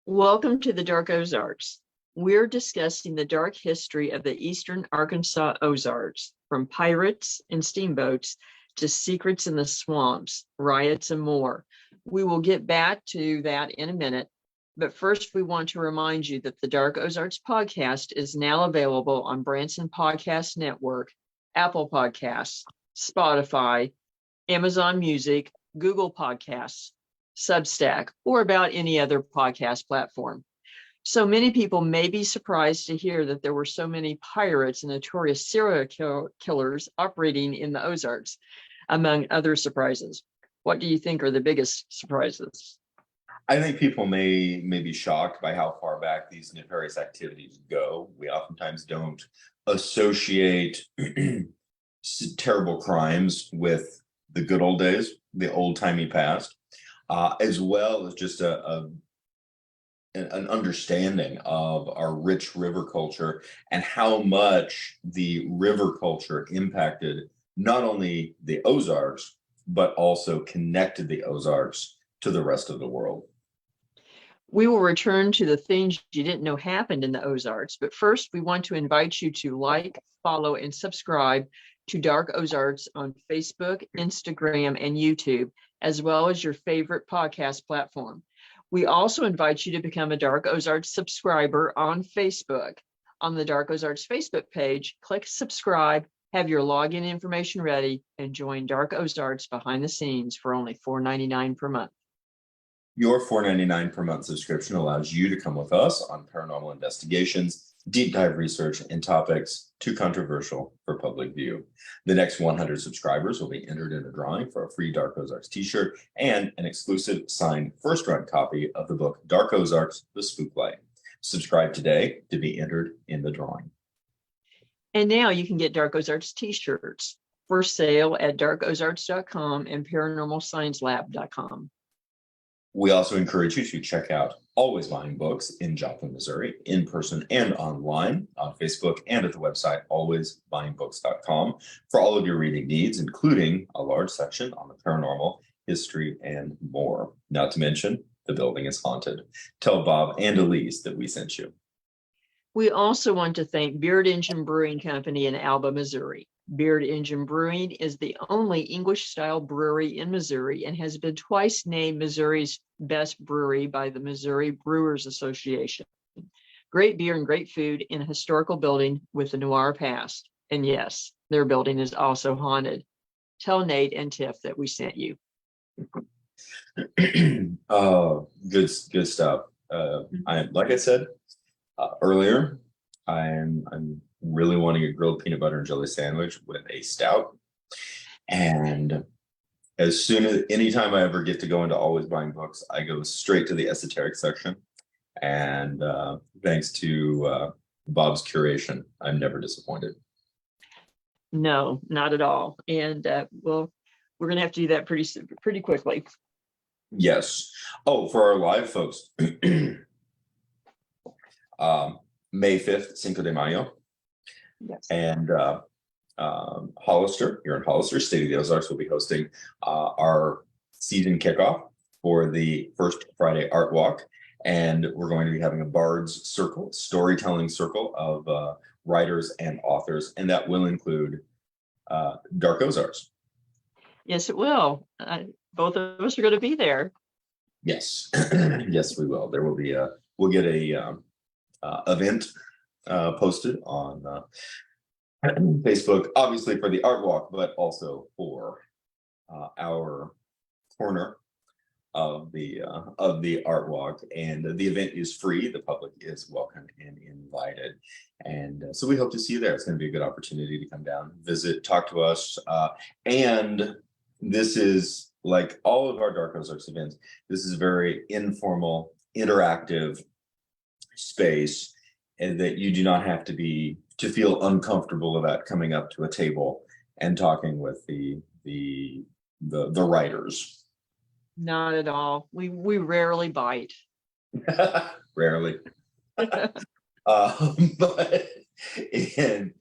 Welcome to the Dark Ozarks. We're discussing the dark history of the eastern Arkansas Ozarks, from pirates and steamboats to secrets in the swamps, riots, and more. We will get back to that in a minute, but first we want to remind you that the Dark Ozarks podcast is now available on Branson Podcast Network, Apple Podcasts, Spotify, Amazon Music, Google Podcasts, Substack, or about any other podcast platform. So many people may be surprised to hear that there were so many pirates and notorious serial killers operating in the Ozarks, among other surprises. What do you think are the biggest surprises? I think people may be shocked by how far back these nefarious activities go. We oftentimes don't associate terrible crimes with the good old days, the old-timey past. As well as just an understanding of our rich river culture and how much the river culture impacted not only the Ozarks, but also connected the Ozarks to the rest of the world. We will return to the things you didn't know happened in the Ozarks, but first we want to invite you to like, follow, and subscribe to Dark Ozarks on Facebook, Instagram, and YouTube, as well as your favorite podcast platform. We also invite you to become a Dark Ozarks subscriber on Facebook. On the Dark Ozarks Facebook page, click subscribe, have your login information ready, and join Dark Ozarks behind the scenes for only $4.99 per month. Your $4.99 per month subscription allows you to come with us on paranormal investigations, deep dive research, and topics too controversial for public view. The next 100 subscribers will be entered in a drawing for a free Dark Ozarks t-shirt and an exclusive signed first run copy of the book Dark Ozarks, The Spooklight. Subscribe today to be entered in the drawing. And now you can get Dark Ozarks t-shirts for sale at darkozarks.com and paranormalsciencelab.com. We also encourage you to check out Always Buying Books in Joplin, Missouri, in person and online, on Facebook and at the website alwaysbuyingbooks.com for all of your reading needs, including a large section on the paranormal, history, and more. Not to mention, the building is haunted. Tell Bob and Elise that we sent you. We also want to thank Beard Engine Brewing Company in Alba, Missouri. Beard Engine Brewing is the only English-style brewery in Missouri and has been twice named Missouri's best brewery by the Missouri Brewers Association. Great beer and great food in a historical building with a noir past. And yes, their building is also haunted. Tell Nate and Tiff that we sent you. Oh, good stuff. Like I said earlier, I'm really wanting a grilled peanut butter and jelly sandwich with a stout. And anytime I ever get to go into Always Buying Books, I go straight to the esoteric section. And thanks to Bob's curation, I'm never disappointed. No, not at all. And we're going to have to do that pretty quickly. Yes. Oh, for our live folks, May 5th, Cinco de Mayo. Yes. And Hollister, here in Hollister, State of the Ozarks, will be hosting our season kickoff for the first Friday Art Walk. And we're going to be having a Bard's Circle, storytelling circle of writers and authors. And that will include Dark Ozarks. Yes, it will. Both of us are going to be there. Yes. Yes, we will. There will be we'll get a event posted on Facebook, obviously for the art walk, but also for our corner of the art walk. And the event is free. The public is welcome and invited. And so we hope to see you there. It's going to be a good opportunity to come down, visit, talk to us. And this is, like all of our Dark Ozarks events, this is a very informal, interactive space, and that you do not have to feel uncomfortable about coming up to a table and talking with the writers. Not at all. We rarely bite. Rarely. But it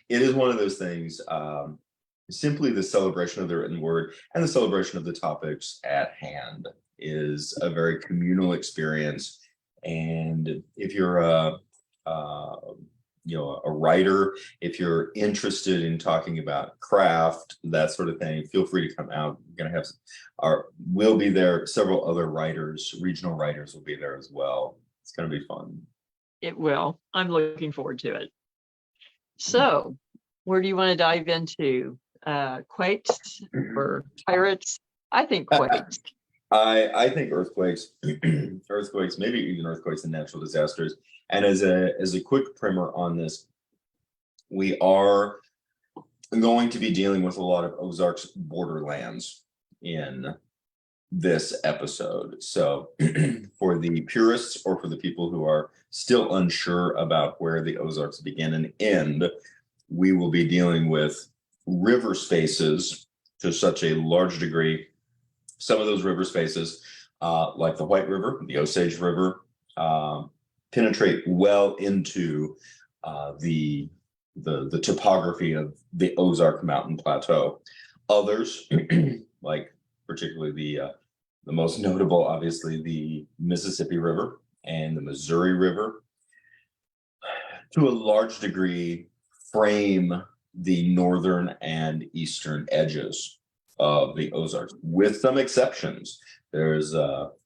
is one of those things. Simply the celebration of the written word and the celebration of the topics at hand. is a very communal experience. And if you're a writer, if you're interested in talking about craft, that sort of thing, feel free to come out. We're gonna have we'll be there. Several other writers, regional writers will be there as well. It's gonna be fun. It will. I'm looking forward to it. So, where do you want to dive into? Quakes or pirates? I think Quakes. I think earthquakes, earthquakes, maybe even earthquakes and natural disasters. And as a quick primer on this, we are going to be dealing with a lot of Ozarks borderlands in this episode. So for the purists or for the people who are still unsure about where the Ozarks begin and end, we will be dealing with river spaces to such a large degree. Some of those river spaces, like the White River, the Osage River, penetrate well into the topography of the Ozark Mountain Plateau. Others, like particularly the most notable, obviously, the Mississippi River and the Missouri River, to a large degree, frame the northern and eastern edges of the Ozarks, with some exceptions. There's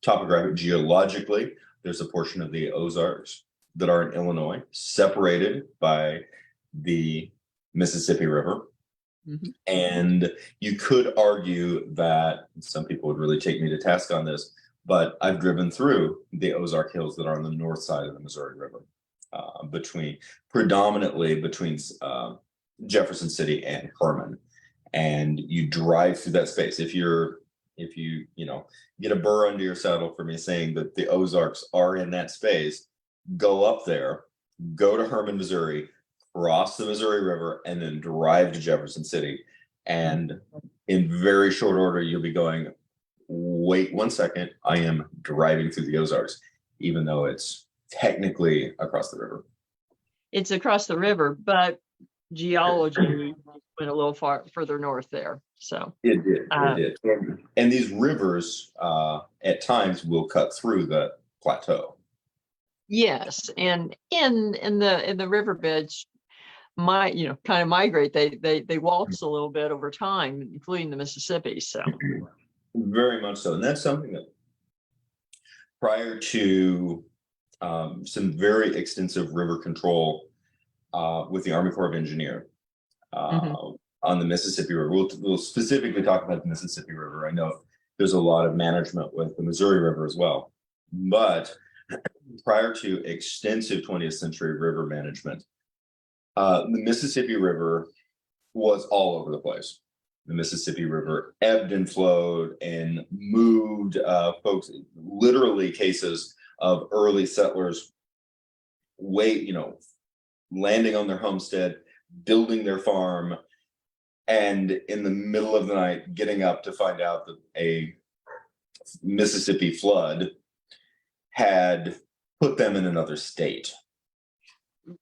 topographic, geologically, there's a portion of the Ozarks that are in Illinois, separated by the Mississippi River. Mm-hmm. And you could argue that some people would really take me to task on this, but I've driven through the Ozark Hills that are on the north side of the Missouri River, predominantly between Jefferson City and Herman. And you drive through that space. If you get a burr under your saddle for me saying that the Ozarks are in that space, go up there, go to Herman, Missouri, cross the Missouri River, and then drive to Jefferson City. And in very short order, you'll be going, wait 1 second, I am driving through the Ozarks, even though it's technically across the river. It's across the river, but geology went a little further north there. So it did. And these rivers at times will cut through the plateau. Yes, and in the riverbeds, kind of migrate. They waltz a little bit over time, including the Mississippi. So very much so, and that's something that prior to some very extensive river control with the Army Corps of Engineers on the Mississippi River. We'll specifically talk about the Mississippi River. I know there's a lot of management with the Missouri River as well, but prior to extensive 20th century river management, the Mississippi River was all over the place. The Mississippi River ebbed and flowed and moved. Folks, literally cases of early settlers landing on their homestead, building their farm, and in the middle of the night getting up to find out that a Mississippi flood had put them in another state.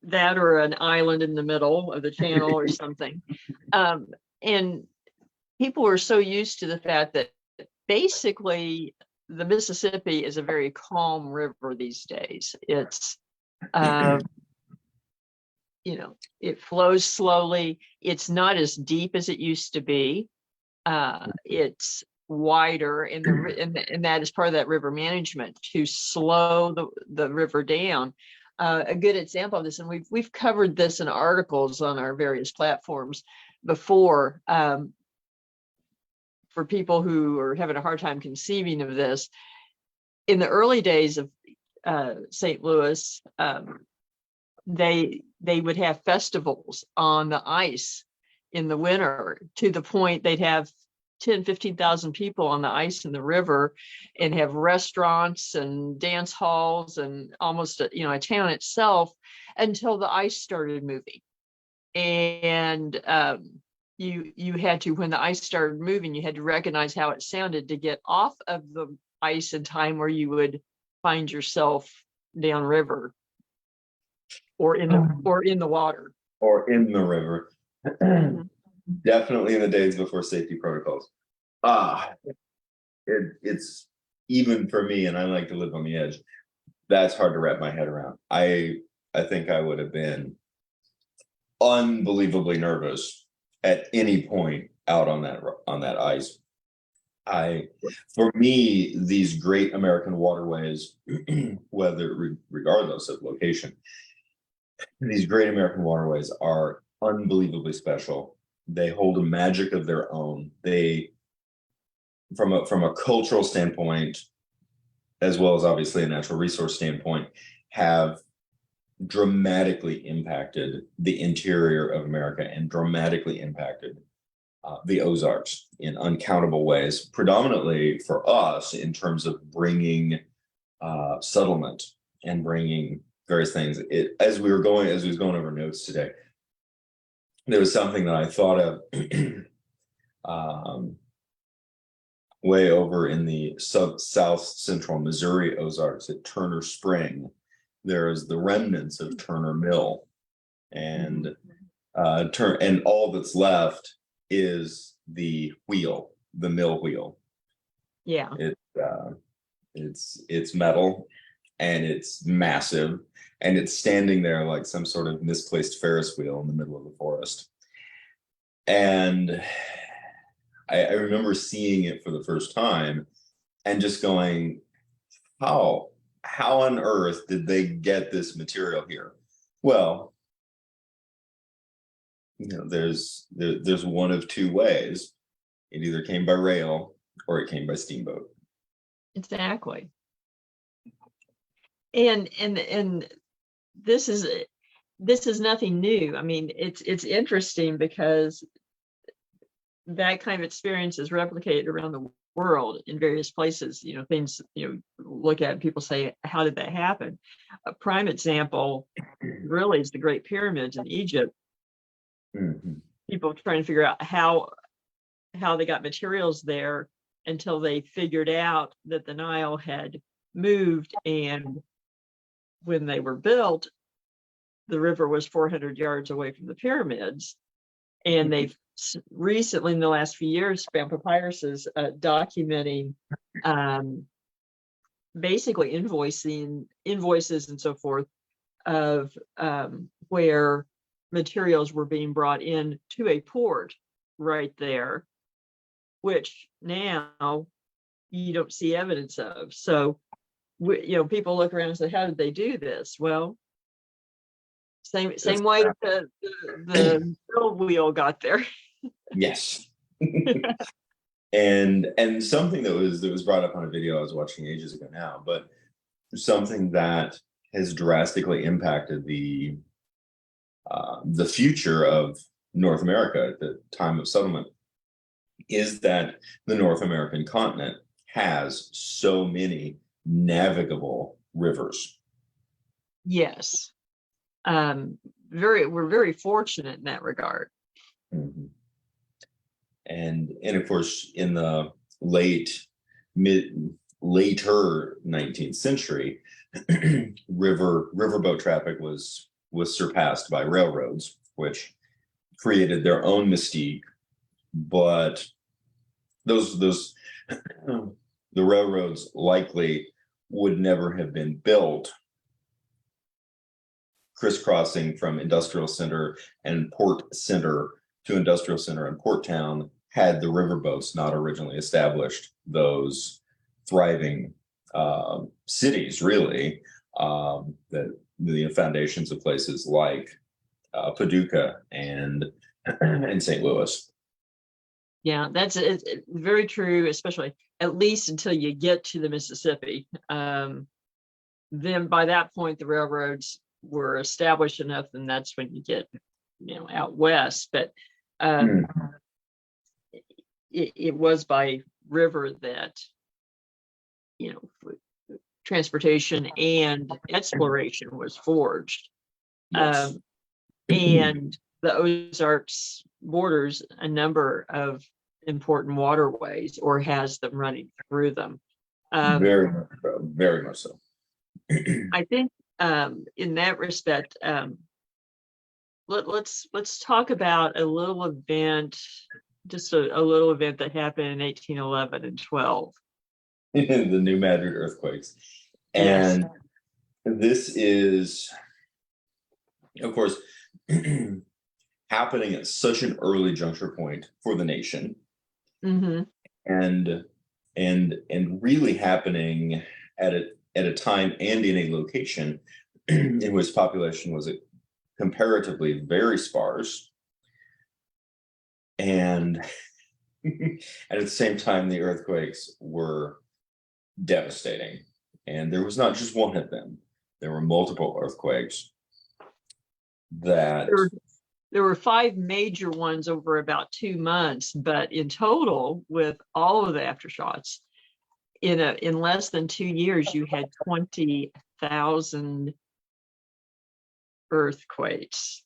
That or an island in the middle of the channel or something. And people were so used to the fact that basically the Mississippi is a very calm river these days. It's it flows slowly. It's not as deep as it used to be. It's wider, and that is part of that river management to slow the river down. A good example of this, and we've covered this in articles on our various platforms before. For people who are having a hard time conceiving of this, in the early days of St. Louis, they would have festivals on the ice in the winter, to the point they'd have 10,000-15,000 people on the ice in the river, and have restaurants and dance halls and almost a town itself, until the ice started moving. And you had to, when the ice started moving, you had to recognize how it sounded to get off of the ice in time where you would find yourself downriver or in the water or in the river. Definitely in the days before safety protocols. It's even for me, and I like to live on the edge, that's hard to wrap my head around. I think I would have been unbelievably nervous at any point out on that ice. For me, these great American waterways, regardless of location, these great American waterways are unbelievably special. They hold a magic of their own. They, from a cultural standpoint, as well as obviously a natural resource standpoint, have dramatically impacted the interior of America and dramatically impacted the Ozarks in uncountable ways, predominantly for us in terms of bringing settlement and bringing various things. As we was going over notes today, there was something that I thought of way over in the south central Missouri Ozarks at Turner Spring. There's the remnants of Turner Mill, and and all that's left is the wheel, the mill wheel. Yeah. It's metal, and it's massive, and it's standing there like some sort of misplaced Ferris wheel in the middle of the forest. And I remember seeing it for the first time and just going, how on earth did they get this material here? Well, there's one of two ways. It either came by rail or it came by steamboat. Exactly. And this is nothing new. I mean, it's interesting because that kind of experience is replicated around the world in various places. Things look at, people say, how did that happen? A prime example really is the Great Pyramids in Egypt. Mm-hmm. People trying to figure out how they got materials there until they figured out that the Nile had moved, and when they were built, the river was 400 yards away from the pyramids. And they've recently, in the last few years, found papyruses documenting basically invoices and so forth of where materials were being brought in to a port right there, which now you don't see evidence of. So, people look around and say, how did they do this? Well, same way the mill wheel got there. Yes. and something that was brought up on a video I was watching ages ago now, but something that has drastically impacted the future of North America at the time of settlement is that the North American continent has so many navigable rivers. Yes. We're very fortunate in that regard. Mm-hmm. And of course, in the later 19th century, riverboat traffic was surpassed by railroads, which created their own mystique. But the railroads likely would never have been built crisscrossing from industrial center and port center to industrial center and port town had the riverboats not originally established those thriving cities, really, the foundations of places like Paducah and St. Louis. Yeah, it's very true, especially at least until you get to the Mississippi. Then by that point, the railroads were established enough, and that's when you get, out west. But it was by river that, transportation and exploration was forged. Yes. And the Ozarks borders a number of important waterways, or has them running through them. Very much so. I think in that respect, let's talk about a little event, just a little event that happened in 1811 and 12. the New Madrid earthquakes. Yes. And this is, of course, happening at such an early juncture point for the nation, Mm-hmm. and really happening at a time and in a location in which population was comparatively very sparse, and at the same time the earthquakes were devastating. And there was not just one of them, there were multiple earthquakes that There were 5 major ones over about 2 months, but in total, with all of the aftershocks, in less than 2 years, you had 20,000 earthquakes.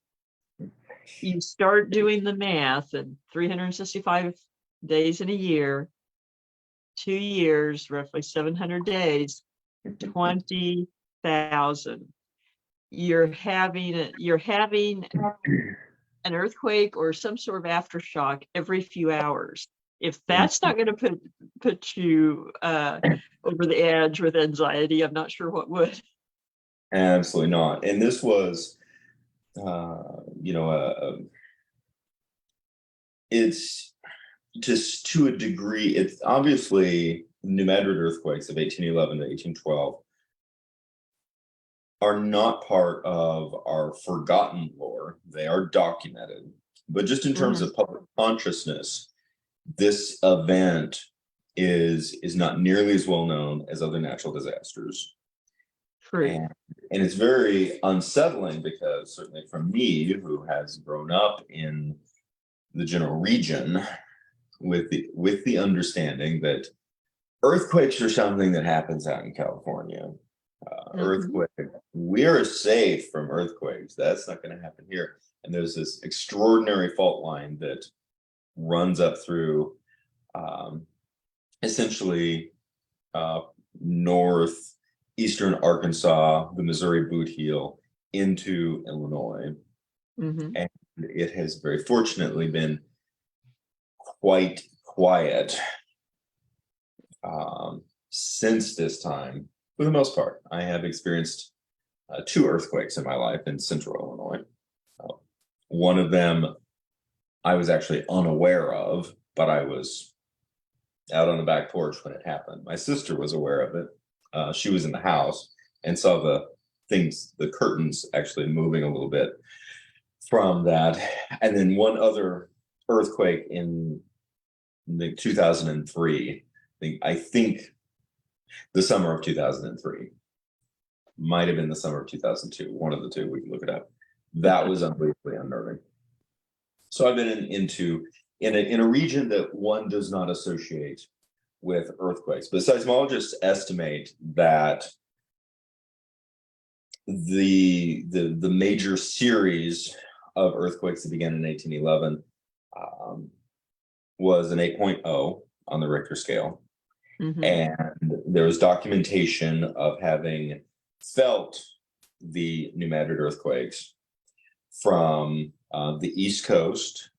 You start doing the math, and 365 days in a year, 2 years, roughly 700 days, 20,000. You're having an earthquake or some sort of aftershock every few hours. If that's not going to put you over the edge with anxiety, I'm not sure what would. absolutely not. And this was, it's just to a degree, it's obviously New Madrid earthquakes of 1811 to 1812 are not part of our forgotten lore. They are documented, but just in terms of public consciousness, this event is not nearly as well known as other natural disasters. True. And it's very unsettling because certainly for me, who has grown up in the general region with the understanding that earthquakes are something that happens out in California. Earthquake, we're safe from earthquakes. That's not going to happen here. And there's this extraordinary fault line that runs up through essentially northeastern Arkansas, the Missouri boot heel, into Illinois. And it has very fortunately been quite quiet since this time. For the most part, I have experienced 2 earthquakes in my life in central Illinois. One of them I was actually unaware of, but I was out on the back porch when it happened. My sister was aware of it. She was in the house and saw the curtains actually moving a little bit from that. And then one other earthquake in the 2003, I think the summer of 2003, might have been the summer of 2002, one of the two, we can look it up. That was unbelievably unnerving. So I've been in a region that one does not associate with earthquakes, but seismologists estimate that the major series of earthquakes that began in 1811 was an 8.0 on the Richter scale. And there was documentation of having felt the New Madrid earthquakes from the East Coast.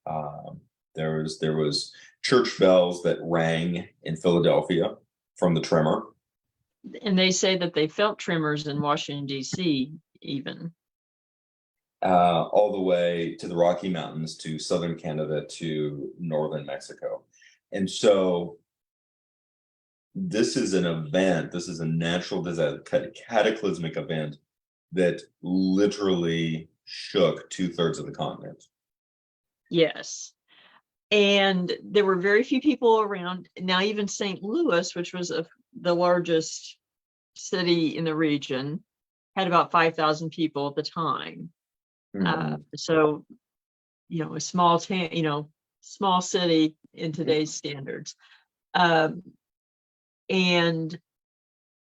There was church bells that rang in Philadelphia from the tremor. And they say that they felt tremors in Washington, D.C. even. All the way to the Rocky Mountains, to southern Canada, to northern Mexico. And so this is an event, this is a natural disaster, cataclysmic event that literally shook 2/3 of the continent. Yes. And there were very few people around. Now, even St. Louis, which was the largest city in the region, had about 5,000 people at the time. So, a small town, small city in today's standards. And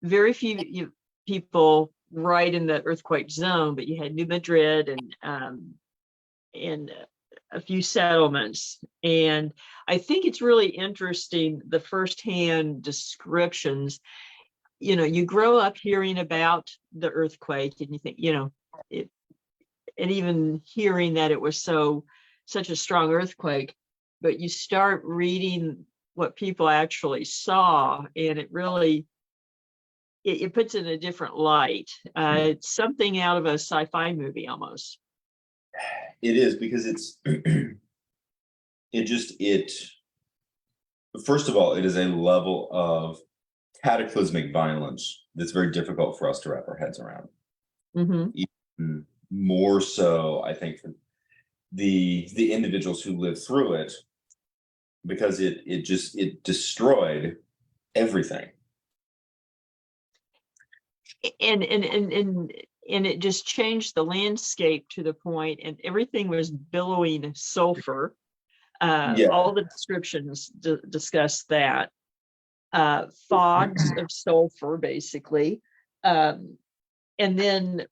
very few people right in the earthquake zone, but you had New Madrid and a few settlements. And I think it's really interesting, the firsthand descriptions. You grow up hearing about the earthquake and you think, and even hearing that it was such a strong earthquake, but you start reading what people actually saw, and it really it puts it in a different light. It's something out of a sci-fi movie almost. It is, because it first of all, it is a level of cataclysmic violence that's very difficult for us to wrap our heads around. Mm-hmm. Even more so, I think, for the individuals who lived through it, because it destroyed everything. And it just changed the landscape to the point, and everything was billowing sulfur. All the descriptions discuss that. Fogs of sulfur, basically. And then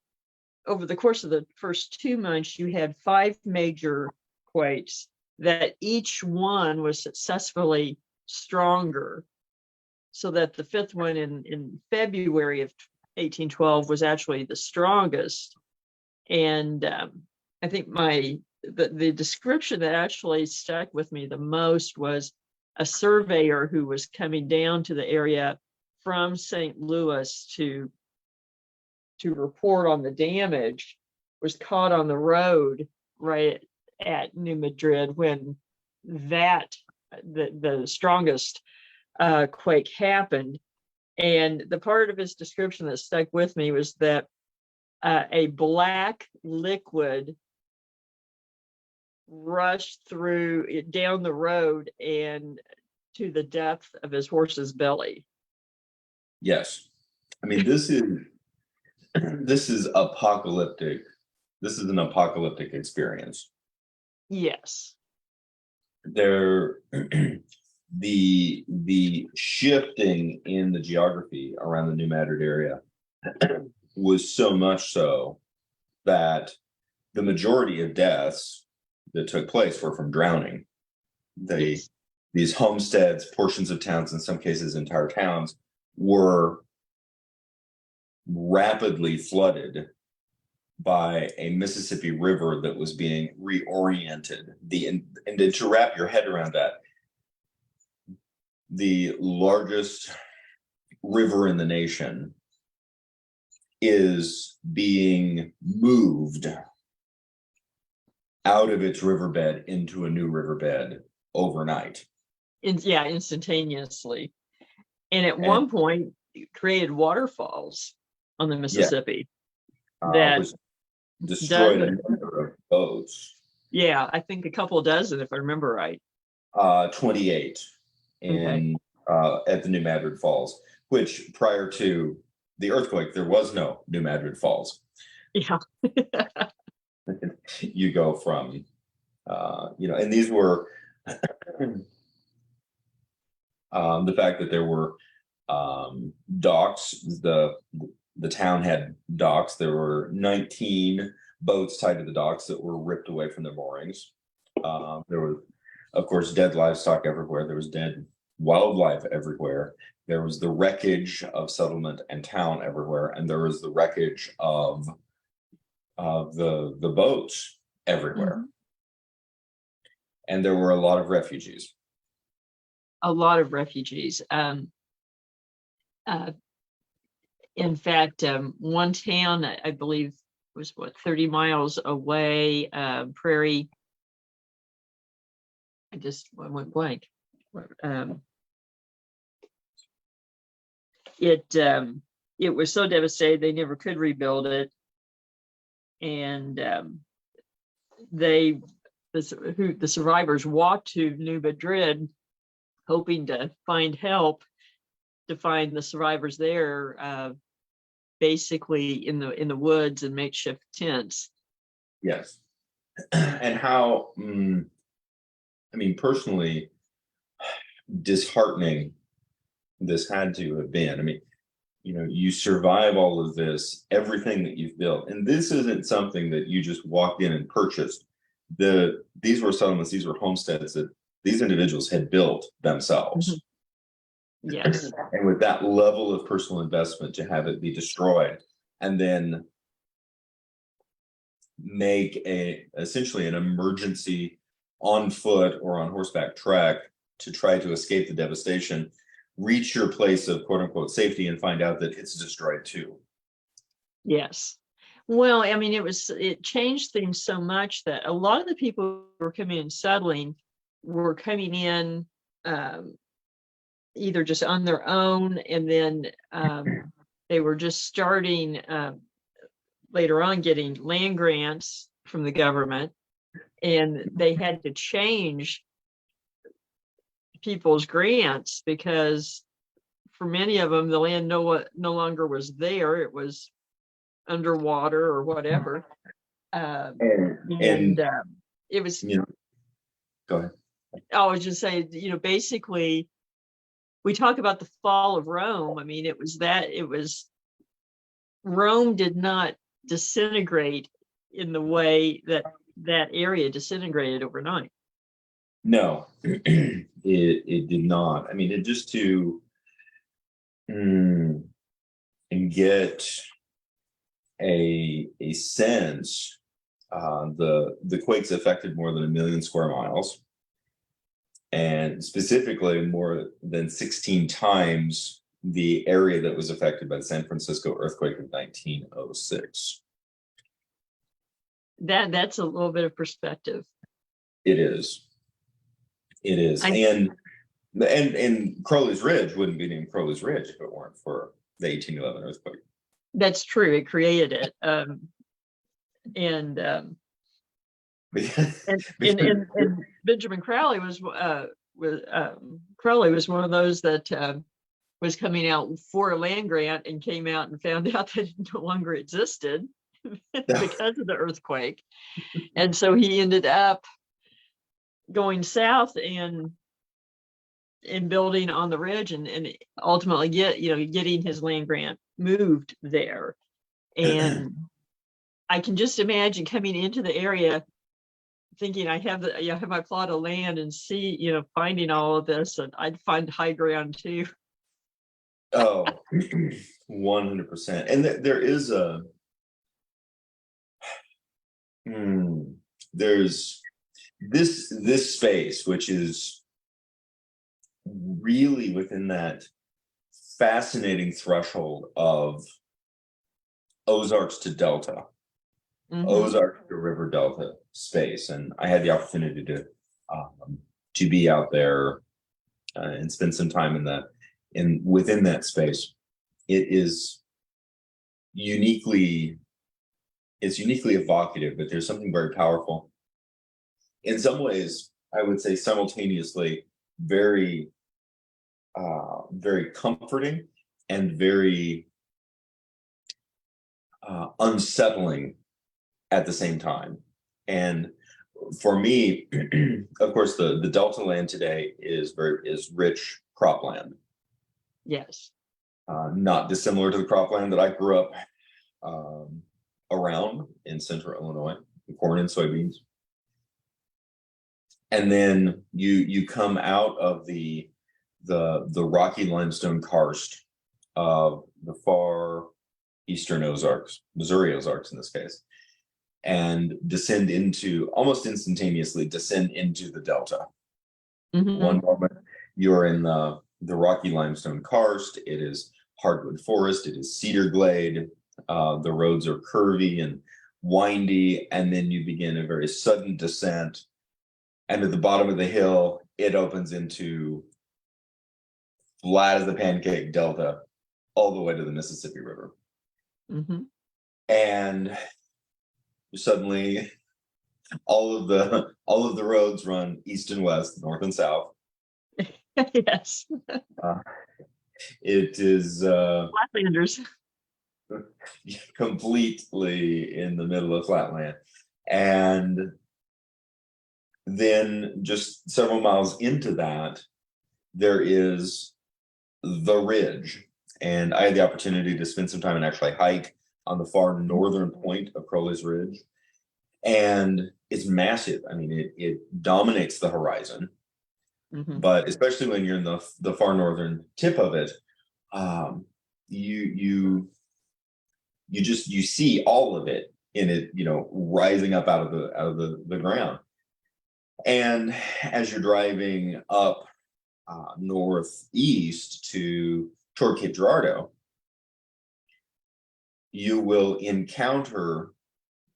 over the course of the first 2 months, you had 5 major quakes that each one was successfully stronger, so that the 5th one in February of 1812 was actually the strongest. And I think the description that actually stuck with me the most was a surveyor who was coming down to the area from St. Louis to report on the damage, was caught on the road right at New Madrid when the strongest quake happened. And the part of his description that stuck with me was that a black liquid rushed through down the road and to the depth of his horse's belly. Yes, I mean, this is apocalyptic. This is an apocalyptic experience. Yes. There, the shifting in the geography around the New Madrid area was so much so that the majority of deaths that took place were from drowning. Yes. These homesteads, portions of towns, in some cases entire towns, were rapidly flooded by a Mississippi River that was being reoriented. And to wrap your head around that, the largest river in the nation is being moved out of its riverbed into a new riverbed overnight. Instantaneously. And at one point, it created waterfalls on the Mississippi that was destroyed a number of boats. Yeah, I think a couple dozen, if I remember right. 28 at the New Madrid Falls, which prior to the earthquake, there was no New Madrid Falls. Yeah. You go from, and these were the fact that there were docks. The town had docks. There were 19 boats tied to the docks that were ripped away from their moorings. There was, of course, dead livestock everywhere. There was dead wildlife everywhere. There was the wreckage of settlement and town everywhere, and there was the wreckage of the boats everywhere. Mm-hmm. And there were a lot of refugees. A lot of refugees. In fact, one town, I believe, was 30 miles away, Prairie. I went blank. It was so devastated they never could rebuild it, and the survivors walked to New Madrid, hoping to find help, to find the survivors there, basically in the woods and makeshift tents. Yes, and how personally disheartening this had to have been. I mean, you survive all of this, everything that you've built, and this isn't something that you just walked in and purchased. These were settlements, these were homesteads that these individuals had built themselves. Mm-hmm. Yes. And with that level of personal investment, to have it be destroyed and then make essentially an emergency on foot or on horseback trek to try to escape the devastation, reach your place of quote unquote safety and find out that it's destroyed too. Yes. Well, I mean, it changed things so much that a lot of the people who were coming in settling were coming in either just on their own, and then they were just starting later on getting land grants from the government, and they had to change people's grants because for many of them the land no longer was there. It was underwater or whatever. And it was, go ahead. I was just saying, basically we talk about the fall of Rome. I mean, it was Rome did not disintegrate in the way that area disintegrated overnight. No, it did not. I mean, it just to and get a sense, the quakes affected more than 1 million square miles, and specifically more than 16 times the area that was affected by the San Francisco earthquake of 1906. That's a little bit of perspective. It is. And Crowley's Ridge wouldn't be named Crowley's Ridge if it weren't for the 1811 earthquake. That's true. It created it. And Benjamin Crowley was one of those that was coming out for a land grant and came out and found out that it no longer existed because of the earthquake. And so he ended up going south and building on the ridge and ultimately getting his land grant moved there. And I can just imagine coming into the area thinking I have my plot of land and finding all of this, and I'd find high ground too. Oh, 100%. And there is there's this space, which is really within that fascinating threshold of Ozarks to Delta, Ozarks to River Delta space. And I had the opportunity to be out there and spend some time within that space. It's uniquely evocative, but there's something very powerful. In some ways, I would say simultaneously very comforting and very unsettling at the same time. And for me, of course, the Delta land today is rich cropland. Yes. Not dissimilar to the cropland that I grew up around in central Illinois, corn and soybeans. And then you come out of the rocky limestone karst of the far eastern Ozarks, Missouri Ozarks in this case, and almost instantaneously descend into the Delta. One moment you're in the rocky limestone karst, it is hardwood forest, it is cedar glade, the roads are curvy and windy, and then you begin a very sudden descent. And at the bottom of the hill, it opens into flat as a pancake delta all the way to the Mississippi River. And suddenly all of the roads run east and west, north and south. Yes. It is Flatlanders. Completely in the middle of flatland. And then just several miles into that, there is the ridge. And I had the opportunity to spend some time and actually hike on the far northern point of Crowley's Ridge. And it's massive. I mean, it dominates the horizon. But especially when you're in the far northern tip of it, you see all of it in it, rising up out of the ground. And as you're driving up northeast toward Cape Girardeau, you will encounter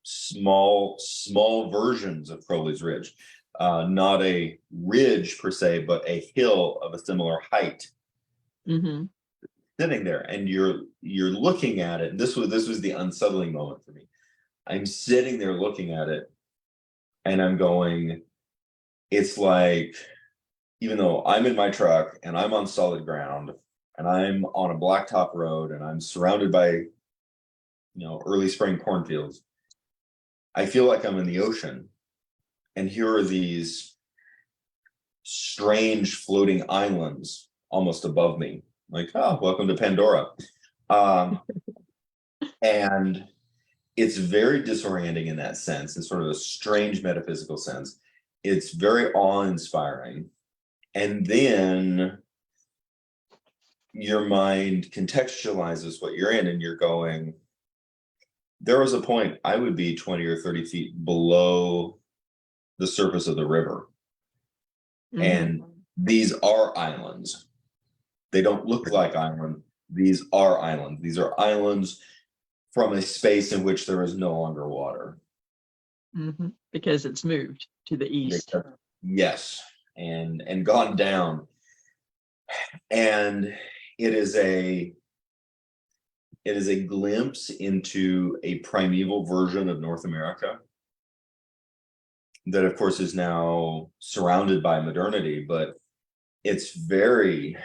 small versions of Crowley's Ridge, not a ridge per se, but a hill of a similar height. Mm-hmm. Sitting there, and you're looking at it. And this was the unsettling moment for me. I'm sitting there looking at it, and I'm going, it's like, even though I'm in my truck and I'm on solid ground and I'm on a blacktop road and I'm surrounded by, early spring cornfields, I feel like I'm in the ocean. And here are these strange floating islands almost above me. Like, oh, welcome to Pandora. And it's very disorienting in that sense, in sort of a strange metaphysical sense. It's very awe-inspiring. And then your mind contextualizes what you're in, and you're going, there was a point I would be 20 or 30 feet below the surface of the river. Mm-hmm. And these are islands. They don't look like islands. These are islands. These are islands from a space in which there is no longer water. Mm-hmm. Because it's moved to the east. Yes, and gone down. And it is a glimpse into a primeval version of North America that, of course, is now surrounded by modernity, but it's a very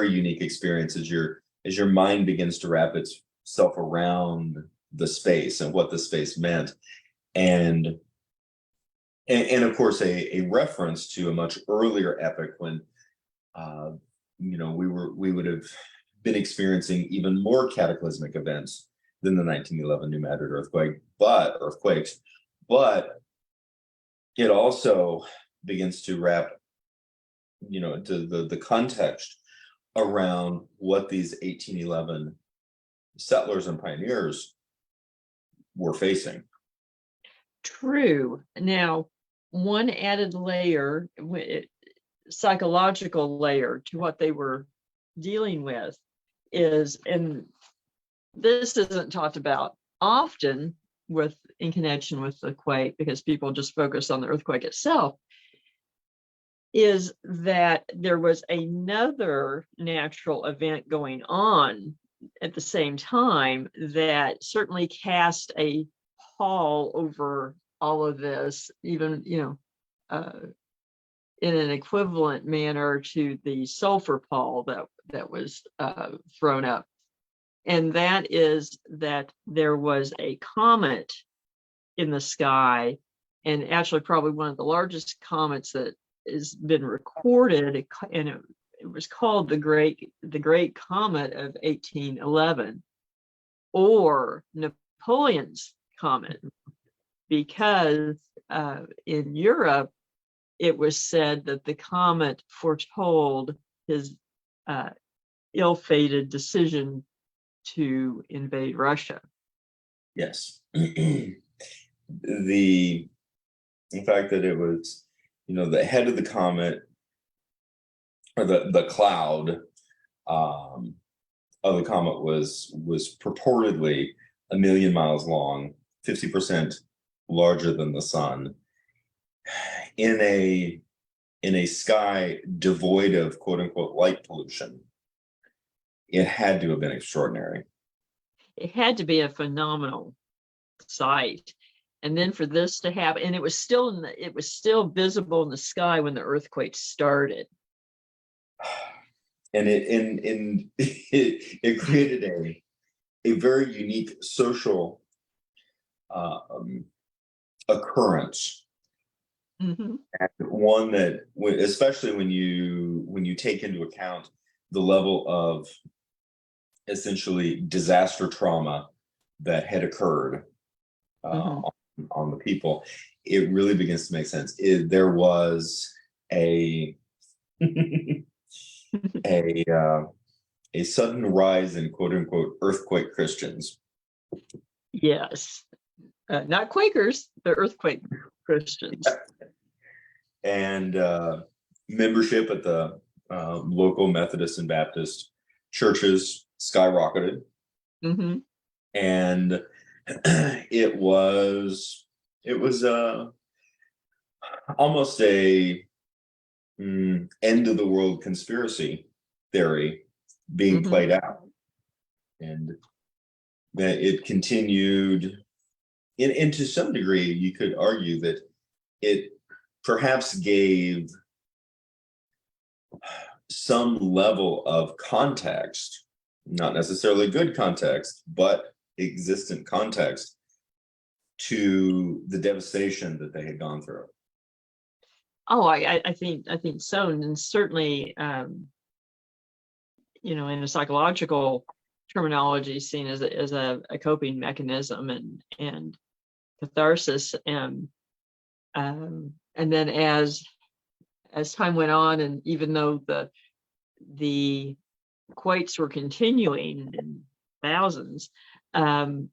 unique experience as your mind begins to wrap itself around the space and what the space meant, and of course a reference to a much earlier epoch when we would have been experiencing even more cataclysmic events than the 1911 New Madrid earthquakes, but it also begins to wrap to the context around what these 1811 settlers and pioneers were facing. True. Now, one added layer, psychological layer to what they were dealing with is, and this isn't talked about often in connection with the quake, because people just focus on the earthquake itself, is that there was another natural event going on at the same time that certainly cast a pall over all of this, even, in an equivalent manner to the sulfur pall that was thrown up. And that is that there was a comet in the sky, and actually probably one of the largest comets that has been recorded, and it was called the Great Comet of 1811, or Napoleon's Comet, because in Europe it was said that the comet foretold his ill-fated decision to invade Russia. Yes. The fact that it was, the head of the comet, or the cloud of the comet was purportedly 1 million miles long, 50% larger than the sun, in a sky devoid of quote unquote light pollution. It had to have been extraordinary. It had to be a phenomenal sight. And then for this to happen, and it was still visible in the sky when the earthquake started. And it created a very unique social occurrence. Mm-hmm. And one that, especially when you take into account the level of essentially disaster trauma that had occurred on the people, it really begins to make sense. There was a sudden rise in quote unquote earthquake Christians. Yes, not Quakers, the earthquake Christians. And membership at the local Methodist and Baptist churches skyrocketed. Mm-hmm. And it was almost a end of the world conspiracy theory being played out, and that it continued and to some degree you could argue that it perhaps gave some level of context, not necessarily good context, but existent context to the devastation that they had gone through. Oh, I think so, and certainly, in a psychological terminology, seen as a coping mechanism and catharsis, and then as time went on, and even though the quakes were continuing in thousands, that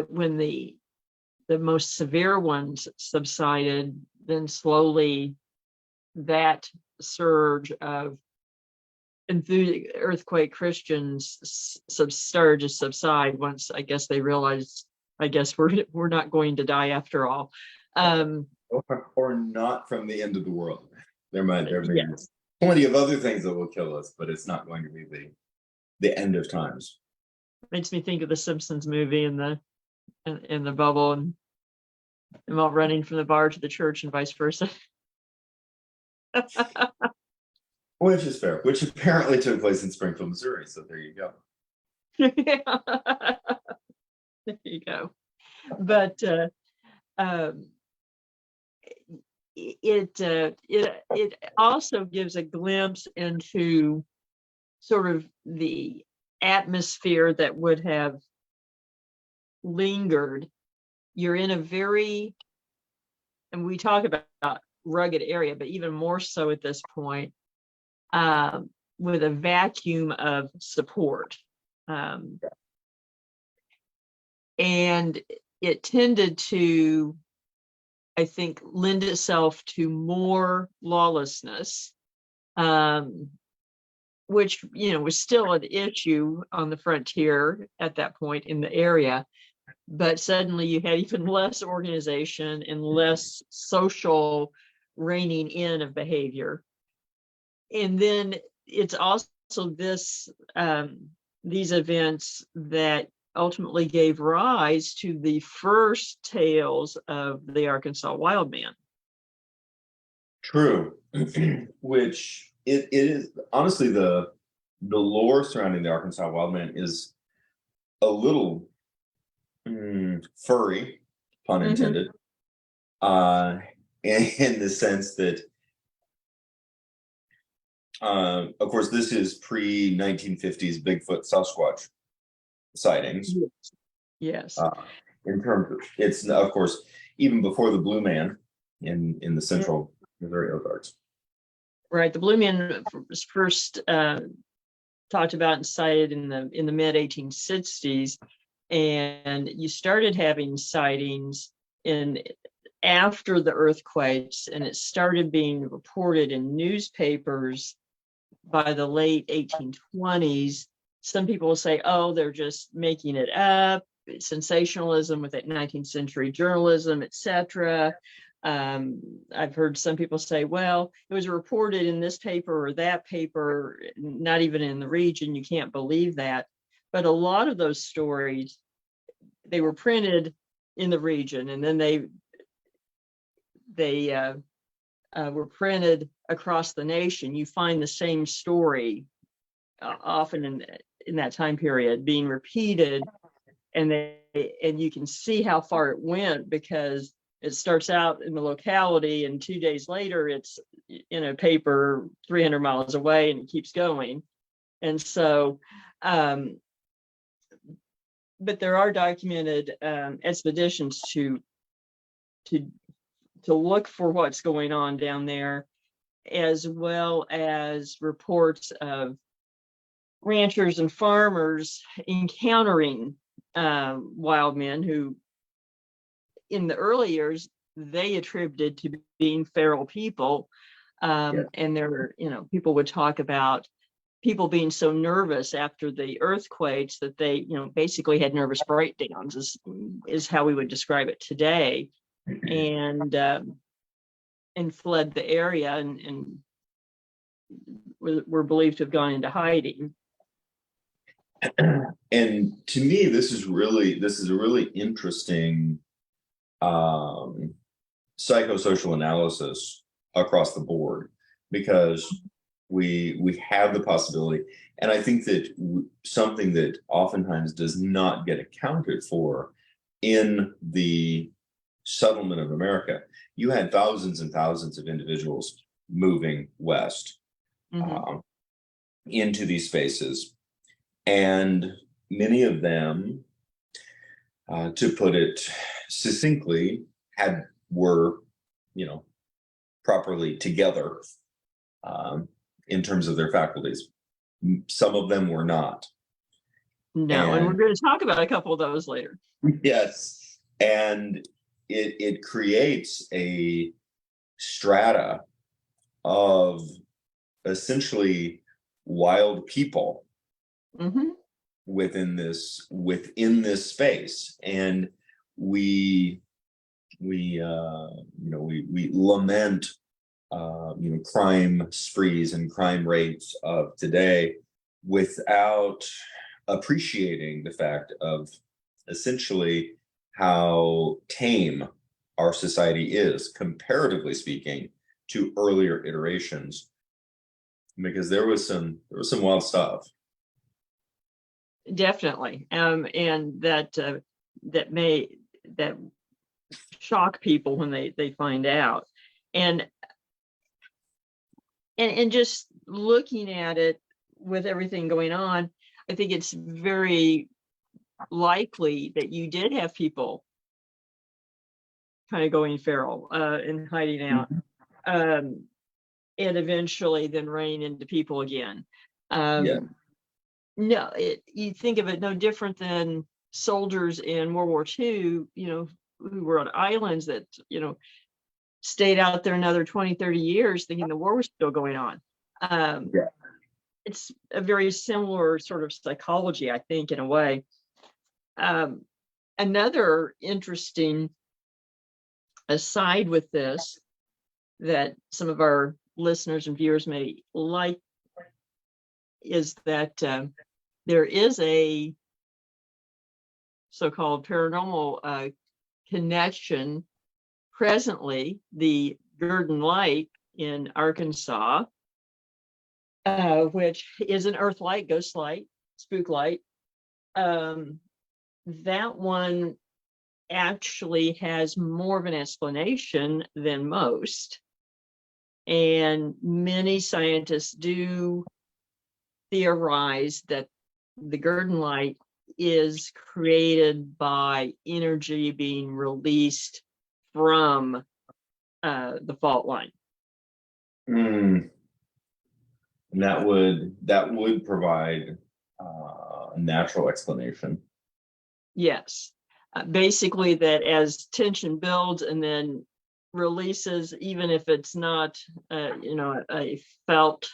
when the most severe ones subsided, then slowly that surge of earthquake Christians started to subside once, I guess, they realized, I guess, we're not going to die after all. Or not from the end of the world. There may Yes. be plenty of other things that will kill us, but it's not going to be the end of times. Makes me think of the Simpsons movie and the bubble, and them all running from the bar to the church and vice versa. Which is fair, which apparently took place in Springfield, Missouri. So there you go. There you go. But it also gives a glimpse into sort of the atmosphere that would have lingered. You're in a very, and we talk about rugged area, but even more so at this point, with a vacuum of support. And it tended to, I think, lend itself to more lawlessness, which, was still an issue on the frontier at that point in the area. But suddenly you had even less organization and less social reining in of behavior. And then it's also these events that ultimately gave rise to the first tales of the Arkansas wild man. True. Which it is honestly the lore surrounding the Arkansas wild man is a little furry, pun intended, in the sense that of course this is pre-1950s Bigfoot Sasquatch sightings. Yes. In terms of, it's of course even before the Blue Man in the central Missouri Ozarks. Right. The Blue Man was first talked about and cited in the mid 1860s, and you started having sightings after the earthquakes, and it started being reported in newspapers by the late 1820s. Some people will say, oh, they're just making it up, sensationalism with that 19th century journalism, etc. I've heard some people say, well, it was reported in this paper or that paper, not even in the region, you can't believe that. But a lot of those stories, they were printed in the region, and then they were printed across the nation. You find the same story often in that time period being repeated, and you can see how far it went, because it starts out in the locality and 2 days later it's in a paper 300 miles away, and it keeps going. And so but there are documented expeditions to look for what's going on down there, as well as reports of ranchers and farmers encountering wild men who, in the early years, they attributed to being feral people. And there, people would talk about people being so nervous after the earthquakes that they, basically had nervous breakdowns is how we would describe it today, and fled the area and were believed to have gone into hiding. And to me, this is a really interesting psychosocial analysis across the board, because we have the possibility, and I think that something that oftentimes does not get accounted for in the settlement of America, you had thousands and thousands of individuals moving west into these spaces, and many of them, to put it succinctly, were properly together in terms of their faculties. Some of them were not. No, and we're going to talk about a couple of those later. Yes, and it creates a strata of essentially wild people within this space, and we lament crime sprees and crime rates of today without appreciating the fact of essentially how tame our society is, comparatively speaking, to earlier iterations, because there was some wild stuff. Definitely, and that shock people when they find out, and just looking at it with everything going on, I think it's very likely that you did have people kind of going feral and hiding out, and eventually then running into people again. No, you think of it no different than soldiers in World War II, who were on islands that, stayed out there another 20, 30 years thinking the war was still going on. It's a very similar sort of psychology, I think, in a way. Another interesting aside with this that some of our listeners and viewers may like is that there is a so-called paranormal connection presently, the Gurdon Light in Arkansas, which is an earth light, ghost light, spook light. That one actually has more of an explanation than most, and many scientists do theorize that the Gurdon Light is created by energy being released from the fault line. And that would provide a natural explanation. Yes, basically that as tension builds and then releases, even if it's not a felt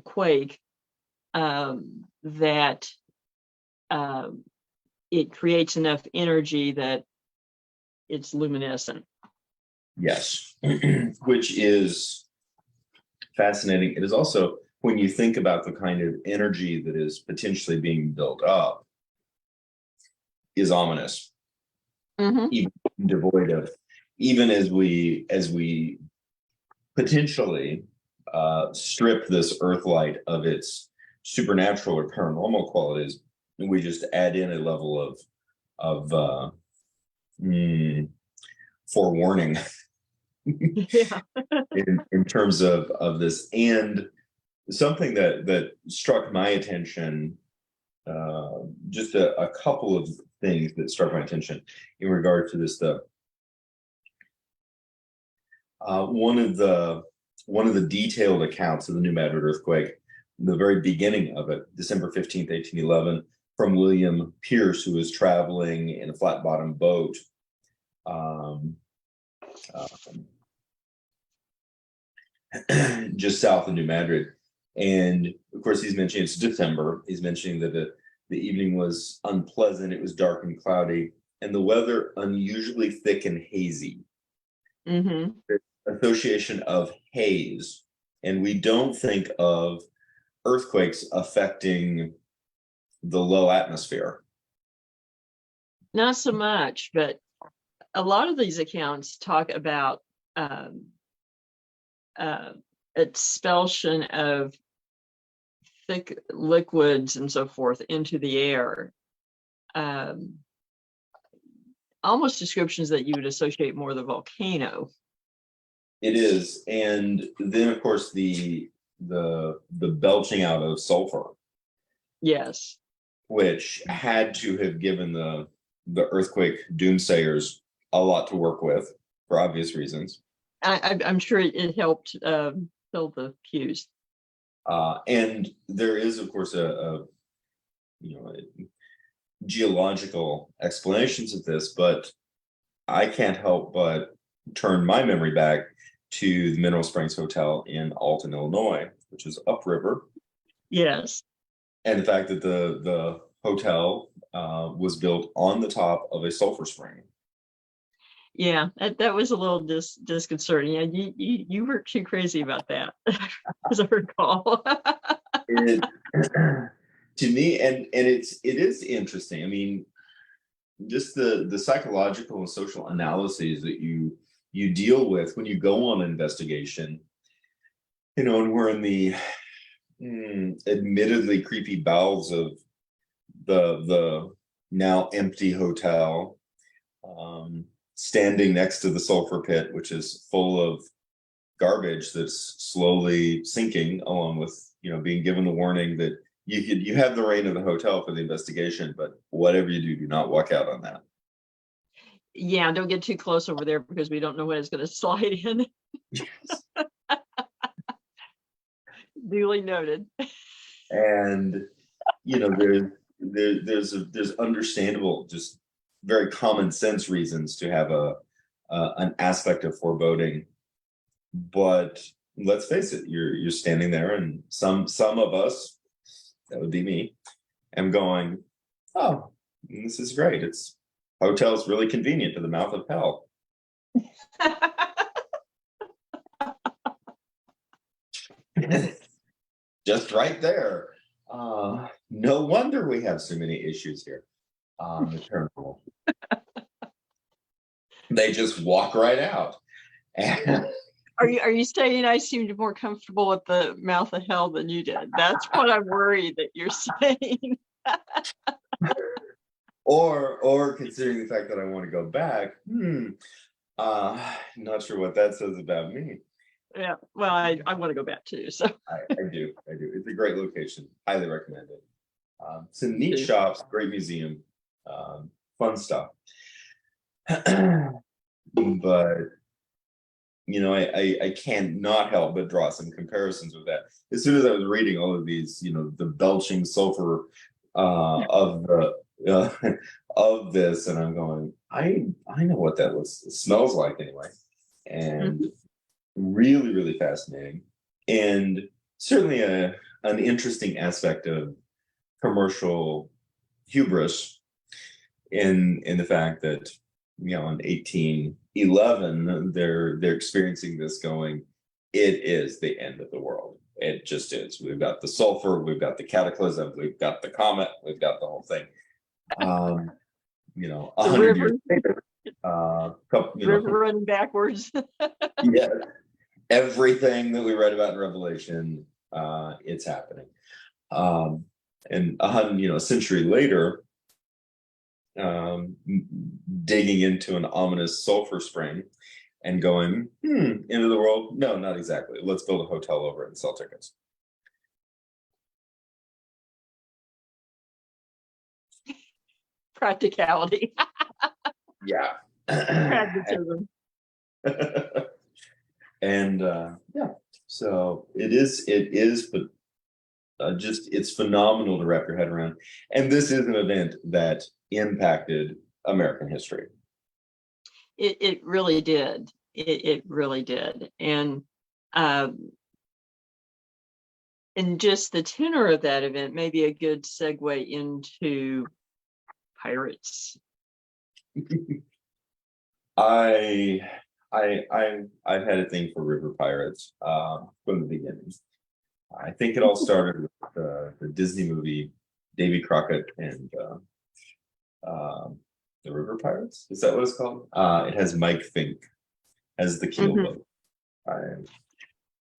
quake, that it creates enough energy that it's luminescent. Yes, which is fascinating. It is also, when you think about the kind of energy that is potentially being built up, is ominous. Even devoid of, even as we potentially strip this earth light of its supernatural or paranormal qualities, and we just add in a level of forewarning in terms of this. And something that struck my attention, just a couple of things that struck my attention in regard to this stuff. One of the detailed accounts of the New Madrid earthquake, the very beginning of it, December 15th, 1811, from William Pierce, who was traveling in a flat-bottomed boat just south of New Madrid. And of course, he's mentioning it's December. He's mentioning that the evening was unpleasant. It was dark and cloudy, and the weather unusually thick and hazy. Mm-hmm. Association of haze, and we don't think of earthquakes affecting the low atmosphere. Not so much, but a lot of these accounts talk about expulsion of thick liquids and so forth into the air. Almost descriptions that you would associate more with a volcano. It is, and then of course the belching out of sulfur. Yes, which had to have given the earthquake doomsayers a lot to work with for obvious reasons. I'm sure it helped fill the pews. And there is, of course, a geological explanations of this, but I can't help but turn my memory back to the Mineral Springs Hotel in Alton, Illinois, which is upriver. Yes. And the fact that the hotel was built on the top of a sulfur spring. Yeah, that was a little disconcerting. Yeah, you were too crazy about that, as I recall. To me, and it is interesting. I mean, just the psychological and social analyses that you deal with when you go on an investigation. And we're in the admittedly creepy bowels of the now empty hotel, standing next to the sulfur pit, which is full of garbage that's slowly sinking, along with being given the warning that you have the reign of the hotel for the investigation, but whatever you do not walk out on that. Yeah, don't get too close over there because we don't know when it's going to slide in. Yes. Duly noted. And there's understandable, just very common sense reasons to have an aspect of foreboding, but let's face it, you're standing there, and some of us, that would be me, am going, oh, this is great. Hotel's really convenient to the mouth of hell. Just right there. No wonder we have so many issues here on the terminal. They just walk right out. And Are you saying I seemed more comfortable at the mouth of hell than you did? That's what I'm worried that you're saying. or considering the fact that I want to go back, not sure what that says about me. Yeah, well, I want to go back too. So I do. It's a great location. Highly recommend it. Some neat shops, great museum, fun stuff. But I can't not help but draw some comparisons with that. As soon as I was reading all of these, the belching sulfur of this, and I'm going, I know what that smells like anyway, and really, really fascinating, and certainly an interesting aspect of commercial hubris in the fact that in 1811 they're experiencing this, going, it is the end of the world. It just is. We've got the sulfur, we've got the cataclysm, we've got the comet, we've got the whole thing. 100 years later, river running backwards. Yeah, everything that we read about in Revelation, it's happening. And a century later, digging into an ominous sulfur spring and going, end of the world? No, not exactly. Let's build a hotel over it and sell tickets. Practicality. Yeah. Pragmatism. And so it is, but it's phenomenal to wrap your head around. And this is an event that impacted American history. It really did. It really did. And And just the tenor of that event may be a good segue into pirates. I've had a thing for river pirates from the beginning. I think it all started with the Disney movie Davy Crockett and the River Pirates. Is that what it's called? It has Mike Fink as the keelboat.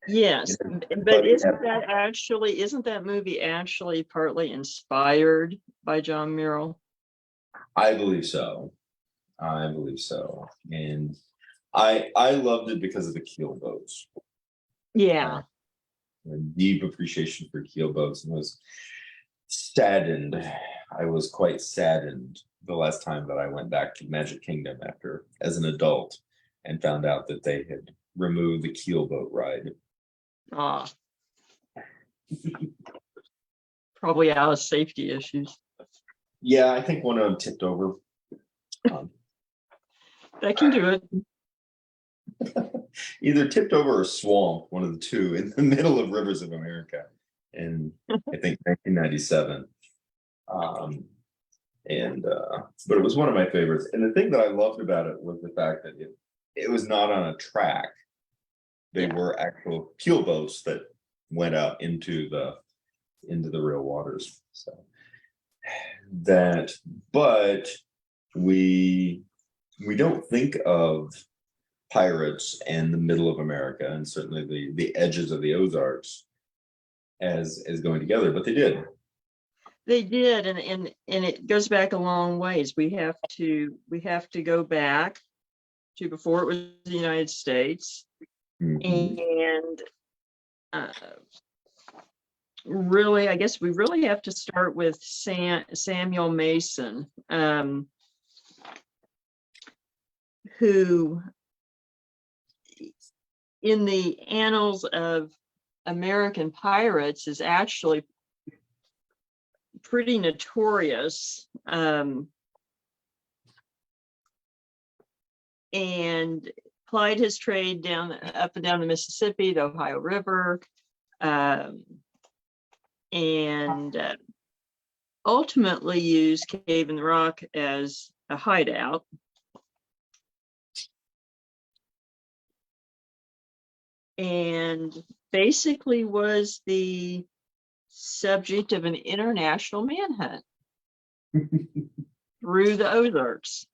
Yes, but isn't that movie actually partly inspired by John Murrell? I believe so. And I loved it because of the keelboats. Yeah. A deep appreciation for keelboats, and was saddened. I was quite saddened the last time that I went back to Magic Kingdom as an adult and found out that they had removed the keelboat ride. Probably out of safety issues. Yeah, I think one of them tipped over. That can do it. Either tipped over or swamped, one of the two, in the middle of Rivers of America in, I think, 1997. But it was one of my favorites. And the thing that I loved about it was the fact that it was not on a track. They were actual keelboats that went out into the real waters. So but we don't think of pirates and the middle of America, and certainly the edges of the Ozarks as going together, but they did. They did, and it goes back a long ways. We have to go back to before it was the United States, and really, I guess we really have to start with Samuel Mason, who, in the annals of American pirates, is actually pretty notorious, and plied his trade up and down the Mississippi, the Ohio River, and ultimately used Cave in the Rock as a hideout. And basically was the subject of an international manhunt through the Ozarks,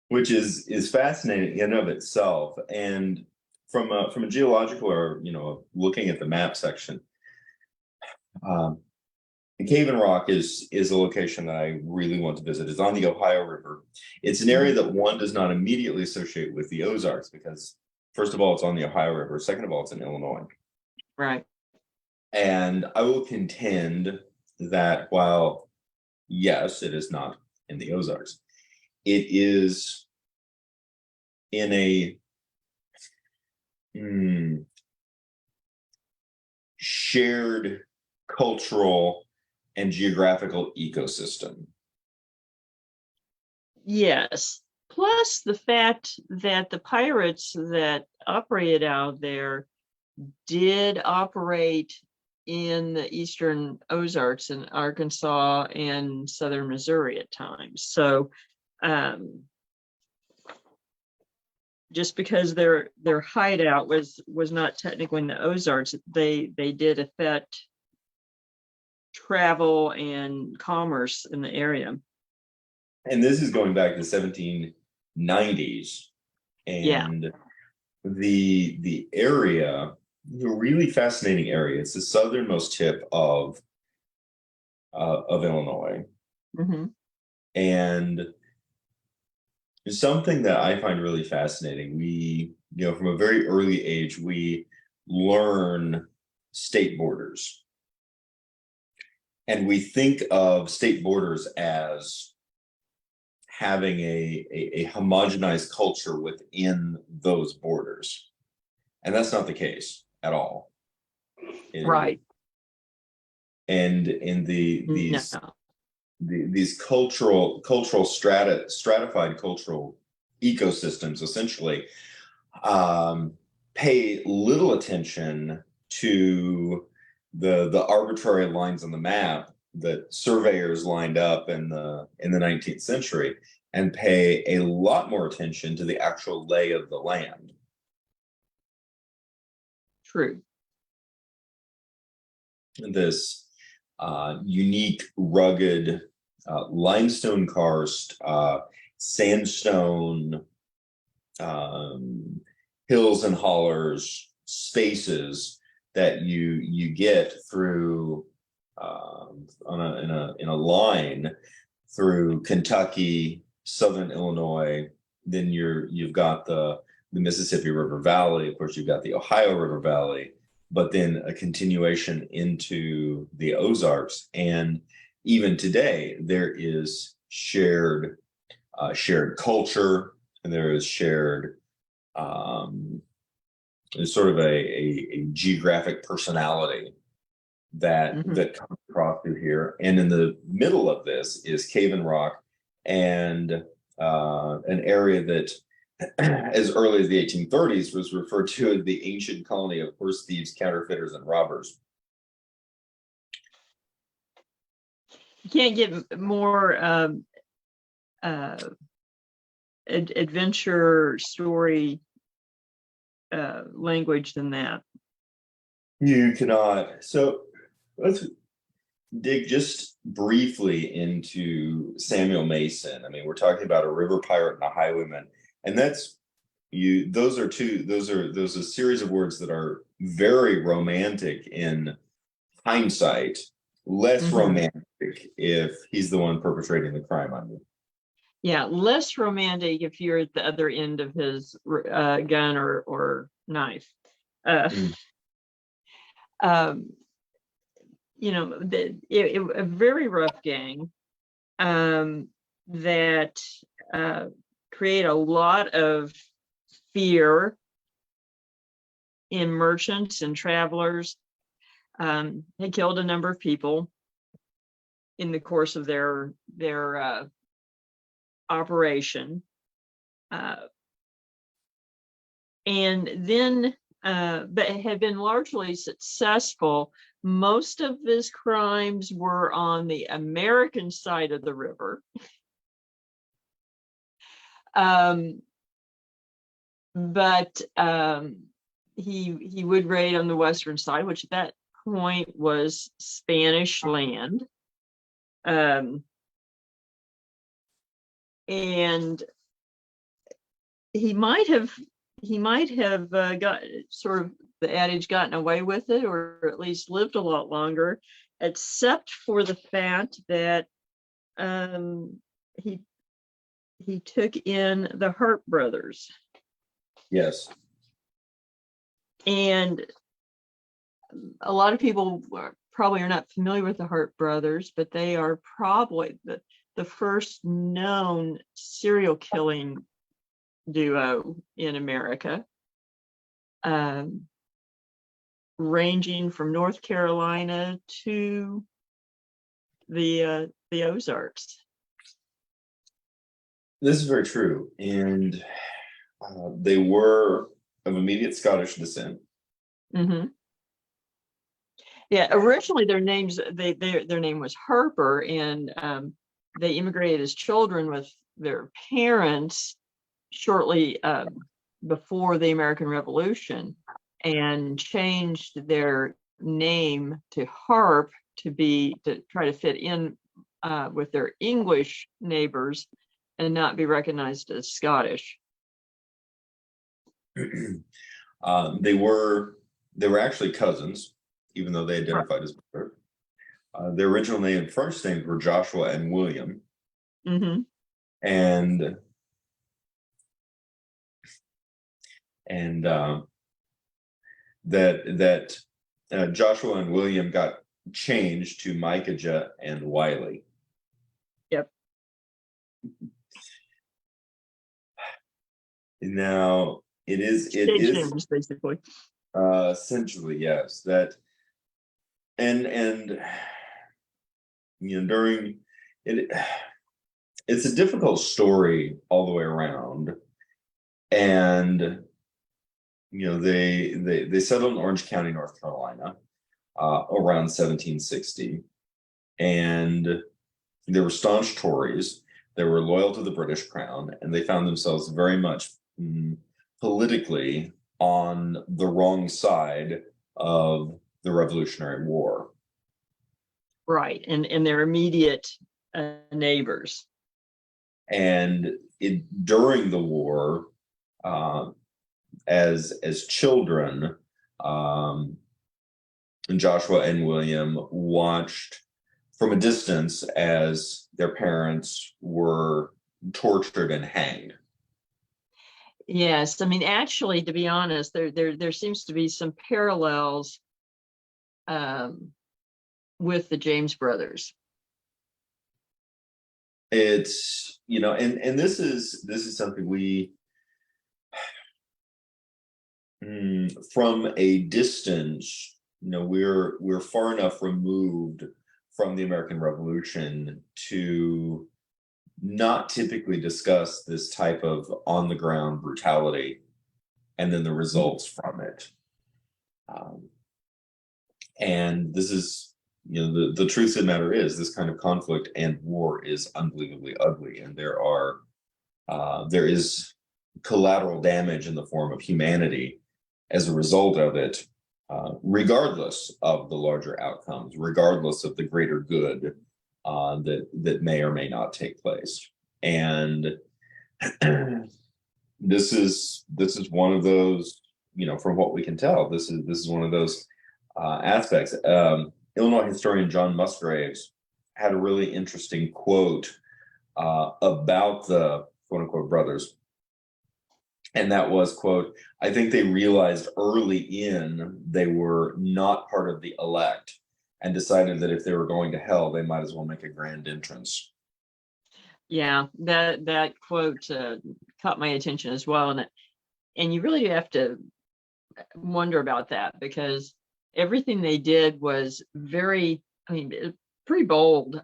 which is fascinating in and of itself. And from a geological, or looking at the map section, Cave in Rock is a location that I really want to visit. It's on the Ohio River. It's an area that one does not immediately associate with the Ozarks because, first of all, it's on the Ohio River. Second of all, it's in Illinois. Right. And I will contend that while, yes, it is not in the Ozarks, it is in a shared cultural and geographical ecosystem. Yes. Plus the fact that the pirates that operated out there did operate in the eastern Ozarks in Arkansas and southern Missouri at times. So just because their hideout was not technically in the Ozarks, they did affect travel and commerce in the area. And this is going back to the 1790s. And the area, a really fascinating area. It's the southernmost tip of Illinois. And something that I find really fascinating, we, from a very early age, we learn state borders. And we think of state borders as having a homogenized culture within those borders. And that's not the case at all. Right. And in these cultural stratified cultural ecosystems, essentially, pay little attention to the arbitrary lines on the map that surveyors lined up in the 19th century, and pay a lot more attention to the actual lay of the land. True. This unique, rugged, limestone karst, sandstone, hills and hollers, spaces that you get through in a line through Kentucky, Southern Illinois. Then you've got the Mississippi River Valley. Of course, you've got the Ohio River Valley, but then a continuation into the Ozarks. And even today, there is shared culture, and there is shared sort of a geographic personality that comes across through here. And in the middle of this is Cave and Rock, and an area that as early as the 1830s was referred to as the ancient colony of horse thieves, counterfeiters, and robbers. You can't get more adventure story language than that. You cannot. So let's dig just briefly into Samuel Mason. I mean, we're talking about a river pirate and a highwayman, and that's those are a series of words that are very romantic in hindsight, less romantic if he's the one perpetrating the crime on you. Yeah, less romantic if you're at the other end of his gun or knife. You know, a very rough gang that create a lot of fear in merchants and travelers. They killed a number of people in the course of their operation, and then but had been largely successful. Most of his crimes were on the American side of the river. But he would raid on the western side, which at that point was Spanish land. And he might have got sort of the adage gotten away with it, or at least lived a lot longer, except for the fact that he took in the Hart brothers. Yes. And a lot of people probably are not familiar with the Hart brothers, but they are probably the first known serial killing duo in America, ranging from North Carolina to the Ozarks. This is very true, and they were of immediate Scottish descent. Yeah, originally their name was Harper, and they immigrated as children with their parents shortly before the American Revolution, and changed their name to Harp to try to fit in with their English neighbors and not be recognized as Scottish. They were actually cousins, even though they identified as brother. Their original first names were Joshua and William, and that Joshua and William got changed to Micajah and Wiley. Yep. Now it is basically. Essentially, yes. That and you know, during it, it's a difficult story all the way around, and they settled in Orange County, North Carolina, around 1760, and they were staunch Tories. They were loyal to the British Crown, and they found themselves very much politically on the wrong side of the Revolutionary War. Right, and their immediate neighbors. And during the war, as children, Joshua and William watched from a distance as their parents were tortured and hanged. Yes, I mean, actually, to be honest, there seems to be some parallels with the James brothers. It's, and this is something we, from a distance, we're far enough removed from the American Revolution to not typically discuss this type of on the ground brutality and then the results from it. And this is, the truth of the matter is this kind of conflict and war is unbelievably ugly, and there is collateral damage in the form of humanity as a result of it, regardless of the larger outcomes, regardless of the greater good that may or may not take place. And this is one of those, from what we can tell, this is one of those aspects. Illinois historian John Musgraves had a really interesting quote about the quote unquote brothers. And that was, quote, "I think they realized early in they were not part of the elect and decided that if they were going to hell, they might as well make a grand entrance." Yeah, that quote caught my attention as well. And you really have to wonder about that, because everything they did was very, pretty bold.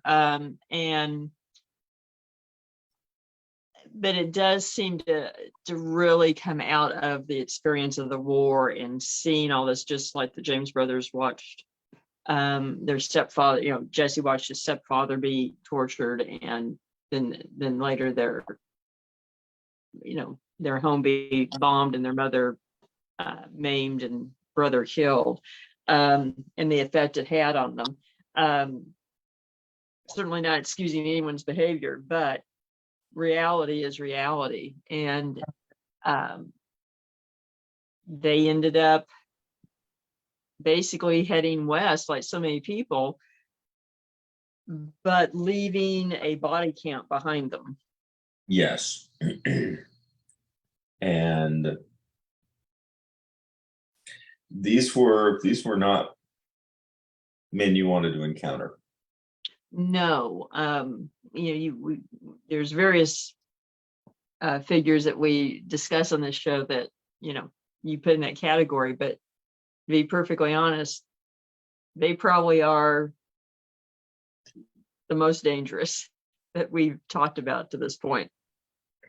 But it does seem to really come out of the experience of the war and seeing all this, just like the James brothers watched their stepfather, Jesse watched his stepfather be tortured, and then later their home be bombed and their mother maimed and brother killed, and the effect it had on them. Certainly not excusing anyone's behavior, but reality is reality. And they ended up basically heading west like so many people, but leaving a body count behind them. Yes. And these were not men you wanted to encounter. No. There's various figures that we discuss on this show that you put in that category, but to be perfectly honest, they probably are the most dangerous that we've talked about to this point.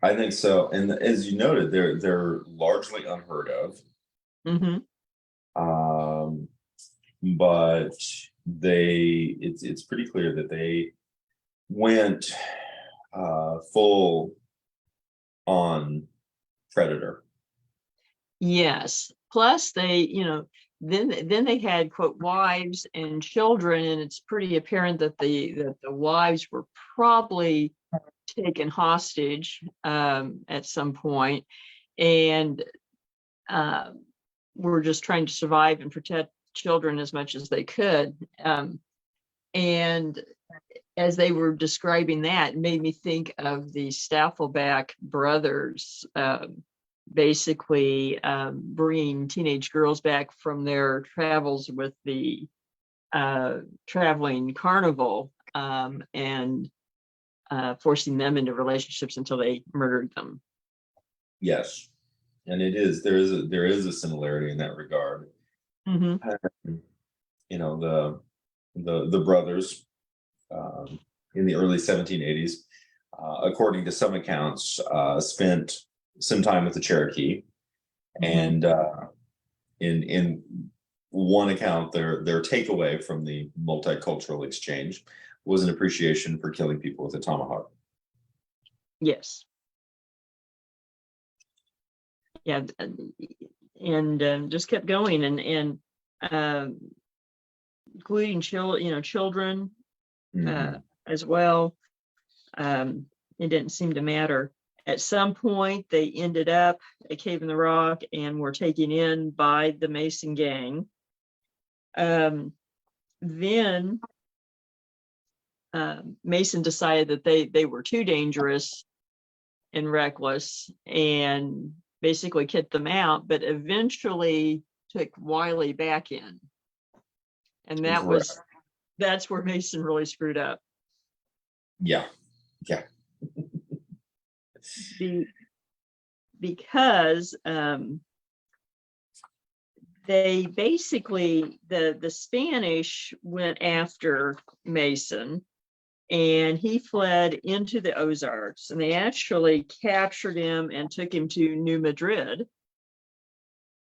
I think so. And as you noted, they're largely unheard of. Mm-hmm. But it's pretty clear that they went full on predator. Yes. Plus they, then they had, quote, wives and children, and it's pretty apparent that the wives were probably taken hostage at some point, and were just trying to survive and protect children as much as they could. And as they were describing that, it made me think of the Staffelbach brothers, basically bringing teenage girls back from their travels with the traveling carnival, and forcing them into relationships until they murdered them. Yes, and there is a similarity in that regard. Mm-hmm. The brothers in the early 1780s, according to some accounts, spent some time with the Cherokee, And in one account, their takeaway from the multicultural exchange was an appreciation for killing people with a tomahawk. Yes. Yeah, and just kept going, and including children as well. It didn't seem to matter. At some point, they ended up at Cave in the Rock and were taken in by the Mason gang. Then Mason decided that they were too dangerous and reckless and basically kicked them out, but eventually took Wiley back in. And that's where Mason really screwed up. Yeah. Because they basically, the Spanish went after Mason, and he fled into the Ozarks, and they actually captured him and took him to New Madrid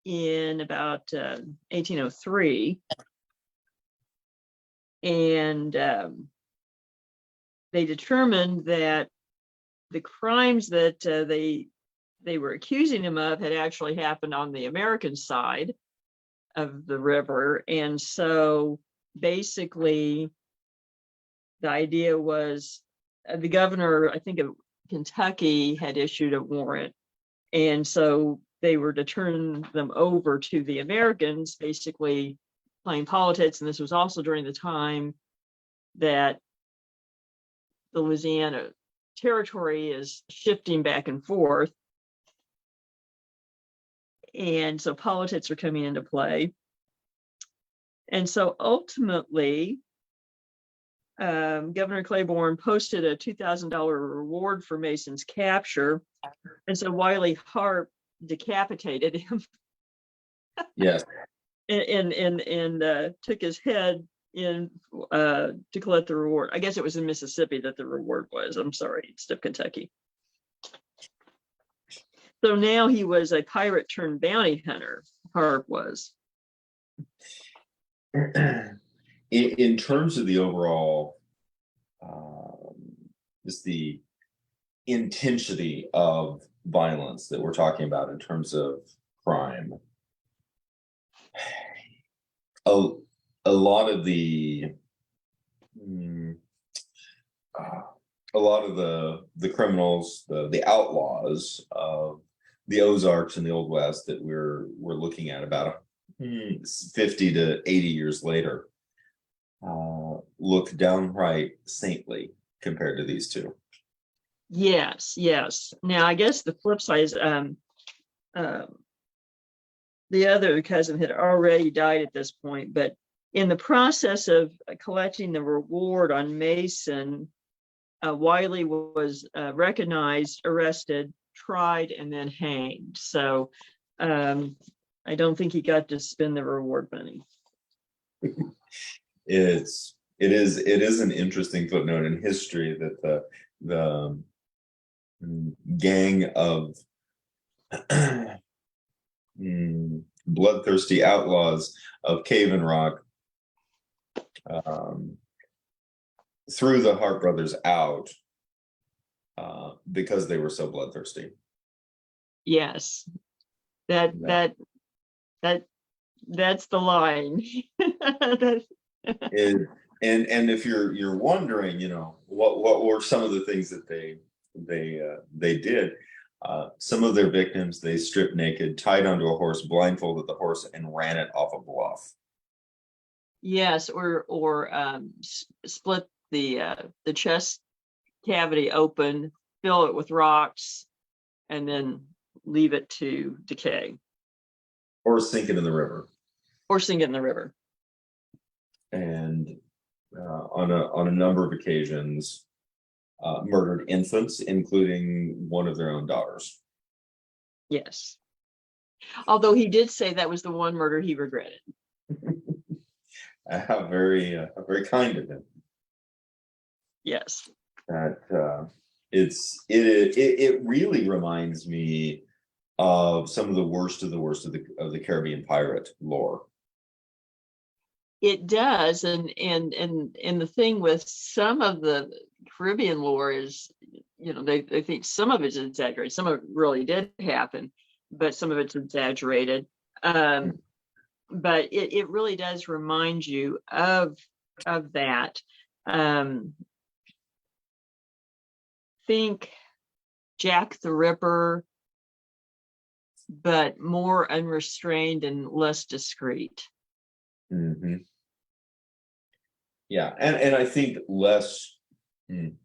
in about 1803. And they determined that the crimes that they were accusing him of had actually happened on the American side of the river. And so basically the idea was the governor, I think of Kentucky, had issued a warrant. And so they were to turn them over to the Americans, basically playing politics. And this was also during the time that the Louisiana territory is shifting back and forth. And so politics are coming into play. And so ultimately, Governor Claiborne posted a $2,000 reward for Mason's capture. And so Wiley Harp decapitated him. Yes. And took his head in to collect the reward. I guess it was in Mississippi that the reward was. I'm sorry, instead of Kentucky. So now he was a pirate turned bounty hunter. Harp was. In terms of the overall, just the intensity of violence that we're talking about in terms of crime, a lot of the criminals, the outlaws of the Ozarks and the Old West that we're looking at about 50 to 80 years later look downright saintly compared to these two. Yes. Now, I guess the flip side is the other cousin had already died at this point, but in the process of collecting the reward on Mason, Wiley was recognized, arrested, tried, and then hanged. So I don't think he got to spend the reward money. It is an interesting footnote in history that the gang of bloodthirsty outlaws of Cave and Rock threw the Hart brothers out because they were so bloodthirsty. Yes, that's the line. And if you're wondering, what were some of the things that they did. Some of their victims they stripped naked, tied onto a horse, blindfolded the horse, and ran it off a bluff. Yes, or split the chest cavity open, fill it with rocks, and then leave it to decay. Or sink it in the river. And on a number of occasions, murdered infants, including one of their own daughters. Yes. Although he did say that was the one murder he regretted. How very kind of him. Yes. That it really reminds me of some of the worst of the Caribbean pirate lore. It does, and the thing with some of the Caribbean lore is, they think some of it's exaggerated, some of it really did happen, but some of it's exaggerated. But it really does remind you of that. Think Jack the Ripper, but more unrestrained and less discreet. Mm-hmm. Yeah, and I think less.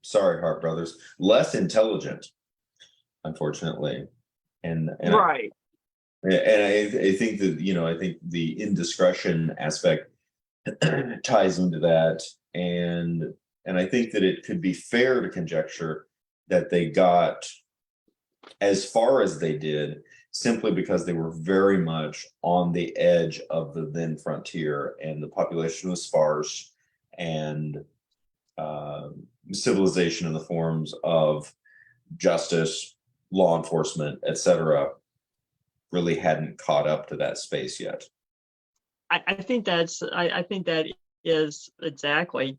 Sorry, Hart Brothers, less intelligent, unfortunately, and right. I think that I think the indiscretion aspect ties into that, and I think that it could be fair to conjecture that they got as far as they did simply because they were very much on the edge of the then frontier, and the population was sparse, and civilization in the forms of justice, law enforcement, etc., really hadn't caught up to that space yet. I think I think that is exactly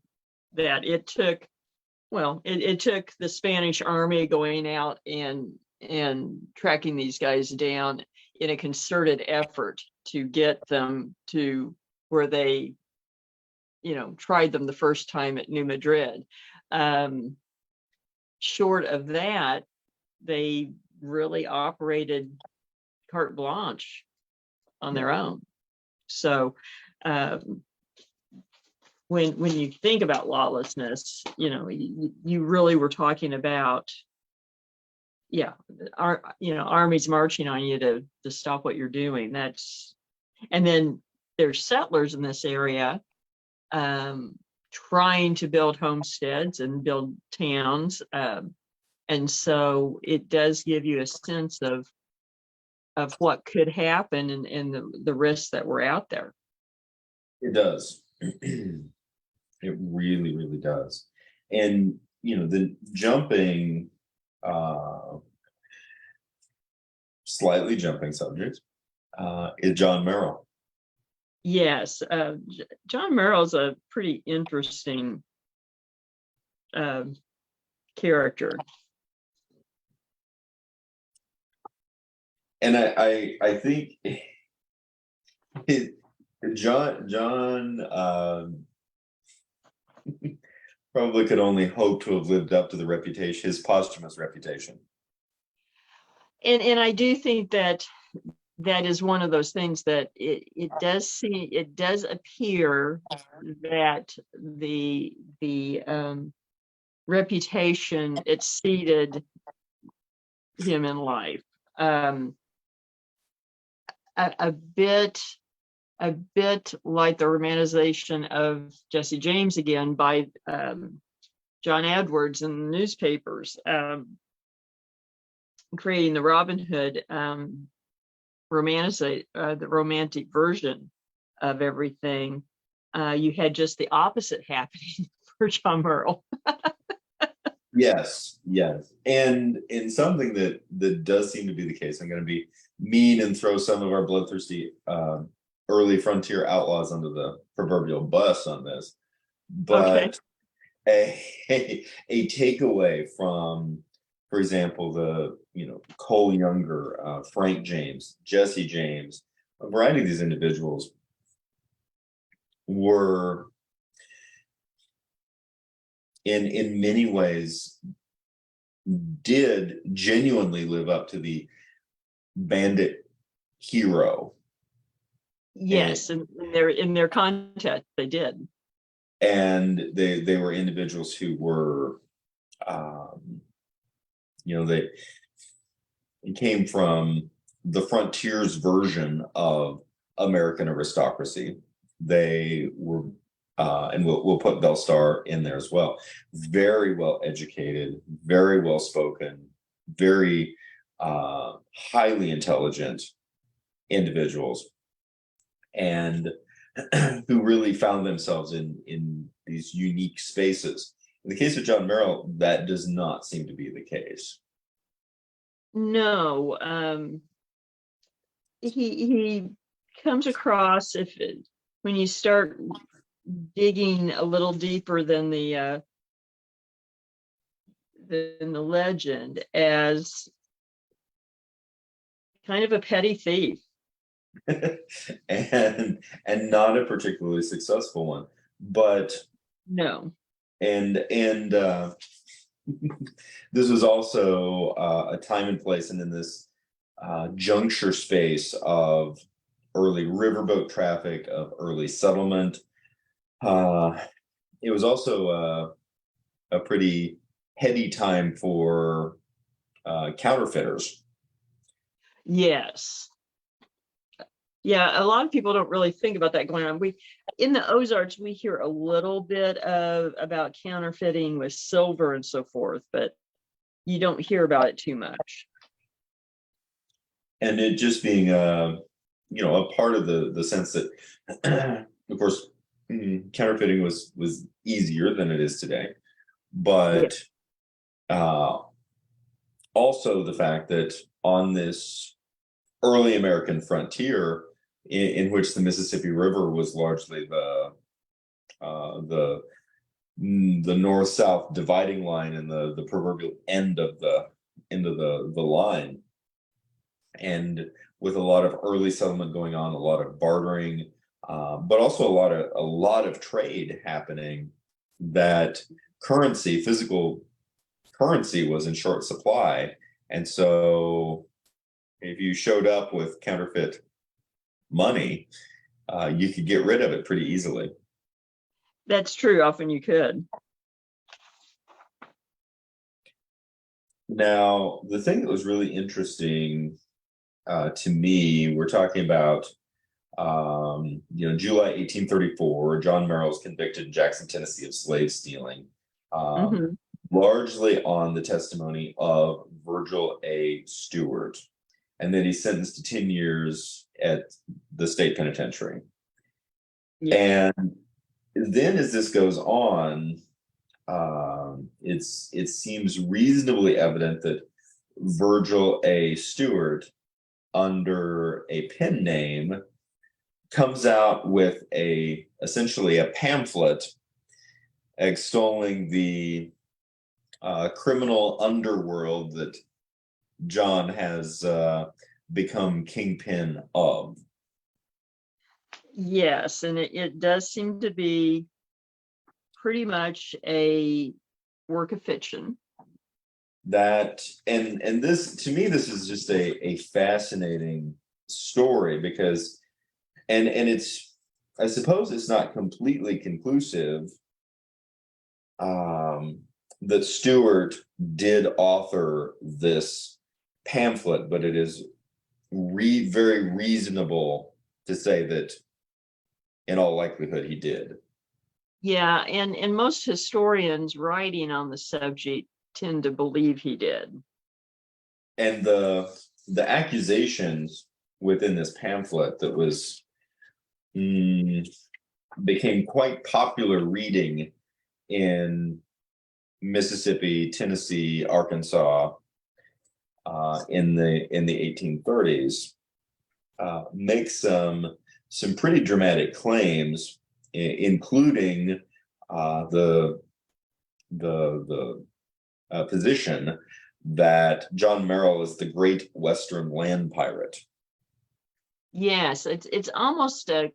that. It took the Spanish army going out and tracking these guys down in a concerted effort to get them to where they tried them the first time at New Madrid. Short of that, they really operated carte blanche on their own. So when you think about lawlessness, you really were talking about, armies marching on you to stop what you're doing. And then there's settlers in this area trying to build homesteads and build towns. And so it does give you a sense of what could happen and the risks that were out there. It does. It really, really does. And, the jumping, slightly jumping subject is John Merrill. Yes. John Merrill's a pretty interesting character. And I think John probably could only hope to have lived up to the reputation, his posthumous reputation. And I do think that is one of those things that it does appear that the reputation exceeded him in life. A bit like the romanticization of Jesse James again by John Edwards in the newspapers, creating the Robin Hood the romantic version of everything. You had just the opposite happening for John Merle. Yes. And in something that does seem to be the case, I'm going to be mean and throw some of our bloodthirsty early frontier outlaws under the proverbial bus on this. But a takeaway from, for example, the Cole Younger, Frank James, Jesse James, a variety of these individuals were in many ways did genuinely live up to the bandit hero. Yes, and in their context, they did. And they were individuals who were, they came from the frontiers version of American aristocracy. They were, and we'll put Belstar in there as well. Very well educated, very well spoken, very highly intelligent individuals, and who really found themselves in these unique spaces. In the case of John Merrill, that does not seem to be the case. No, he comes across, when you start digging a little deeper than the legend, as kind of a petty thief. and not a particularly successful one. But No. and this was also a time and place, and in this juncture space of early riverboat traffic, of early settlement. It was also a pretty heady time for counterfeiters. Yes. Yeah, a lot of people don't really think about that going on. In the Ozarks, we hear a little bit about counterfeiting with silver and so forth, but you don't hear about it too much. And it just being a part of the sense that, of course, counterfeiting was easier than it is today, but also the fact that on this early American frontier, in which the Mississippi River was largely the north-south dividing line and the proverbial end of the line, and with a lot of early settlement going on, a lot of bartering, but also a lot of trade happening, that physical currency was in short supply. And so if you showed up with counterfeit money, you could get rid of it pretty easily. That's true. Often you could. Now, the thing that was really interesting to me, we're talking about, July 1834, John Merrill is convicted in Jackson, Tennessee of slave stealing, largely on the testimony of Virgil A. Stewart. And then he's sentenced to 10 years at the state penitentiary. Yeah. And then as this goes on, it seems reasonably evident that Virgil A. Stewart, under a pen name, comes out with essentially a pamphlet extolling the criminal underworld that John has become kingpin of. Yes, and it does seem to be pretty much a work of fiction. That and this, to me, this is just a fascinating story, because and it's, I suppose it's not completely conclusive that Stewart did author this pamphlet, but it is very reasonable to say that in all likelihood he did. Yeah, and most historians writing on the subject tend to believe he did. And the accusations within this pamphlet that was became quite popular reading in Mississippi, Tennessee, Arkansas in the 1830s make some pretty dramatic claims, including the position that John Merrill is the great Western land pirate. Yes, it's almost a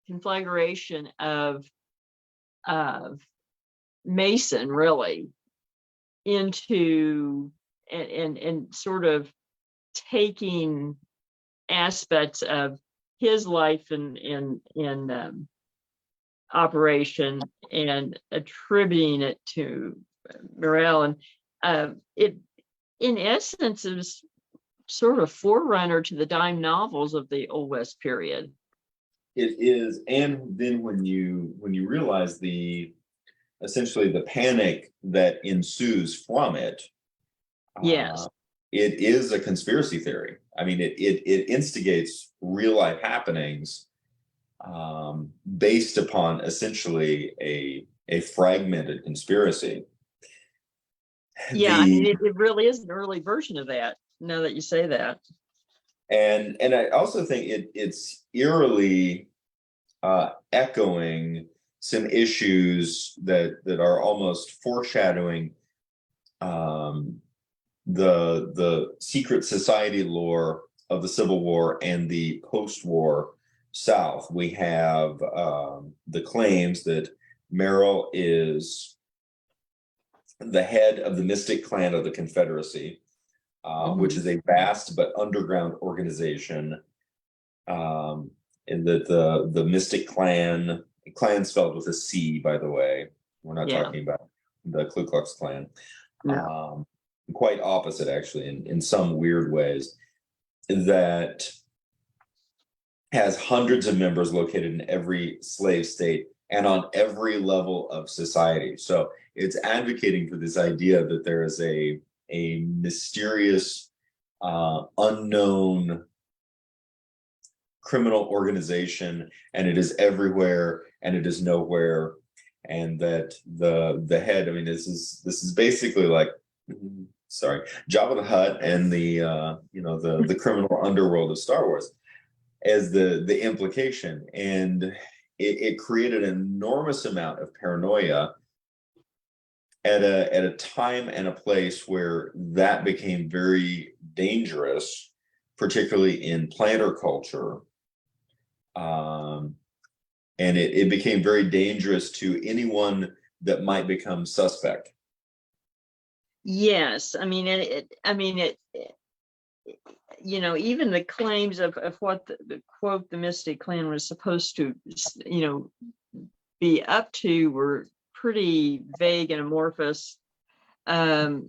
conflagration of Mason, really, into and sort of taking aspects of his life in operation and attributing it to Merrill, and it in essence is sort of forerunner to the dime novels of the Old West period. It is, and then when you realize essentially the panic that ensues from it, yes, it is a conspiracy theory. I mean, it instigates real life happenings based upon essentially a fragmented conspiracy. Yeah, I mean, it really is an early version of that, now that you say that. And I also think it's eerily echoing some issues that are almost foreshadowing the secret society lore of the Civil War and the post-war South. We have the claims that Merrill is the head of the Mystic Clan of the Confederacy, which is a vast but underground organization. And that the Mystic Clan spelled with a C, by the way. We're not talking about the Ku Klux Klan. No. Quite opposite, actually, in some weird ways, that has hundreds of members located in every slave state and on every level of society. So it's advocating for this idea that there is a mysterious, unknown criminal organization, and it is everywhere and it is nowhere, and that the head, I mean, this is basically like, sorry, Jabba the Hutt and the the criminal underworld of Star Wars as the implication. And it created an enormous amount of paranoia at a time and a place where that became very dangerous, particularly in planter culture. And it became very dangerous to anyone that might become suspect. Yes, I mean, even the claims of what the quote the Mystic Clan was supposed to, be up to were pretty vague and amorphous. But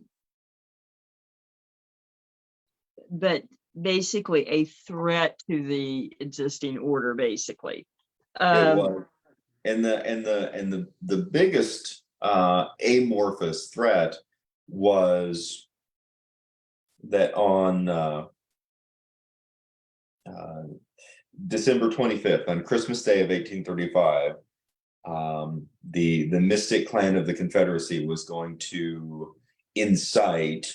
basically a threat to the existing order, basically. It was. And the biggest amorphous threat was that on December 25th, on Christmas Day of 1835, the Mystic Clan of the Confederacy was going to incite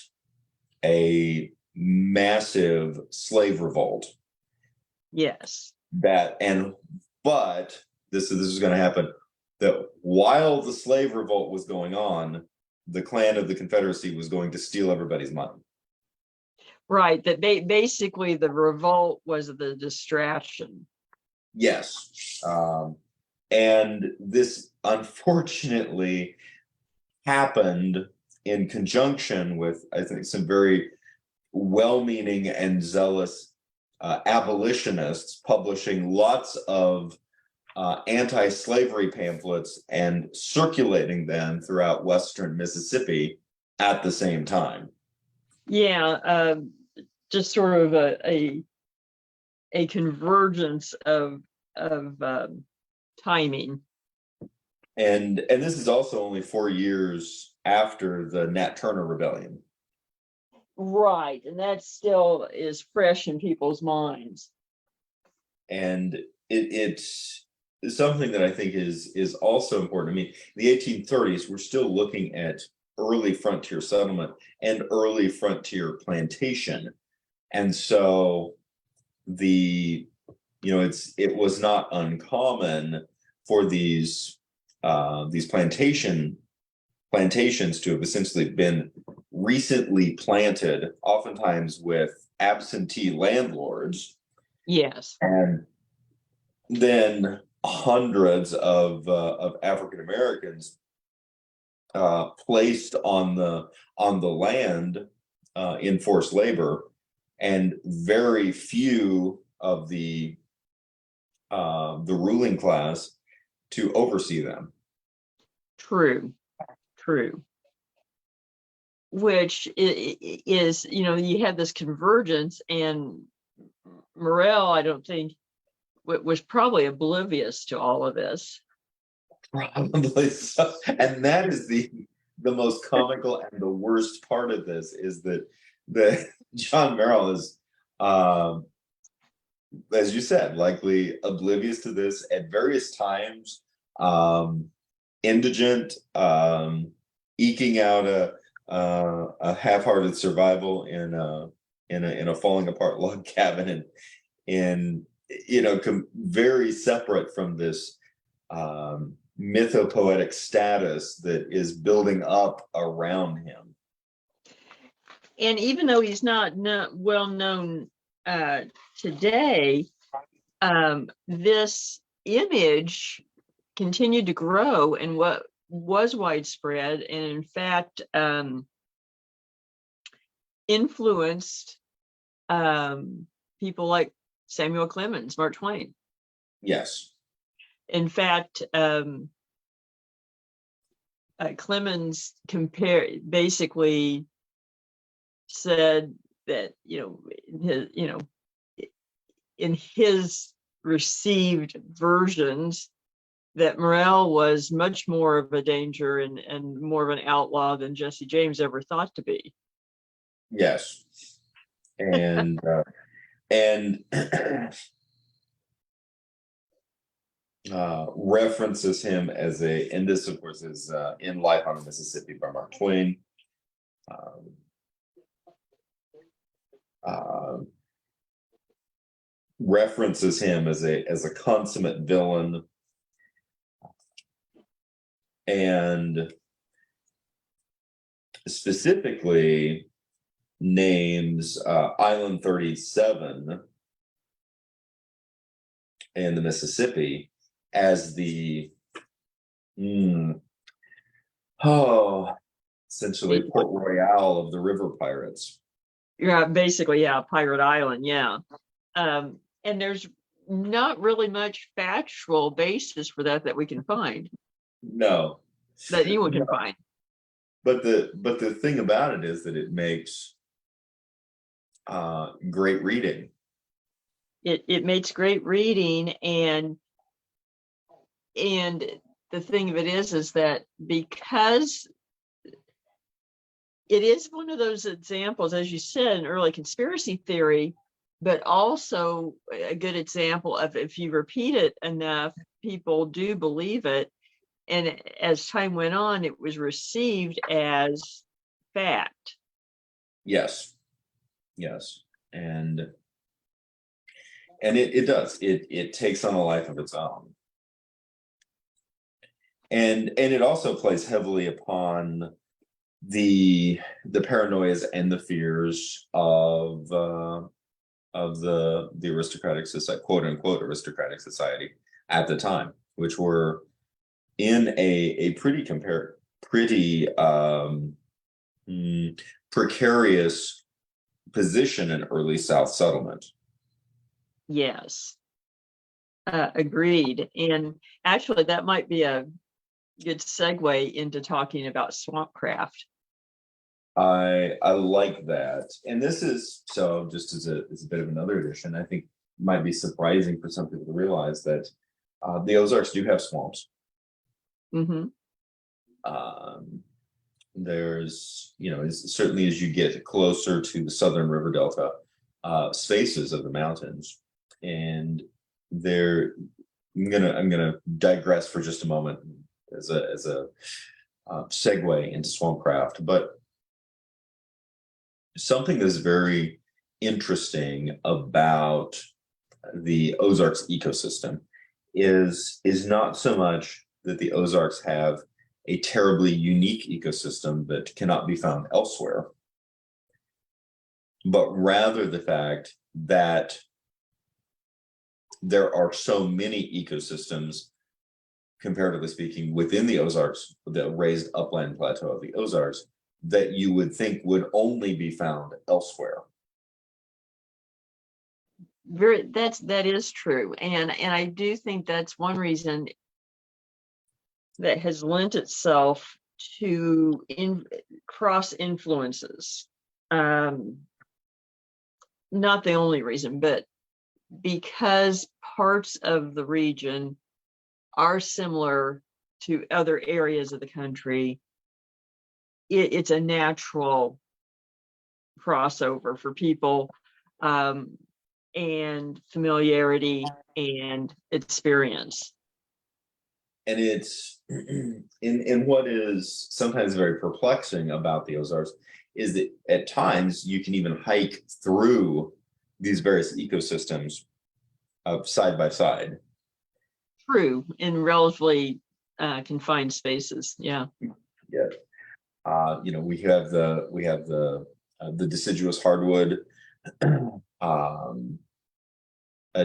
a massive slave revolt. Yes. But this is going to happen, that while the slave revolt was going on, the Clan of the Confederacy was going to steal everybody's money. Right, that basically the revolt was the distraction. Yes. And this unfortunately happened in conjunction with, I think, some very well-meaning and zealous abolitionists publishing lots of anti-slavery pamphlets and circulating them throughout Western Mississippi at the same time. Yeah, just sort of a convergence of timing. And this is also only 4 years after the Nat Turner Rebellion. Right, and that still is fresh in people's minds. And it's something that I think is also important. I mean, in the 1830s, we're still looking at early frontier settlement and early frontier plantation. And so it was not uncommon for these plantations to have essentially been recently planted, oftentimes with absentee landlords. Yes. And then hundreds of African Americans placed on the land in forced labor, and very few of the ruling class to oversee them. True. Which is, you have this convergence, and Morrell, I don't think, was probably oblivious to all of this. Probably so. And that is the most comical and the worst part of this, is that John Merrill is, as you said, likely oblivious to this at various times, indigent, eking out a half-hearted survival in a falling apart log cabin, and very separate from this mythopoetic status that is building up around him. And even though he's not well known today, this image continued to grow and what was widespread, and in fact influenced people like Samuel Clemens, Mark Twain. Yes. In fact, Clemens basically said that in his received versions that Morel was much more of a danger and more of an outlaw than Jesse James ever thought to be. Yes. And references him as and this of course is in Life on the Mississippi by Mark Twain. References him as a consummate villain, and specifically names Island 37 in the Mississippi as the essentially Port Royale of the river pirates. Yeah, basically, yeah, Pirate Island, yeah. And there's not really much factual basis for that we can find. No. That anyone can find. But the thing about it is that it makes great reading. It makes great reading, and the thing of it is that because it is one of those examples, as you said, an early conspiracy theory, but also a good example of if you repeat it enough, people do believe it. And as time went on, it was received as fact. Yes. And it does. It takes on a life of its own. And it also plays heavily upon the paranoias and the fears of the aristocratic society, quote unquote aristocratic society at the time, which were in a pretty precarious position in early South settlement. Yes, agreed. And actually, that might be a good segue into talking about Swampcraft. I like that, and this is so just as a bit of another addition. I think might be surprising for some people to realize that the Ozarks do have swamps. Mm-hmm. There's certainly as you get closer to the southern river delta spaces of the mountains, and I'm gonna digress for just a moment as a segue into Swampcraft, but something that's very interesting about the Ozarks ecosystem is not so much that the Ozarks have a terribly unique ecosystem that cannot be found elsewhere, but rather the fact that there are so many ecosystems, comparatively speaking, within the Ozarks, the raised upland plateau of the Ozarks, that you would think would only be found elsewhere. That is true, and I do think that's one reason that has lent itself to cross influences. Not the only reason, but because parts of the region are similar to other areas of the country, it's a natural crossover for people, and familiarity and experience. And it's in what is sometimes very perplexing about the Ozarks is that at times you can even hike through these various ecosystems side by side. True, in relatively confined spaces. Yeah. Yeah. We have the deciduous hardwood, a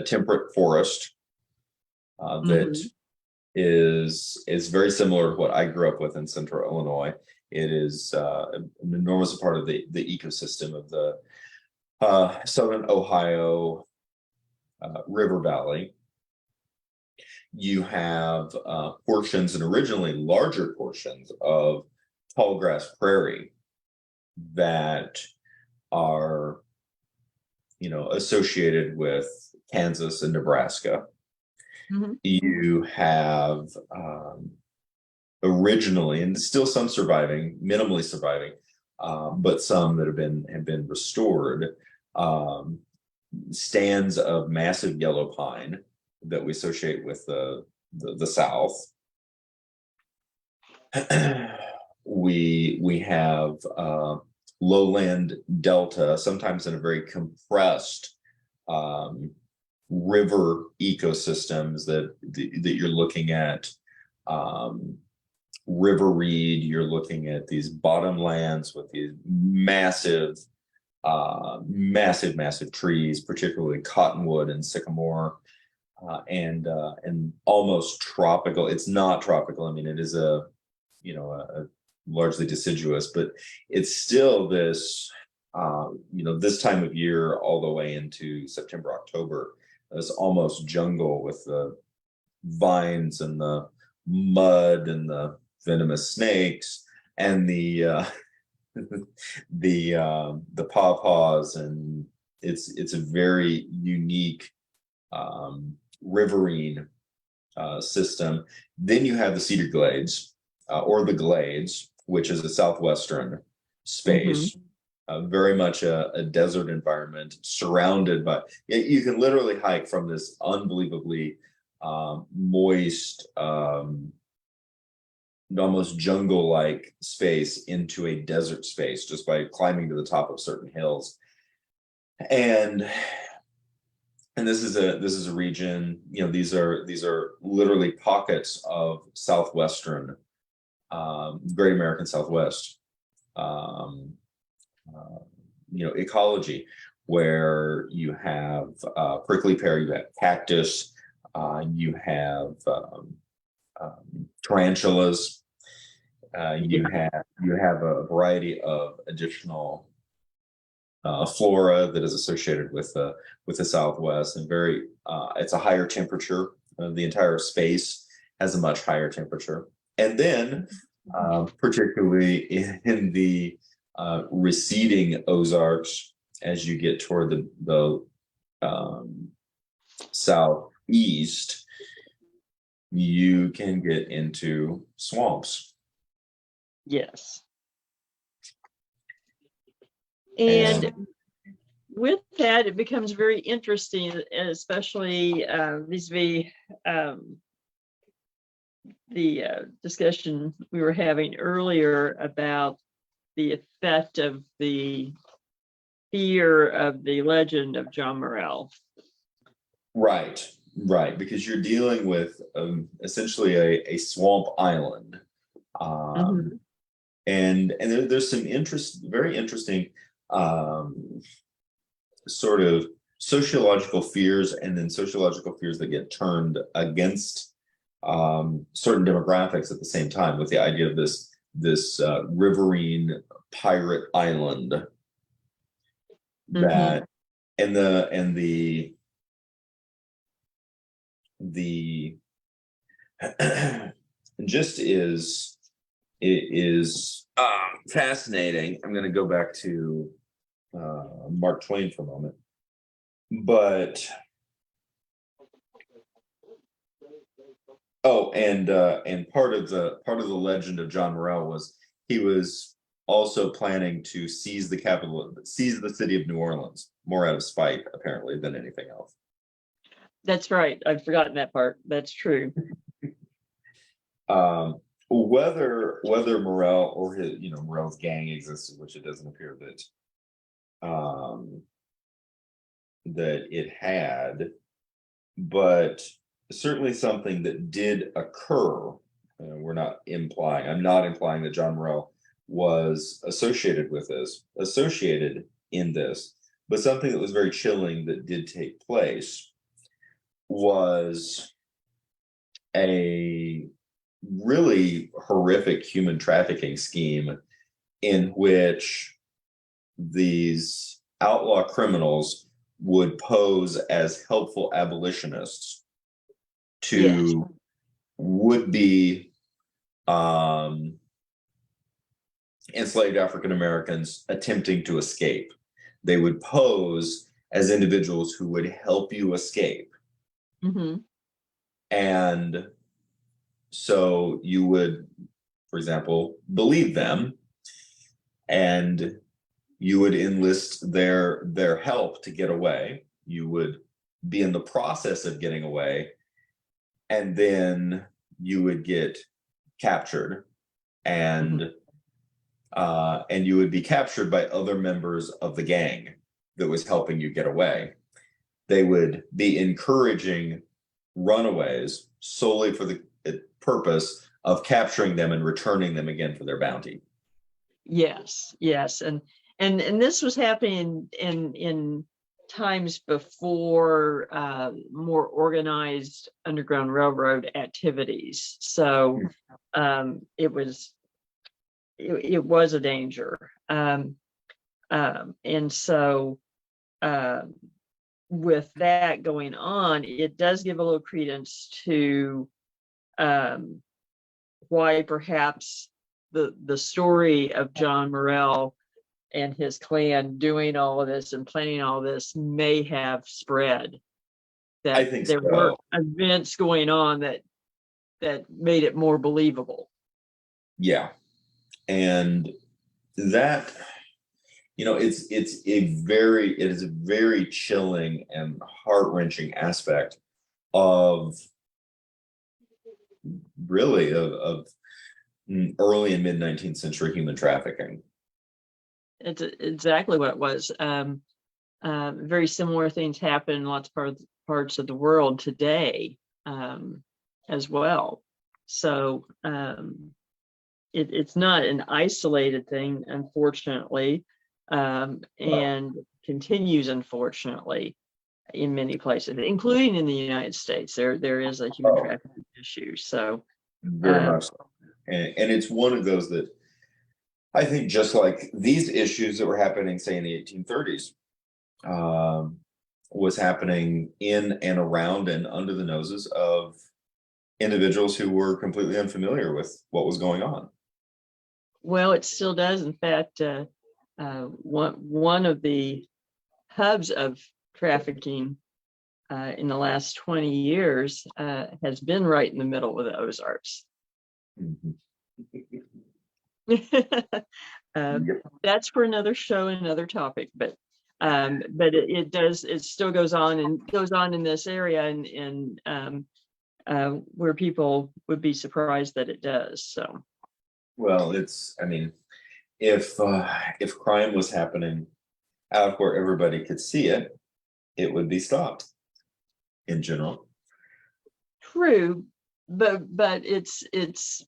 temperate forest that is very similar to what I grew up with in Central Illinois. It is an enormous part of the ecosystem of the Southern Ohio River Valley. You have portions, and originally larger portions, of tall grass prairie that are, associated with Kansas and Nebraska. You have originally, and still some surviving, minimally surviving, but some that have been restored, stands of massive yellow pine that we associate with the South. We have lowland delta, sometimes in a very compressed river ecosystems that you're looking at. River reed, you're looking at these bottomlands with these massive trees, particularly cottonwood and sycamore, and almost tropical. It's not tropical. I mean, it is a largely deciduous, but it's still this, this time of year all the way into September, October, it's almost jungle with the vines and the mud and the venomous snakes and the pawpaws, and it's a very unique riverine system. Then you have the Cedar Glades, or the Glades, which is a southwestern space, very much a desert environment surrounded by, you can literally hike from this unbelievably moist, almost jungle-like space into a desert space just by climbing to the top of certain hills. And this is a region, these are literally pockets of southwestern, Great American Southwest, ecology, where you have prickly pear, you have cactus, you have tarantulas, you have a variety of additional flora that is associated with the Southwest, and it's a higher temperature. The entire space has a much higher temperature, and then particularly in the receding Ozarks, as you get toward the southeast, you can get into swamps. Yes. And with that, it becomes very interesting, especially vis-a-vis the discussion we were having earlier about the effect of the fear of the legend of John Morrell. Right, because you're dealing with essentially a swamp island. And there's some very interesting sort of sociological fears, and then sociological fears that get turned against certain demographics at the same time, with the idea of this riverine pirate island that and the just is fascinating. I'm going to go back to Mark Twain for a moment, but and part of the legend of John Morrell was he was also planning to seize the city of New Orleans, more out of spite apparently than anything else. That's right. I'd forgotten that part. That's true. whether Morel or his, Morel's gang existed, which it doesn't appear that it had, but certainly something that did occur. I'm not implying that John Morel was associated in this, but something that was very chilling that did take place was a really horrific human trafficking scheme in which these outlaw criminals would pose as helpful abolitionists to would-be enslaved African Americans attempting to escape. They would pose as individuals who would help you escape. Mm-hmm. And so you would, for example, believe them, and you would enlist their help to get away. You would be in the process of getting away, and then you would get captured, and you would be captured by other members of the gang that was helping you get away. They would be encouraging runaways solely for the purpose of capturing them and returning them again for their bounty. Yes, and this was happening in times before more organized Underground Railroad activities. So it was a danger, and so with that going on, it does give a little credence to why perhaps the story of John Morel and his clan doing all of this and planning all this may have spread. That I think there were events going on that made it more believable. Yeah, and that, it is a very chilling and heart-wrenching aspect of really of early and mid 19th century human trafficking. It's exactly what it was. Very similar things happen in lots of parts of the world today as well. So it's not an isolated thing, unfortunately, and continues, unfortunately, in many places, including in the United States. There is a human trafficking issue. So very much so. And it's one of those that I think, just like these issues that were happening, say, in the 1830s, was happening in and around and under the noses of individuals who were completely unfamiliar with what was going on. Well, it still does. In fact, one of the hubs of trafficking in the last 20 years has been right in the middle of the Ozarks. Mm-hmm. That's for another show and another topic, but it still goes on in this area, and where people would be surprised that it does. So, well, if crime was happening out where everybody could see it, it would be stopped in general. True, but it's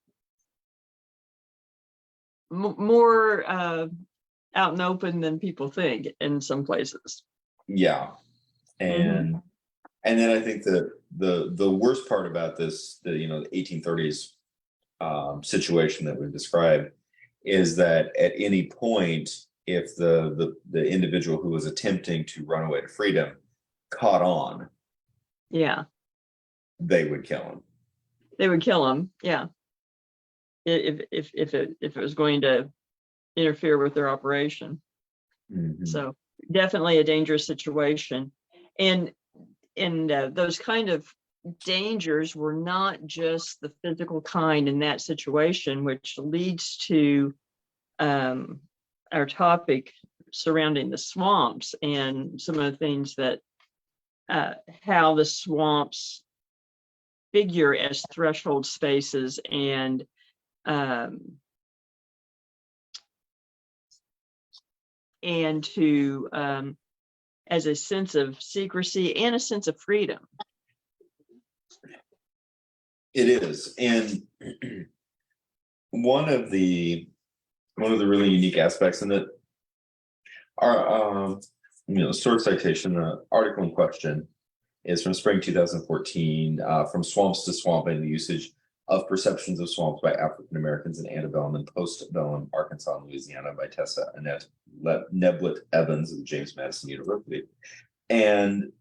more out in the open than people think in some places. Yeah, and then I think that the worst part about this, the 1830s situation that we've described, is that at any point, if the individual who was attempting to run away to freedom caught on, they would kill him. Yeah. If it was going to interfere with their operation. So definitely a dangerous situation, and those kind of dangers were not just the physical kind in that situation, which leads to our topic surrounding the swamps and some of the things that how the swamps figure as threshold spaces and and to as a sense of secrecy and a sense of freedom. It is, and one of the really unique aspects in it are source citation. The article in question is from spring 2014, from Swamps to Swamping: the usage of perceptions of swamps by African Americans in antebellum and postbellum Arkansas and Louisiana, by Tessa Annette Neblett Evans of James Madison University. And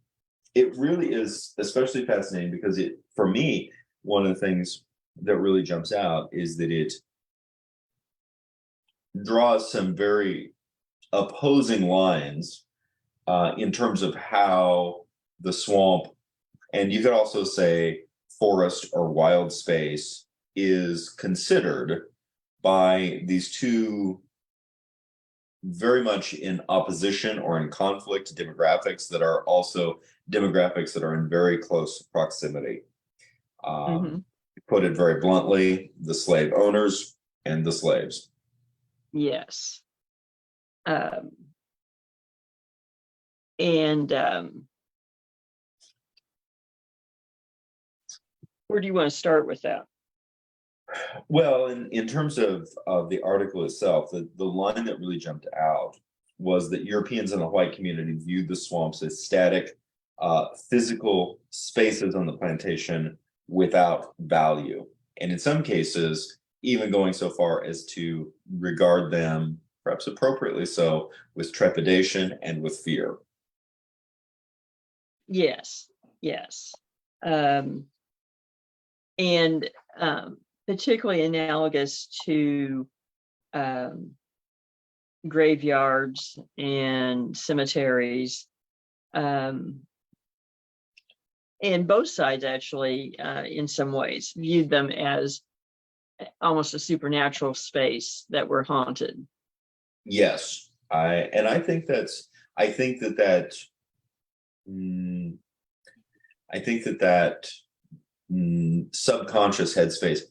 it really is especially fascinating because for me, one of the things that really jumps out is that it draws some very opposing lines in terms of how the swamp, and you could also say forest or wild space, is considered by these two very much in opposition or in conflict demographics that are also demographics that are in very close proximity. Put it very bluntly, the slave owners and the slaves. Yes. Where do you want to start with that? Well, in terms of the article itself, the line that really jumped out was that Europeans in the white community viewed the swamps as static, physical spaces on the plantation without value. And in some cases, even going so far as to regard them, perhaps appropriately so, with trepidation and with fear. Yes. And particularly analogous to graveyards and cemeteries. And both sides actually, in some ways, viewed them as almost a supernatural space that were haunted. Yes, I think that subconscious headspace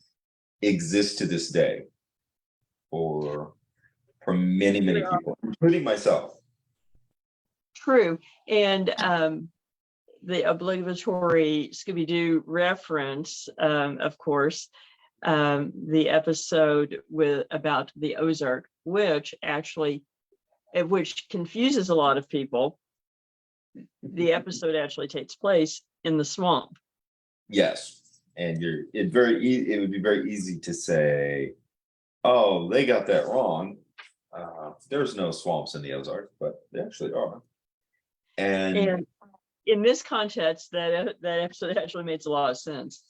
exists to this day for many people, including myself. True. And the obligatory Scooby-Doo reference, of course, the episode about the Ozark witch, which confuses a lot of people. The episode actually takes place in the swamp. Yes, and it would be very easy to say, "Oh, they got that wrong. There's no swamps in the Ozarks," but they actually are. And in this context, that episode actually makes a lot of sense.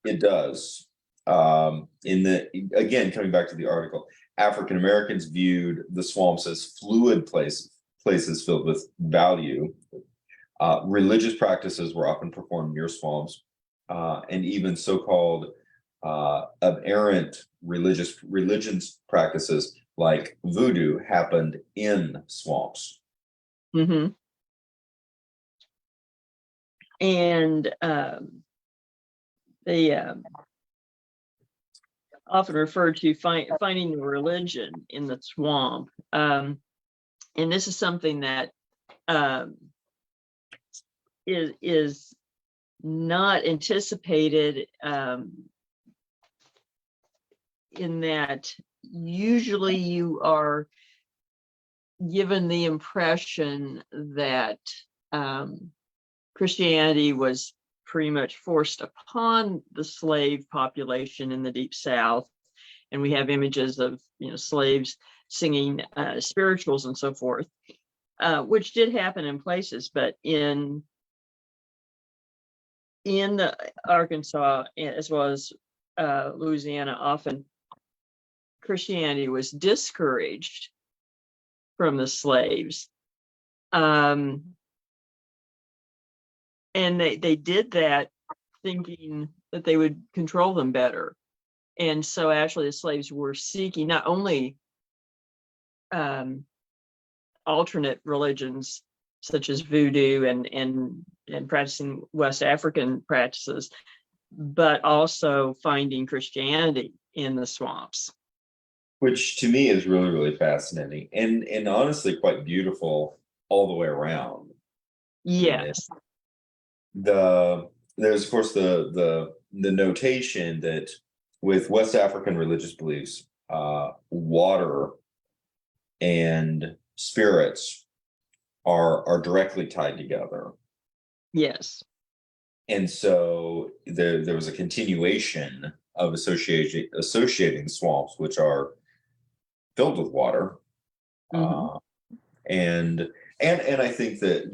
It does. Again, coming back to the article, African Americans viewed the swamps as fluid places filled with value. Religious practices were often performed near swamps, and even so-called aberrant religions practices like voodoo happened in swamps. Mm-hmm. And they often refer to finding religion in the swamp. And this is something that is not anticipated, in that usually you are given the impression that Christianity was pretty much forced upon the slave population in the Deep South. And we have images of, slaves singing spirituals and so forth, which did happen in places, but in the Arkansas, as well as Louisiana, often Christianity was discouraged from the slaves. And they did that thinking that they would control them better. And so actually the slaves were seeking not only alternate religions such as voodoo and practicing West African practices, but also finding Christianity in the swamps. Which to me is really, really fascinating and honestly quite beautiful all the way around. Yes. There's of course the notation that with West African religious beliefs, water and spirits are directly tied together. Yes. And so there was a continuation of associating swamps, which are filled with water. Mhm. And and I think that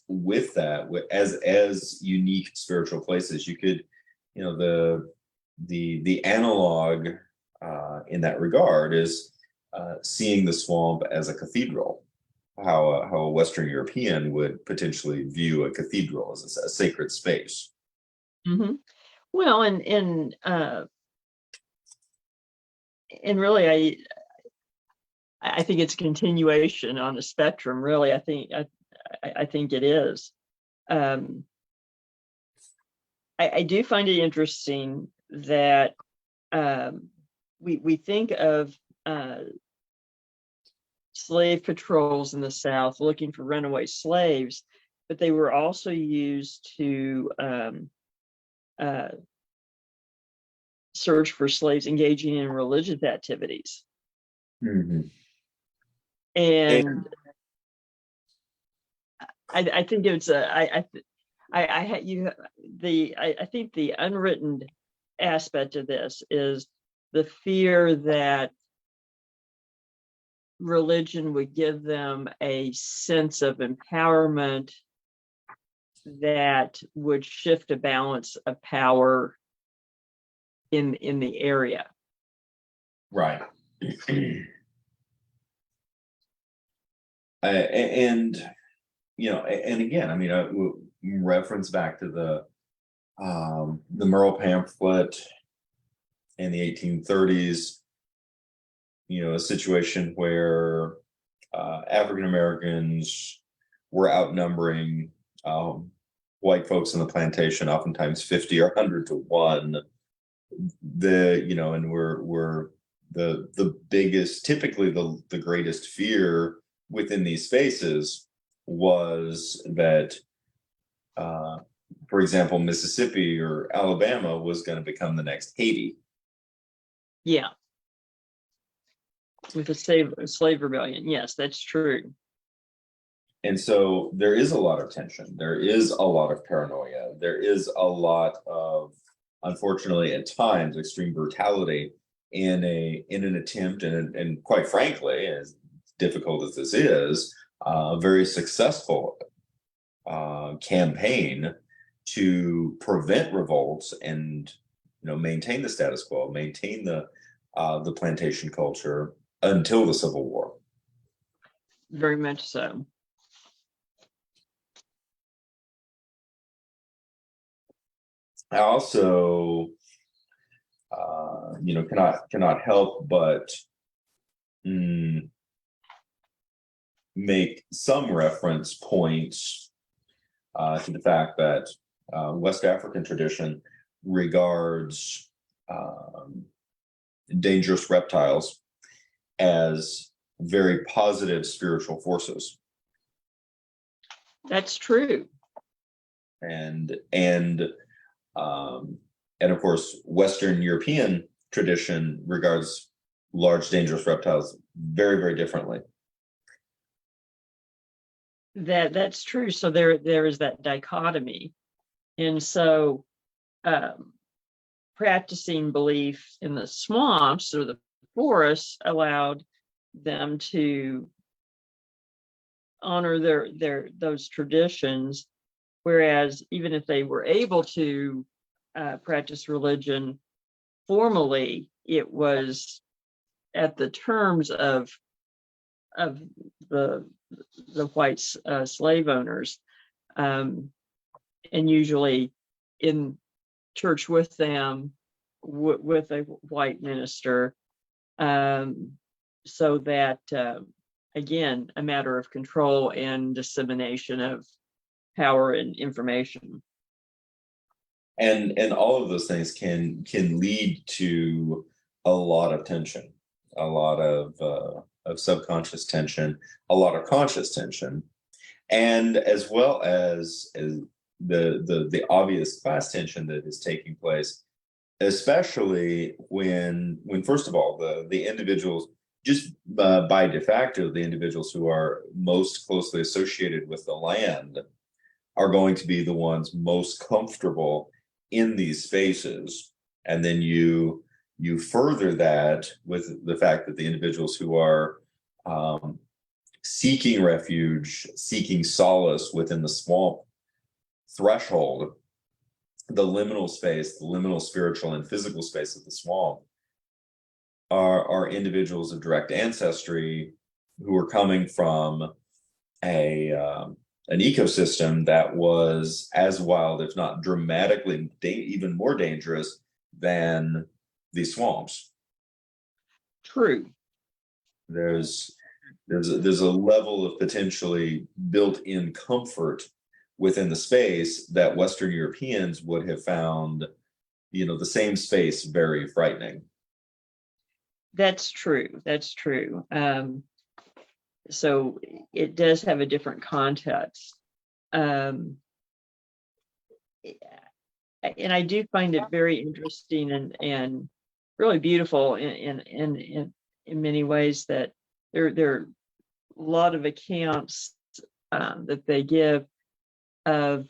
with that as unique spiritual places, you could the analog in that regard is seeing the swamp as a cathedral. How a Western European would potentially view a cathedral as a sacred space. Mhm. Well, and really, I think it's a continuation on the spectrum. Really, I think it is. Um, I do find it interesting that we think of slave patrols in the South looking for runaway slaves, but they were also used to uh, search for slaves engaging in religious activities. Mm-hmm. And I think it's I think the unwritten aspect of this is the fear that religion would give them a sense of empowerment that would shift a balance of power in the area. Right. And and again, I mean, we'll reference back to the Merle pamphlet in the 1830s. A situation where African Americans were outnumbering white folks in the plantation, oftentimes 50 or 100 to 1. And we're the biggest, typically the greatest fear within these spaces was that, for example, Mississippi or Alabama was going to become the next Haiti. Yeah, with the slave rebellion. Yes, that's true. And so there is a lot of tension. There is a lot of paranoia. There is a lot of, unfortunately, at times, extreme brutality in an attempt, and quite frankly, as difficult as this is, a very successful campaign to prevent revolts and maintain the status quo, maintain the plantation culture until the Civil War. Very much so. I also, cannot help but make some reference points to the fact that West African tradition regards dangerous reptiles as very positive spiritual forces. That's true. And of course, Western European tradition regards large, dangerous reptiles very, very differently. That's true. So there is that dichotomy, and so practicing belief in the swamps or the forests allowed them to honor those traditions, whereas even if they were able to practice religion formally, it was at the terms of the white slave owners, and usually in church with them, with a white minister, so that again, a matter of control and dissemination of power and information. And all of those things can lead to a lot of tension, a lot of subconscious tension, a lot of conscious tension, and as well as the obvious class tension that is taking place, especially when first of all the individuals, just by de facto, the individuals who are most closely associated with the land are going to be the ones most comfortable in these spaces. And then you further that with the fact that the individuals who are seeking refuge, seeking solace within the swamp threshold, the liminal space, the liminal spiritual and physical space of the swamp, are individuals of direct ancestry who are coming from an ecosystem that was as wild, if not dramatically even more dangerous than these swamps. True. There's a level of potentially built-in comfort within the space that Western Europeans would have found, the same space very frightening. That's true. That's true. So it does have a different context. And I do find it very interesting and really beautiful in many ways that there are a lot of accounts that they give of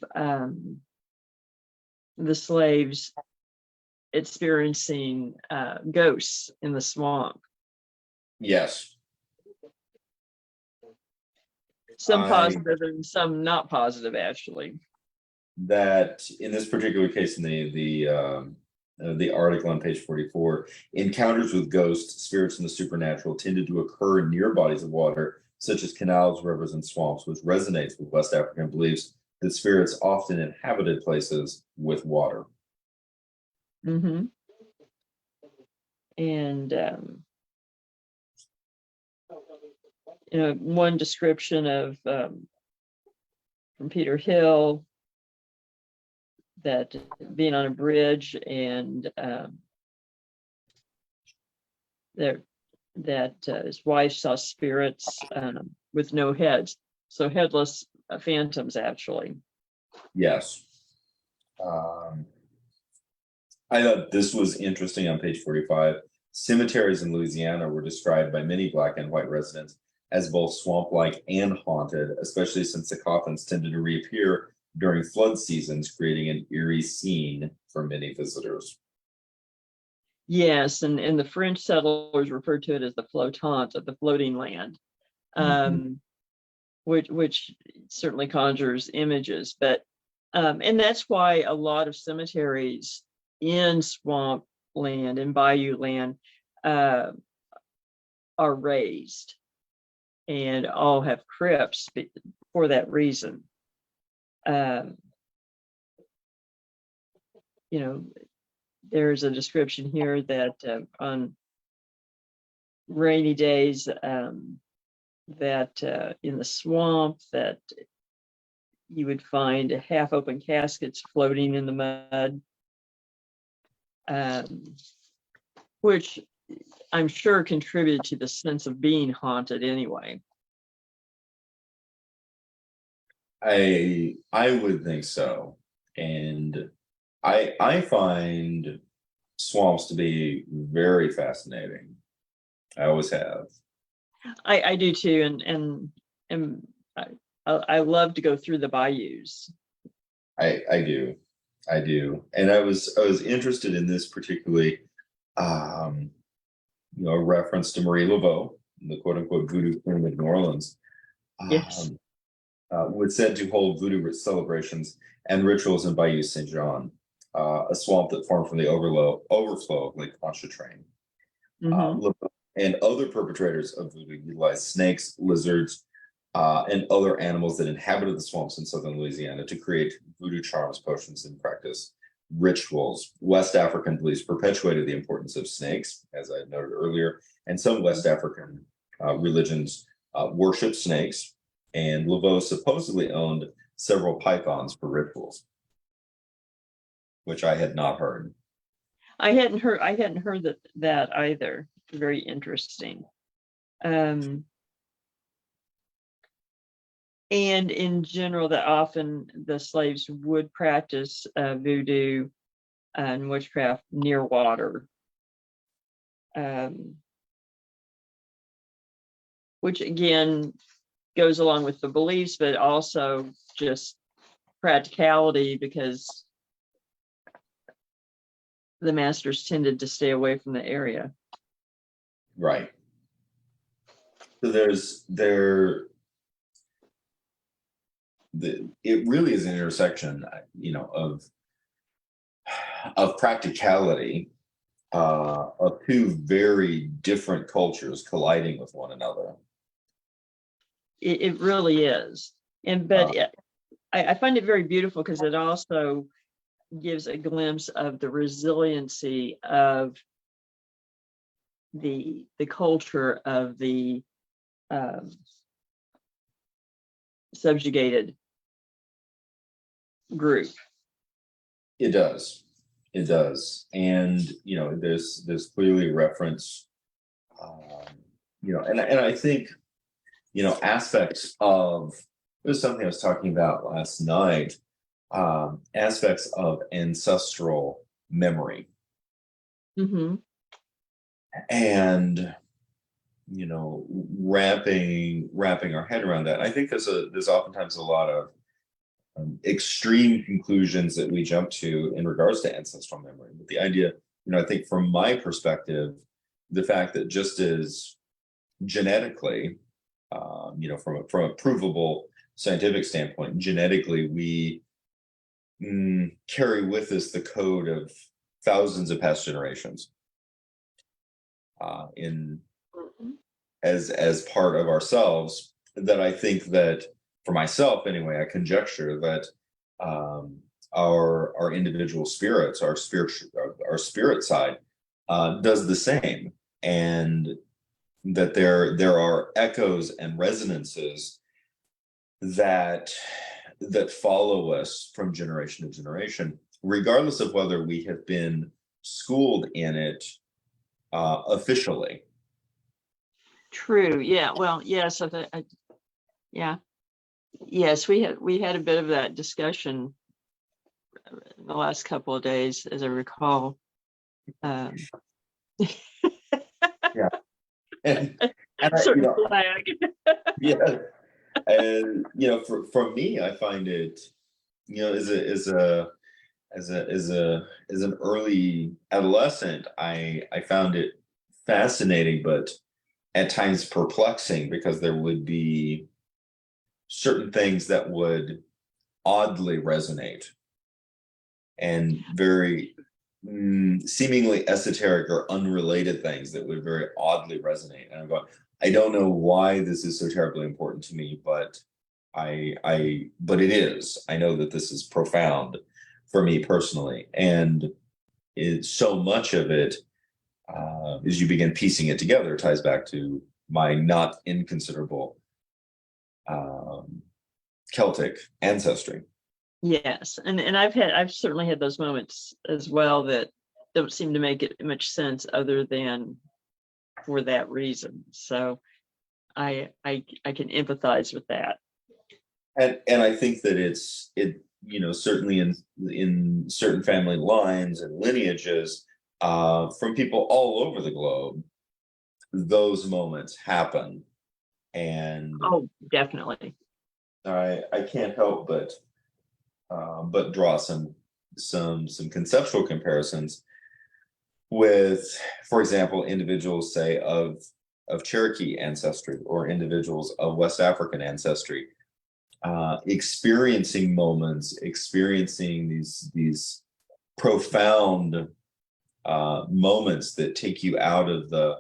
the slaves experiencing ghosts in the swamp. Yes. Some positive and some not positive, actually. That in this particular case, in the article on page 44, encounters with ghosts, spirits, and the supernatural tended to occur near bodies of water, such as canals, rivers, and swamps, which resonates with West African beliefs that spirits often inhabited places with water. Mm-hmm. And one description of from Peter Hill, that being on a bridge and that his wife saw spirits with no heads, so headless phantoms, actually. Yes. I thought this was interesting on page 45. Cemeteries in Louisiana were described by many Black and white residents as both swamp-like and haunted, especially since the coffins tended to reappear during flood seasons, creating an eerie scene for many visitors. Yes, and the French settlers referred to it as the flottante, the floating land, which certainly conjures images. But and that's why a lot of cemeteries in swamp land and bayou land are raised and all have crypts for that reason. There's a description here that on rainy days that in the swamp that you would find half-open caskets floating in the mud, which I'm sure contributed to the sense of being haunted anyway. I would think so. And I find swamps to be very fascinating. I always have. I do too, and I love to go through the bayous. I do, and I was interested in this particularly, a reference to Marie Laveau, the quote unquote voodoo queen of New Orleans. Yes. Was said to hold voodoo celebrations and rituals in Bayou Saint Jean, a swamp that formed from the overflow of Lake Pontchartrain. And other perpetrators of voodoo utilized snakes, lizards, and other animals that inhabited the swamps in southern Louisiana to create voodoo charms, potions, and practice rituals. West African beliefs perpetuated the importance of snakes, as I noted earlier, and some West African religions worship snakes, and Laveau supposedly owned several pythons for rituals, which I had not heard. I hadn't heard that either. Very interesting. And in general, that often the slaves would practice voodoo and witchcraft near water, which again goes along with the beliefs, but also just practicality, because the masters tended to stay away from the area. Right. So it really is an intersection, of practicality, of two very different cultures colliding with one another. It really is. I find it very beautiful because it also gives a glimpse of the resiliency of the culture of the subjugated group. It does. And there's clearly a reference, and I think aspects of, it was something I was talking about last night, aspects of ancestral memory. Mm-hmm. And wrapping our head around that. I think there's oftentimes a lot of extreme conclusions that we jump to in regards to ancestral memory. But the idea, I think from my perspective, the fact that just as genetically, from a provable scientific standpoint, genetically we carry with us the code of thousands of past generations as part of ourselves, that I think that, for myself anyway, I conjecture that our individual spirits, our spirit side, does the same, and that there are echoes and resonances that follow us from generation to generation, regardless of whether we have been schooled in it officially. True. Yeah. Well, yes. Yeah. Yes, we had a bit of that discussion in the last couple of days, as I recall. Yeah. And sort of flag. Yeah. And for me, I find it, as an early adolescent, I found it fascinating, but at times perplexing, because there would be certain things that would oddly resonate, and very seemingly esoteric or unrelated things that would very oddly resonate. And I'm going, I don't know why this is so terribly important to me, but but it is. I know that this is profound for me personally, and so much of it, as you begin piecing it together, ties back to my not inconsiderable Celtic ancestry. Yes, and I've certainly had those moments as well that don't seem to make it much sense other than for that reason. So I can empathize with that. And I think that it certainly in certain family lines and lineages, from people all over the globe, those moments happen. And definitely. I can't help but draw some conceptual comparisons with, for example, individuals, say, of Cherokee ancestry, or individuals of West African ancestry, experiencing these profound moments that take you out of the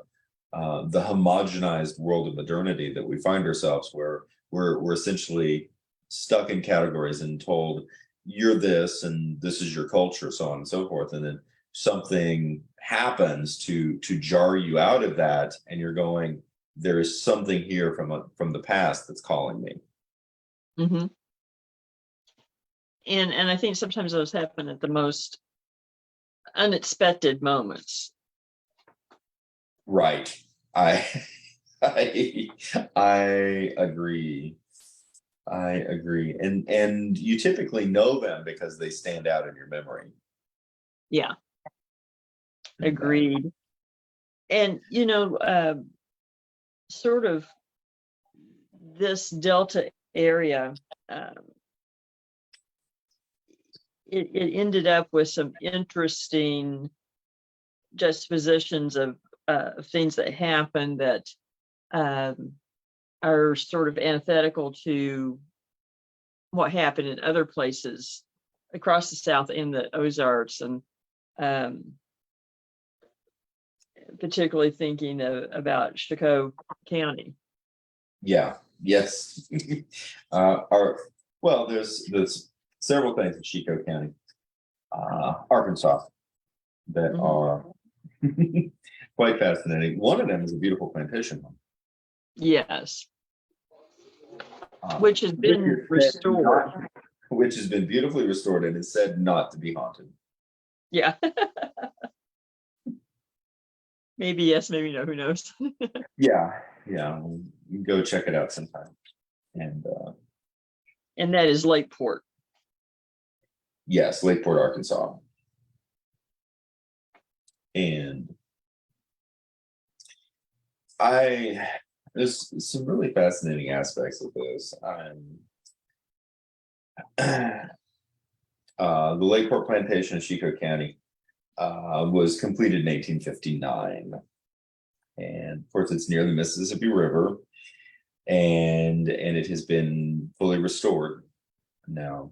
homogenized world of modernity that we find ourselves, where we're essentially stuck in categories and told, you're this and this is your culture, so on and so forth, and then something happens to jar you out of that, and you're going, there is something here from the past that's calling me. Mm-hmm. And I think sometimes those happen at the most unexpected moments. Right. I I I agree. I agree. And you typically know them because they stand out in your memory. Yeah, agreed. And sort of this Delta area, it ended up with some interesting juxtapositions of things that happened that are sort of antithetical to what happened in other places across the South in the Ozarks, and particularly thinking about Chicot County. Yeah. Yes. There's several things in Chicot County, Arkansas, that are quite fascinating. One of them is a beautiful plantation home. Yes. Which has been restored. Which has been beautifully restored and is said not to be haunted. Yeah. Maybe yes, maybe no, who knows? Yeah. Go check it out sometime. And that is Lakeport. Yes, Lakeport, Arkansas. And there's some really fascinating aspects of this. The Lakeport plantation in Chicot County was completed in 1859. And of course, it's near the Mississippi River, and it has been fully restored now,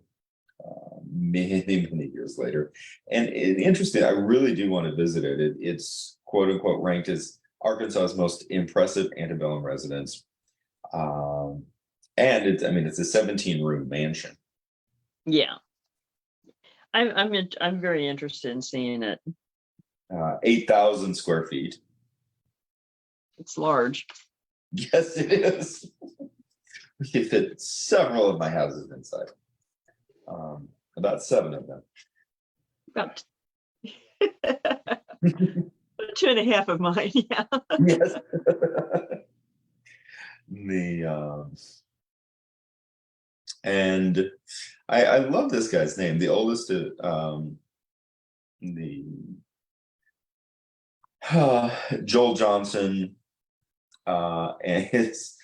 many years later. And interesting, I really do want to visit it. It's quote unquote ranked as Arkansas's most impressive antebellum residence. And it's a 17-room mansion. Yeah. I'm very interested in seeing it. 8,000 square feet. It's large. Yes, it is. We could fit several of my houses inside. About 7 of them. About 2.5 of mine. Yeah. Yes. And I love this guy's name. The oldest, Joel Johnson, and his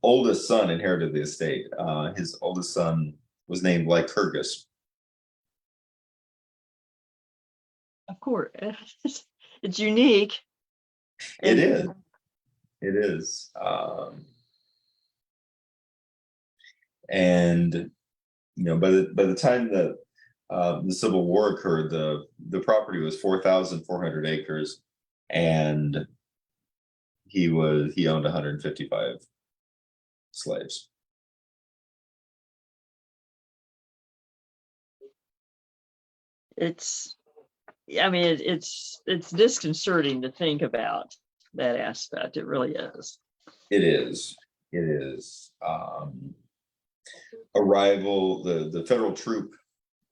oldest son inherited the estate. His oldest son was named Lycurgus. Of course. It's unique. It is. It is. And by the time that the Civil War occurred, the property was 4,400 acres, and he owned 155 slaves. It's disconcerting to think about that aspect. It really is. It is. Arrival, the federal troop,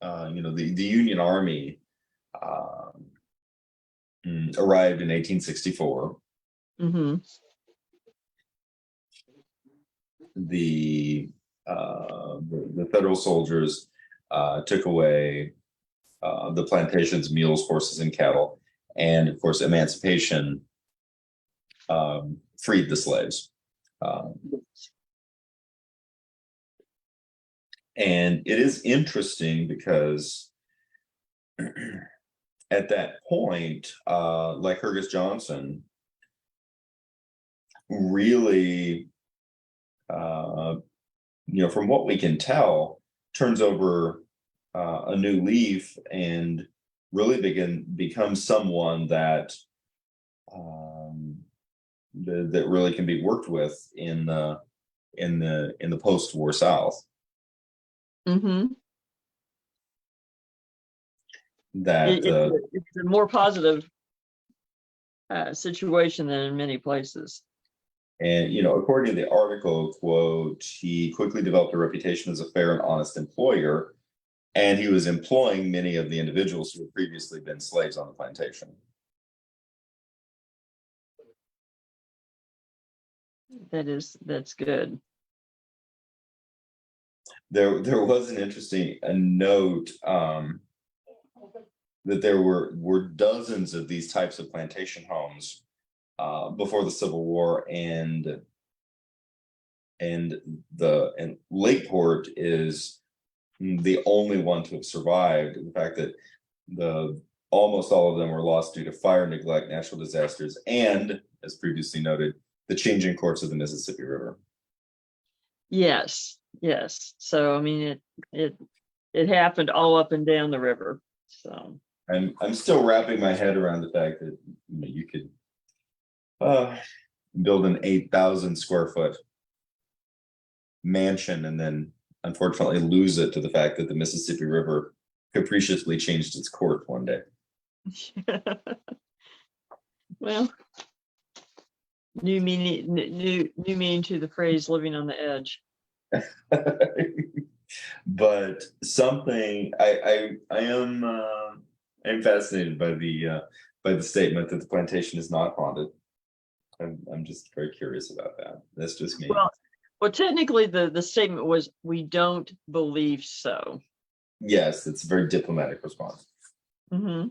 the Union Army arrived in 1864. Mm-hmm. The federal soldiers took away the plantation's mules, horses, and cattle, and of course, emancipation freed the slaves. And it is interesting because at that point, Lycurgus Johnson really, from what we can tell, turns over a new leaf and really becomes someone that that really can be worked with in the post-war South. Mm-hmm. That it's a more positive situation than in many places. And according to the article, quote, he quickly developed a reputation as a fair and honest employer, and he was employing many of the individuals who had previously been slaves on the plantation. That's good. There was an interesting note that there were dozens of these types of plantation homes before the Civil War, and Lakeport is the only one to have survived. The fact that almost all of them were lost due to fire, neglect, natural disasters, and, as previously noted, the changing course of the Mississippi River. Yes. So I mean, it happened all up and down the river. So I'm still wrapping my head around the fact that you could build an 8,000 square foot mansion and then unfortunately lose it to the fact that the Mississippi River capriciously changed its course one day. Well, new meaning to the phrase "living on the edge." But something I'm fascinated by the statement that the plantation is not haunted. I'm just very curious about that. That's just me. Well, technically, the statement was, "We don't believe so." Yes, it's a very diplomatic response. Mm-hmm.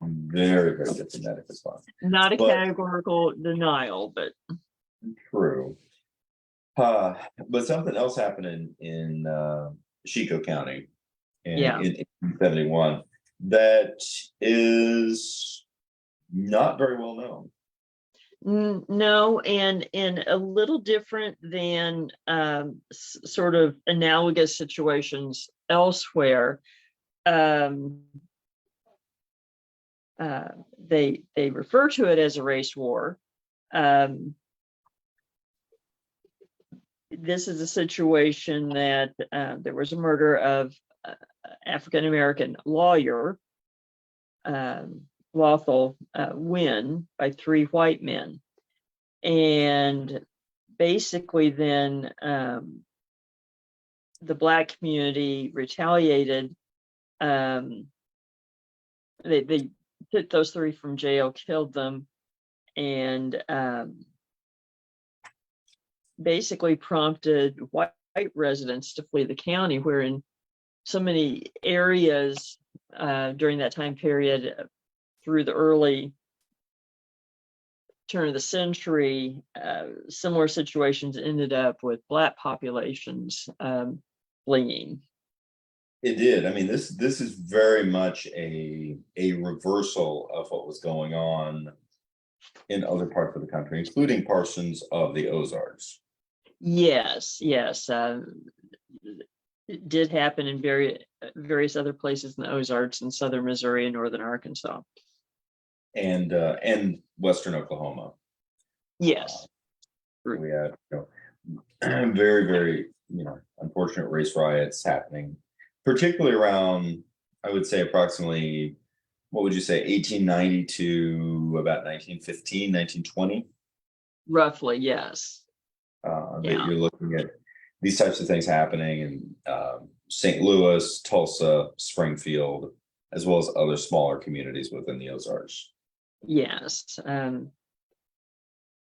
Very, very diplomatic response. Not a categorical denial, but true. But something else happened in Chico County in 1871 that is not very well known. No, and a little different than sort of analogous situations elsewhere. They refer to it as a race war. This is a situation that there was a murder of African-American lawyer, Walthall Wynn, by 3 white men. And basically then the Black community retaliated. They took those 3 from jail, killed them, and basically prompted white residents to flee the county, where in so many areas during that time period, through the early turn of the century, similar situations ended up with Black populations fleeing. It did. I mean, this is very much a reversal of what was going on in other parts of the country, including portions of the Ozarks. Yes. It did happen in various other places in the Ozarks, in southern Missouri and northern Arkansas, and western Oklahoma. Yes, we had very, very unfortunate race riots happening, particularly around, I would say, approximately, what would you say, 1890 to about 1915, 1920? Roughly, yes. That you're looking at these types of things happening in St. Louis, Tulsa, Springfield, as well as other smaller communities within the Ozarks. Yes.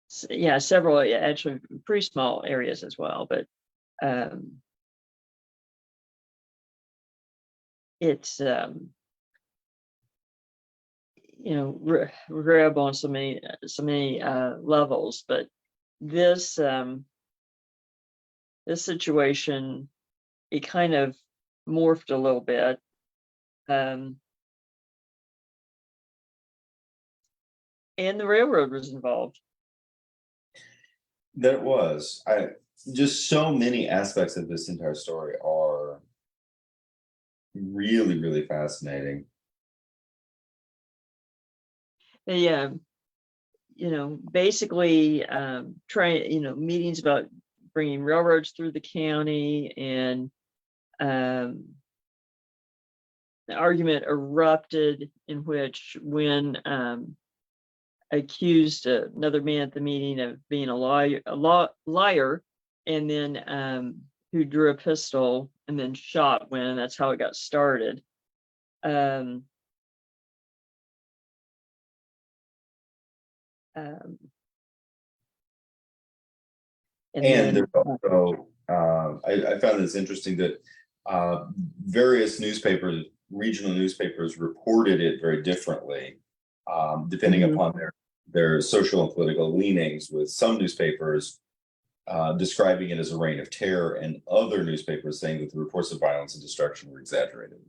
Several actually pretty small areas as well, but it's regrettable on so many levels. But this situation, it kind of morphed a little bit. And the railroad was involved. There was. Just so many aspects of this entire story are really, really fascinating. Basically meetings about bringing railroads through the county, and the argument erupted in which, when accused another man at the meeting of being a liar, and then who drew a pistol and then shot when. That's how it got started. And then, there's also, I found this interesting that various newspapers, regional newspapers, reported it very differently, depending upon their social and political leanings, with some newspapers describing it as a reign of terror, and other newspapers saying that the reports of violence and destruction were exaggerated.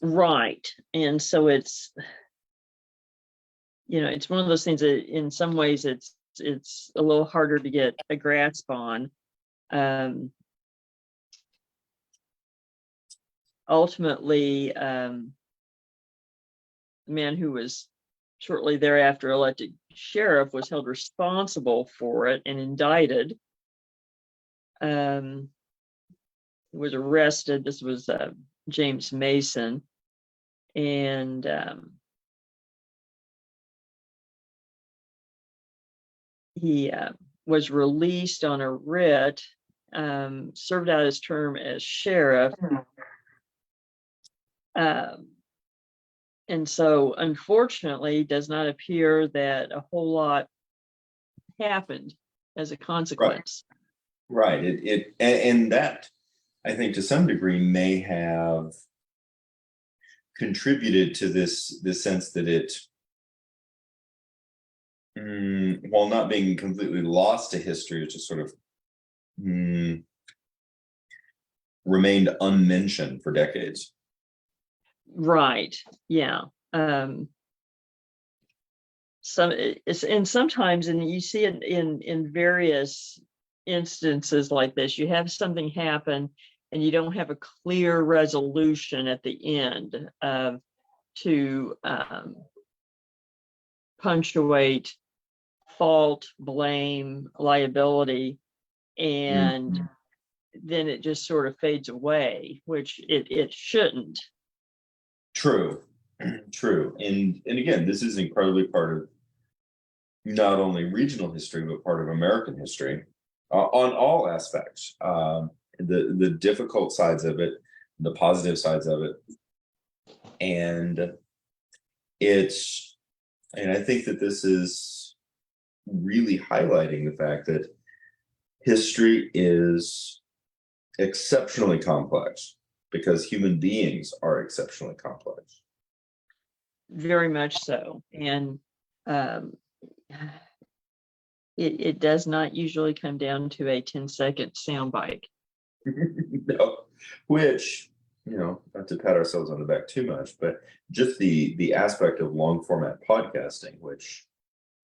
right. And so it's, it's one of those things that in some ways it's a little harder to get a grasp on. Ultimately, the man who was shortly thereafter elected sheriff was held responsible for it and indicted. Was arrested. This was James Mason, and he was released on a writ, served out his term as sheriff. And so, unfortunately, it does not appear that a whole lot happened as a consequence. Right. And that, I think, to some degree, may have contributed to this sense that it, while not being completely lost to history, it just sort of remained unmentioned for decades. Right. Yeah. Sometimes, and you see it in various instances like this, you have something happen and you don't have a clear resolution at the end to punctuate fault, blame, liability, and then it just sort of fades away, which it shouldn't. True. And again, this is incredibly part of not only regional history, but part of American history on all aspects. The difficult sides of it, the positive sides of it. And I think that this is really highlighting the fact that history is exceptionally complex, because human beings are exceptionally complex. Very much so. And it does not usually come down to a 10-second soundbite. No, which, not to pat ourselves on the back too much, but just the aspect of long format podcasting, which,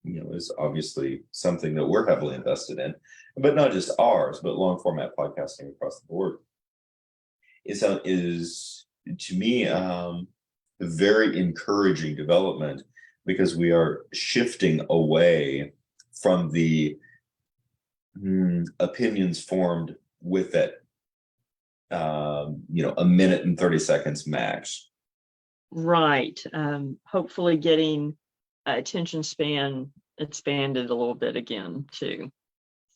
is obviously something that we're heavily invested in, but not just ours, but long format podcasting across the board is to me a very encouraging development, because we are shifting away from the opinions formed with that a minute and 30 seconds max. Right. Hopefully getting attention span expanded a little bit again too.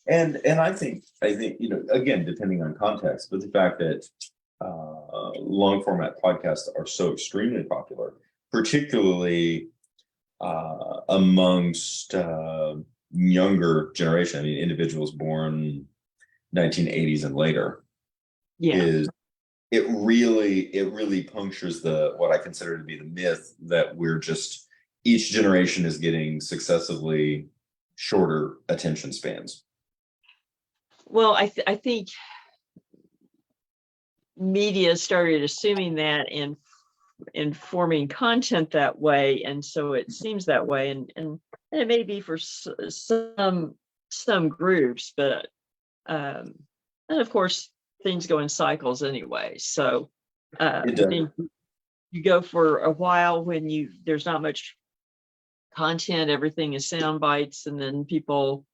And I think again, depending on context, but the fact that long format podcasts are so extremely popular, particularly amongst younger generation. I mean, individuals born 1980s and later. Yeah. It really punctures what I consider to be the myth that each generation is getting successively shorter attention spans. Well, I think media started assuming that and forming content that way, and so it seems that way, and it may be for some groups, but and of course things go in cycles anyway. So I think you go for a while when there's not much content, everything is sound bites, and then people's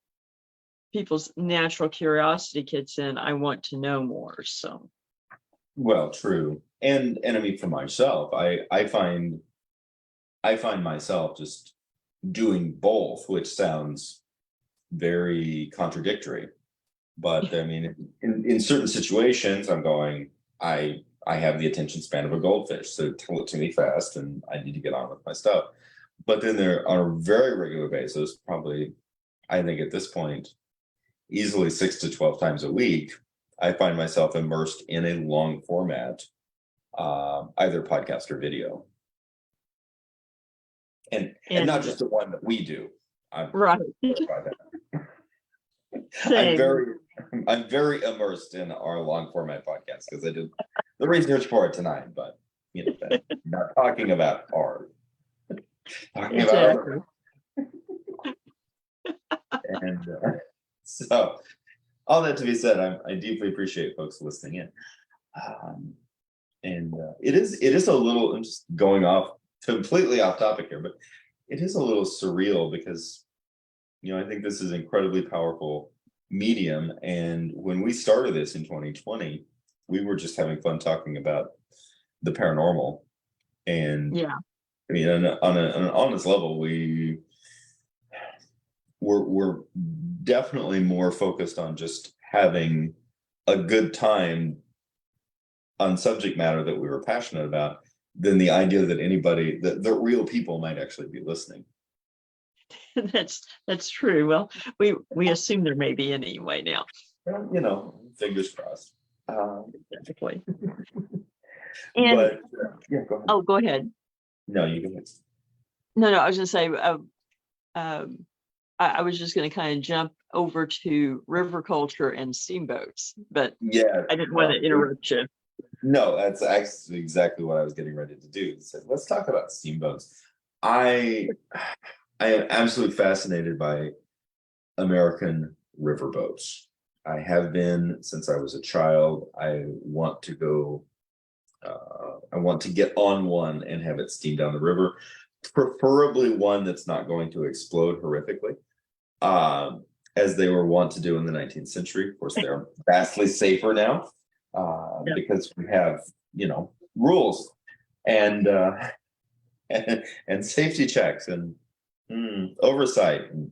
natural curiosity kicks in. I want to know more. So, well, true. And I mean, for myself, I find myself just doing both, which sounds very contradictory. But I mean, in certain situations, I'm going, I have the attention span of a goldfish, so tell it to me fast, and I need to get on with my stuff. But then there, on a very regular basis, probably, I think at this point, easily 6 to 12 times a week, I find myself immersed in a long format, either podcast or video, and not just the one that we do. Right. Same. I'm very immersed in our long format podcast because I did the research for it tonight, but not talking about art, talking about other. And so, all that to be said, I deeply appreciate folks listening in. And it is a little, I'm just going off completely off topic here, but it is a little surreal because I think this is incredibly powerful medium. And when we started this in 2020, we were just having fun talking about the paranormal. And yeah, I mean, on an honest level, we're definitely more focused on just having a good time on subject matter that we were passionate about than the idea that anybody, that real people might actually be listening. That's true. Well, we assume there may be anyway now. Fingers crossed. Exactly. But yeah, go ahead. Oh, go ahead. No, you go ahead. No, I was going to say, I was just going to kind of jump over to river culture and steamboats, but yeah, I didn't want to interrupt you. No, that's actually exactly what I was getting ready to do. So let's talk about steamboats. I am absolutely fascinated by American riverboats. I have been since I was a child. I want to go. I want to get on one and have it steam down the river, preferably one that's not going to explode horrifically, as they were wont to do in the 19th century. Of course, they're vastly safer now because we have, rules and and safety checks and oversight. And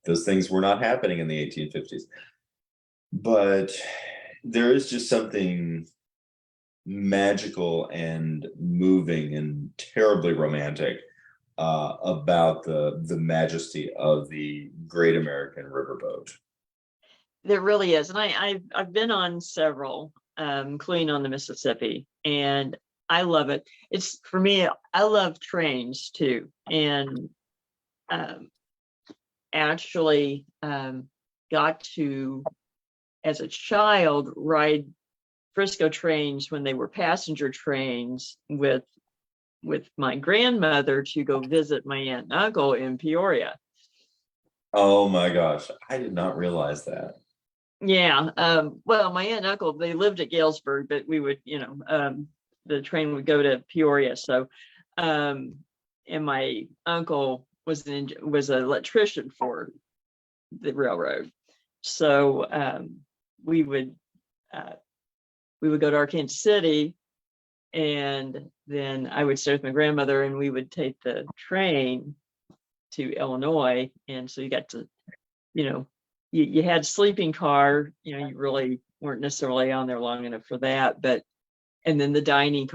those things were not happening in the 1850s. But there is just something magical and moving and terribly romantic about the majesty of the great American riverboat. There really is, and I've been on several, including on the Mississippi, and I love it. It's, for me, I love trains too, and actually got to, as a child, ride Frisco trains when they were passenger trains with my grandmother to go visit my aunt and uncle in Peoria. Oh my gosh, I did not realize that. Yeah. Well, my aunt and uncle, they lived at Galesburg, but we would, the train would go to Peoria. So, and my uncle was an electrician for the railroad. So we would go to Arkansas City, and then I would stay with my grandmother, and we would take the train to Illinois. And so you got to, you had sleeping car, you really weren't necessarily on there long enough for that, and then the dining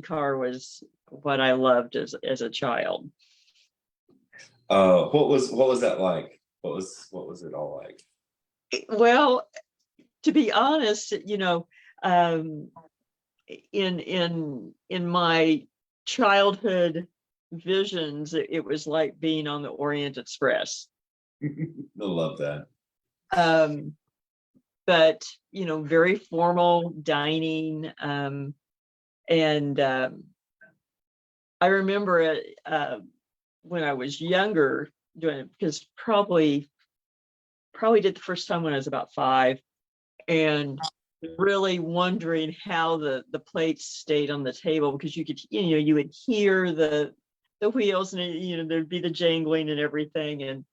car was what I loved as a child. What was that like? What was it all like? Well, to be honest, in my childhood visions, it was like being on the Orient Express. I love that. But very formal dining, and I remember it when I was younger doing it, because probably did the first time when I was about 5, and really wondering how the plates stayed on the table, because you could, you would hear the wheels, and there'd be the jangling and everything, and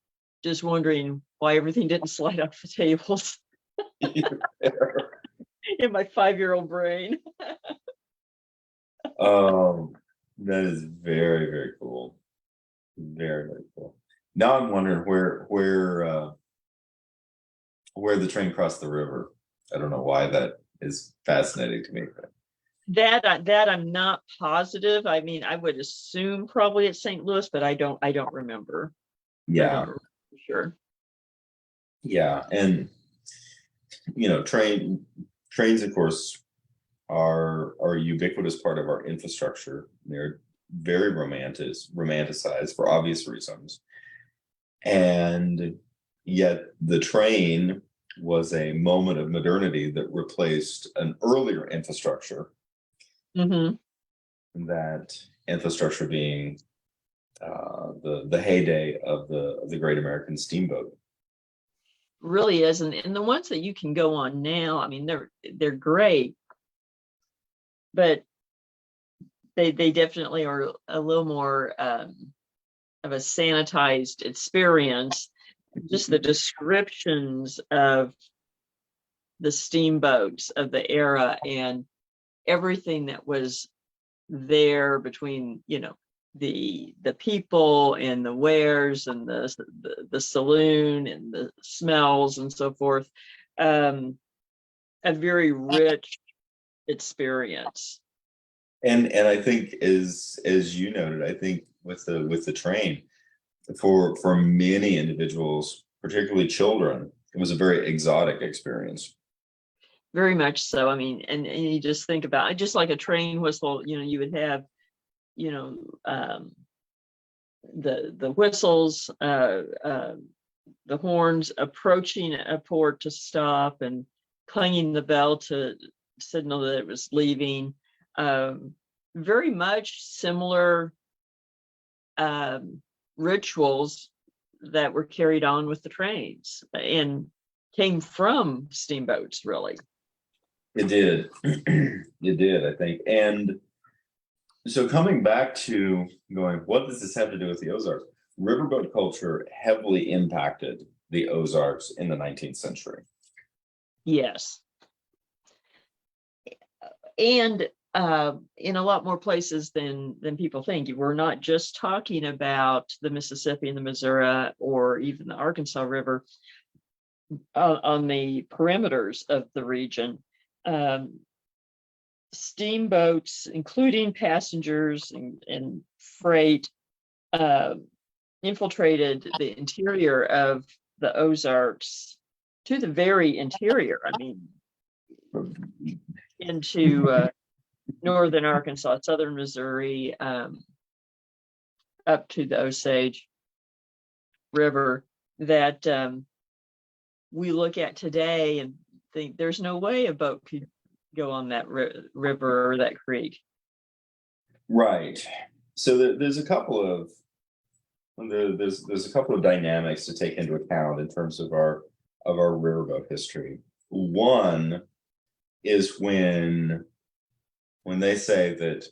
just wondering why everything didn't slide off the tables in my 5-year-old brain. That is very, very cool. Very, very cool. Now I'm wondering where the train crossed the river. I don't know why that is fascinating to me. That I'm not positive. I mean, I would assume probably at St. Louis, but I don't remember. I don't Yeah, remember for sure. yeah, and trains, of course, are a ubiquitous part of our infrastructure. They're very romanticized for obvious reasons, and yet the train was a moment of modernity that replaced an earlier infrastructure. Hmm. That infrastructure being the heyday of the Great American Steamboat. Really is, and the ones that you can go on now, I mean, they're great, but they definitely are a little more of a sanitized experience. Just the descriptions of the steamboats of the era and everything that was there between the people and the wares and the saloon and the smells and so forth, a very rich experience. And I think as you noted, I think with the train, for many individuals, particularly children, it was a very exotic experience. Very much so. I mean, and you just think about it, just like a train whistle, you would have, you know, the whistles, the horns approaching a port to stop and clanging the bell to signal that it was leaving. Very much similar rituals that were carried on with the trains and came from steamboats, really. It did. It did, I think. And so coming back to going, what does this have to do with the Ozarks? Riverboat culture heavily impacted the Ozarks in the 19th century. Yes. And in a lot more places than people think. We're not just talking about the Mississippi and the Missouri or even the Arkansas River. On the perimeters of the region, steamboats, including passengers and freight, infiltrated the interior of the Ozarks to the very interior. I mean, into northern Arkansas, southern Missouri, up to the Osage River, that we look at today and think there's no way a boat could go on that river or that creek. Right. So there's a couple of dynamics to take into account in terms of our riverboat history. One is when they say that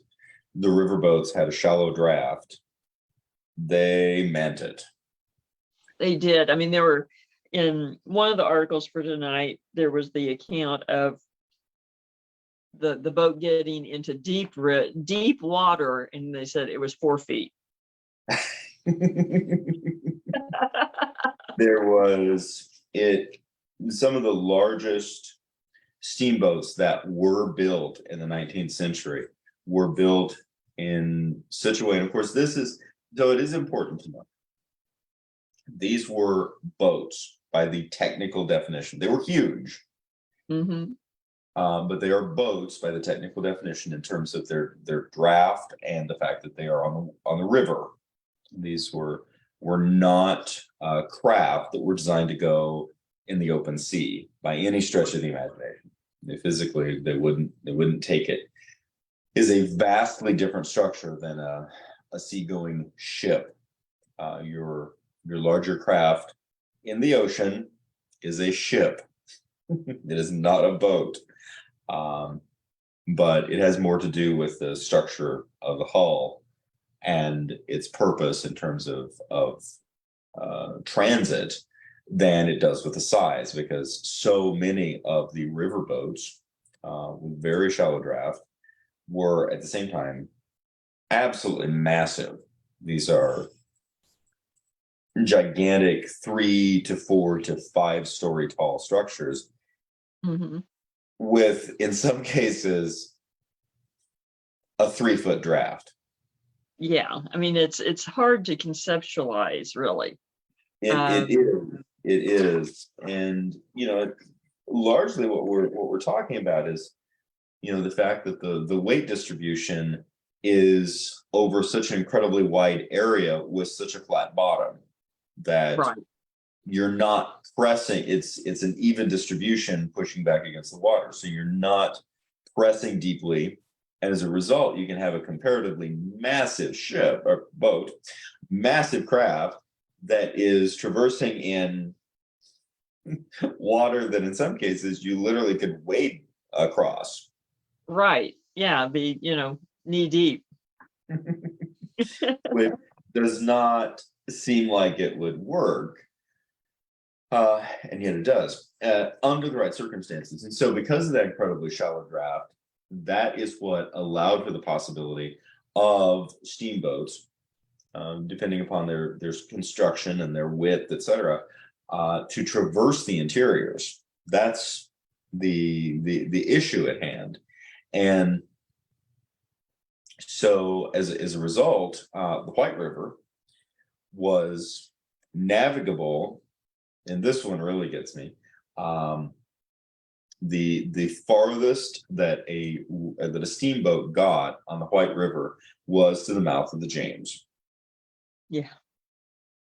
the riverboats had a shallow draft, they meant it. They did. I mean, there were, in one of the articles for tonight, there was the account of the boat getting into deep water, and they said it was 4 feet. There was some of the largest steamboats that were built in the 19th century were built in such a way, and of course it is important to know, these were boats by the technical definition. They were huge. Mm-hmm. But they are boats by the technical definition in terms of their draft and the fact that they are on the river. These were not craft that were designed to go in the open sea by any stretch of the imagination. They wouldn't take it. It is a vastly different structure than a seagoing ship. Your larger craft in the ocean is a ship. It is not a boat. But it has more to do with the structure of the hull and its purpose in terms of transit than it does with the size, because so many of the riverboats with very shallow draft were at the same time absolutely massive. These are gigantic 3 to 4 to 5 story tall structures. Mm-hmm. With, in some cases, a 3-foot draft. Yeah, I mean, it's hard to conceptualize, really. It is, and largely what we're talking about is, the fact that the weight distribution is over such an incredibly wide area with such a flat bottom that Right. you're not pressing. It's an even distribution pushing back against the water, so you're not pressing deeply, and as a result, you can have a comparatively massive ship or boat, massive craft that is traversing in water that in some cases you literally could wade across. Right. Yeah, be, knee deep. Which does not seem like it would work. And yet it does, under the right circumstances. And so because of that incredibly shallow draft, that is what allowed for the possibility of steamboats, depending upon their construction and their width, etc., to traverse the interiors. That's the issue at hand. And so as a result, the White River was navigable, and this one really gets me. The farthest that a steamboat got on the White River was to the mouth of the James. Yeah.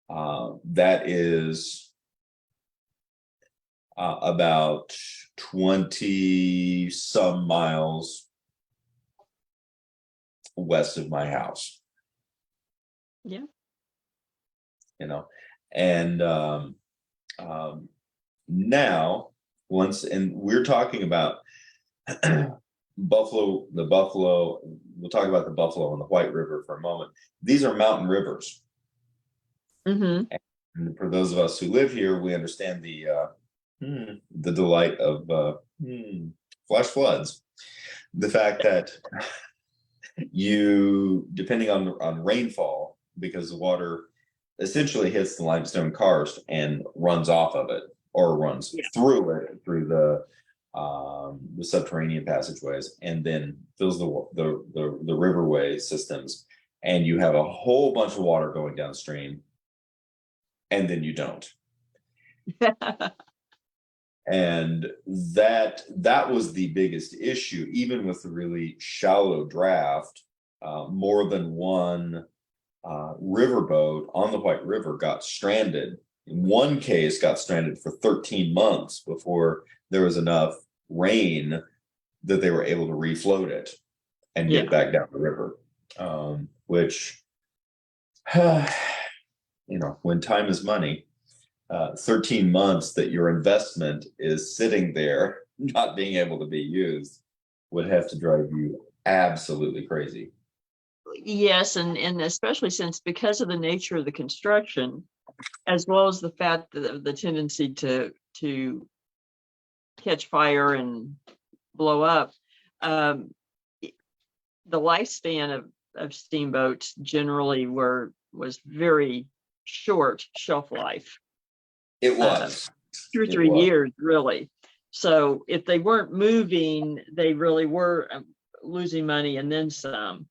That is about 20 some miles west of my house. Yeah. And now and we're talking about Buffalo, we'll talk about the Buffalo and the White River for a moment. These are mountain rivers. Mm-hmm. And for those of us who live here, we understand the delight of flash floods. The fact that depending on rainfall, because the water essentially hits the limestone karst and runs off of it, or runs through it, through the subterranean passageways, and then fills the riverway systems, and you have a whole bunch of water going downstream, and then you don't. And that was the biggest issue, even with the really shallow draft. More than one riverboat on the White River got stranded. In one case, got stranded for 13 months before there was enough rain that they were able to refloat it and get back down the river. Which, when time is money, 13 months that your investment is sitting there, not being able to be used, would have to drive you absolutely crazy. Yes, and especially since, because of the nature of the construction, as well as the fact that the tendency to catch fire and blow up, the lifespan of steamboats generally was very short shelf life. It was 2 or 3 years, really. So if they weren't moving, they really were losing money and then some.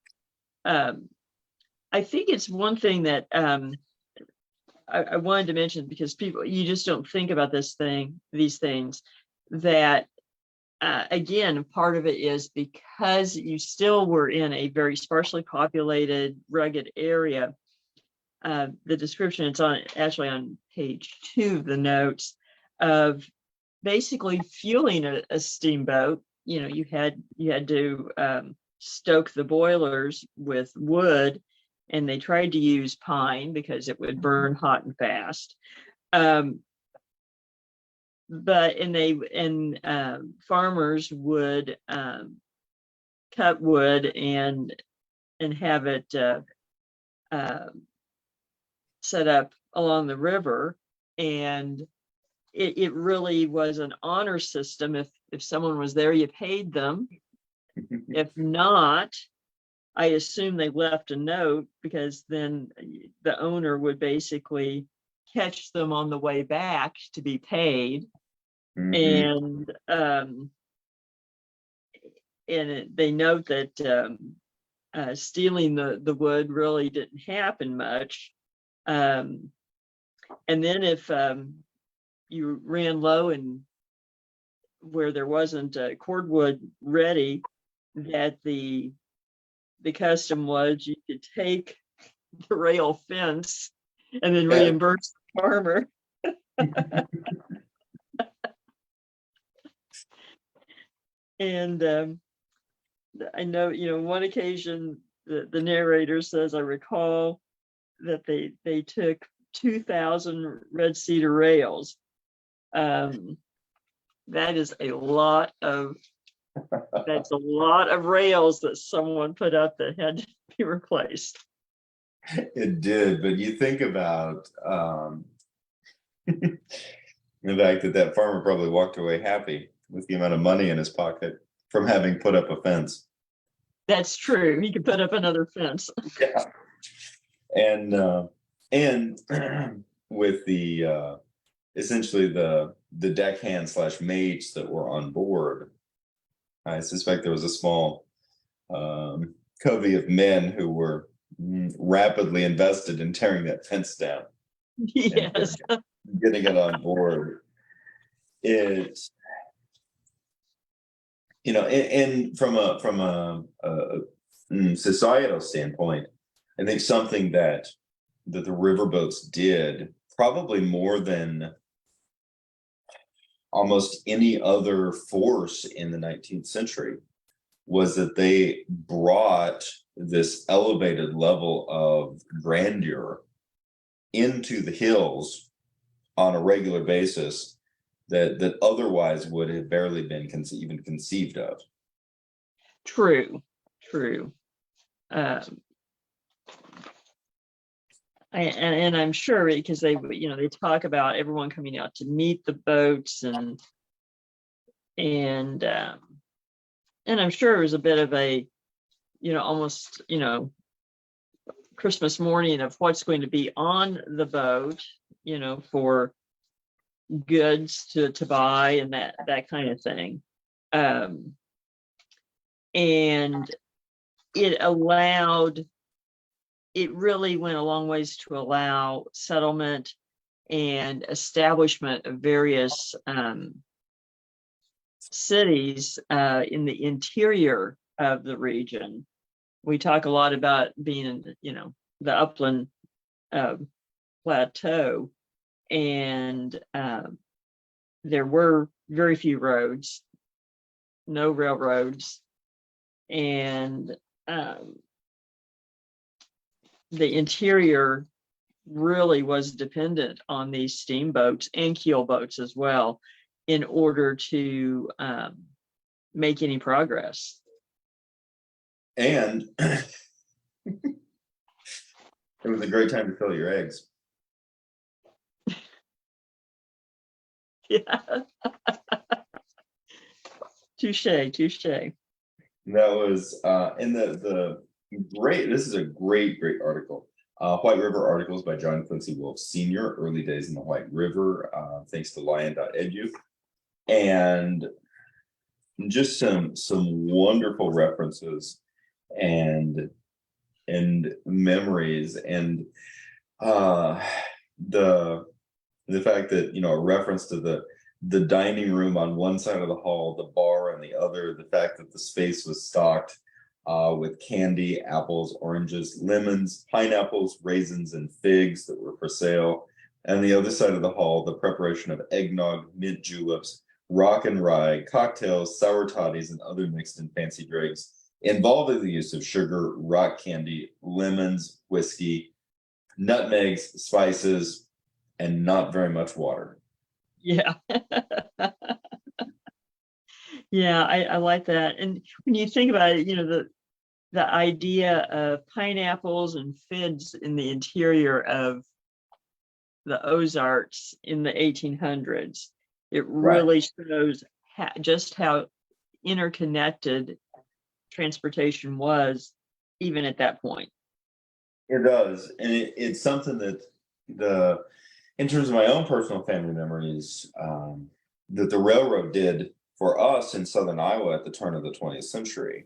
I think it's one thing that I wanted to mention, because you just don't think about these things, that again, part of it is because you still were in a very sparsely populated, rugged area. The description, it's actually on page 2 of the notes, of basically fueling a steamboat. You had to stoke the boilers with wood, and they tried to use pine because it would burn hot and fast. But farmers would cut wood and have it set up along the river, and it really was an honor system. If someone was there, you paid them. If not, I assume they left a note, because then the owner would basically catch them on the way back to be paid. Mm-hmm. And they note that stealing the wood really didn't happen much. And then if you ran low and where there wasn't cordwood ready, that the custom was you could take the rail fence and then reimburse the farmer. And I know, one occasion the narrator says, I recall that they took 2,000 red cedar rails. That is a lot of that's a lot of rails that someone put up that had to be replaced. It did, but you think about the fact that farmer probably walked away happy with the amount of money in his pocket from having put up a fence. That's true. He could put up another fence. Yeah. And with the essentially the deckhand / mates that were on board, I suspect there was a small covey of men who were rapidly invested in tearing that fence down. Yes. And getting it on board. It's, and from a societal standpoint, I think something that the riverboats did probably more than almost any other force in the 19th century was that they brought this elevated level of grandeur into the hills on a regular basis that otherwise would have barely been even conceived of. True. And I'm sure because they talk about everyone coming out to meet the boats and I'm sure it was a bit of a almost Christmas morning of what's going to be on the boat, for goods to buy and that kind of thing. And it really went a long ways to allow settlement and establishment of various cities in the interior of the region. We talk a lot about being in, the upland plateau, and there were very few roads, no railroads, and the interior really was dependent on these steamboats and keel boats as well in order to make any progress. And it was a great time to fill your eggs. Yeah. Touche. That was in the great. This is a great article. White River Articles by John Quincy Wolfe Sr. Early Days in the White River. Thanks to lion.edu. And just some wonderful references and memories, and the fact that a reference to the dining room on one side of the hall, the bar on the other, the fact that the space was stocked with candy, apples, oranges, lemons, pineapples, raisins, and figs that were for sale. And the other side of the hall, the preparation of eggnog, mint juleps, rock and rye, cocktails, sour toddies, and other mixed and fancy drinks involving the use of sugar, rock candy, lemons, whiskey, nutmegs, spices, and not very much water. Yeah. Yeah, I like that. And when you think about it, the idea of pineapples and figs in the interior of the Ozarks in the 1800s, it really shows just how interconnected transportation was even at that point. It does. And it's something that in terms of my own personal family memories, that the railroad did for us in southern Iowa at the turn of the 20th century.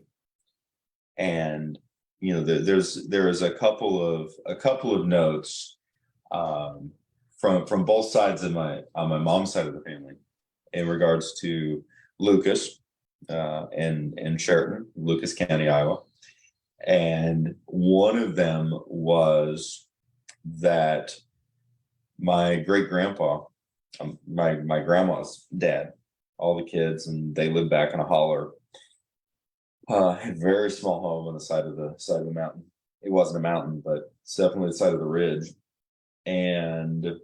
And there is a couple of notes from both sides of on my mom's side of the family in regards to Lucas and Sheraton, Lucas County, Iowa. And one of them was that my great grandpa, my grandma's dad, all the kids, and they lived back in a holler. A very small home on the side of the mountain. It wasn't a mountain, but it's definitely the side of the ridge. And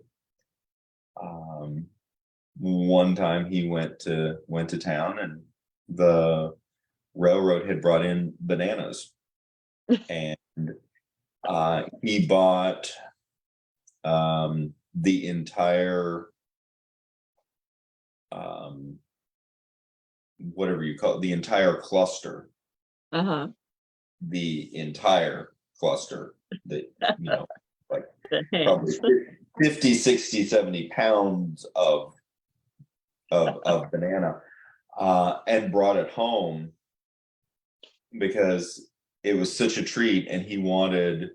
one time he went to town, and the railroad had brought in bananas, and he bought the entire whatever you call it, the entire cluster. The entire cluster that, like probably 50, 60, 70 pounds of banana, and brought it home because it was such a treat, and he wanted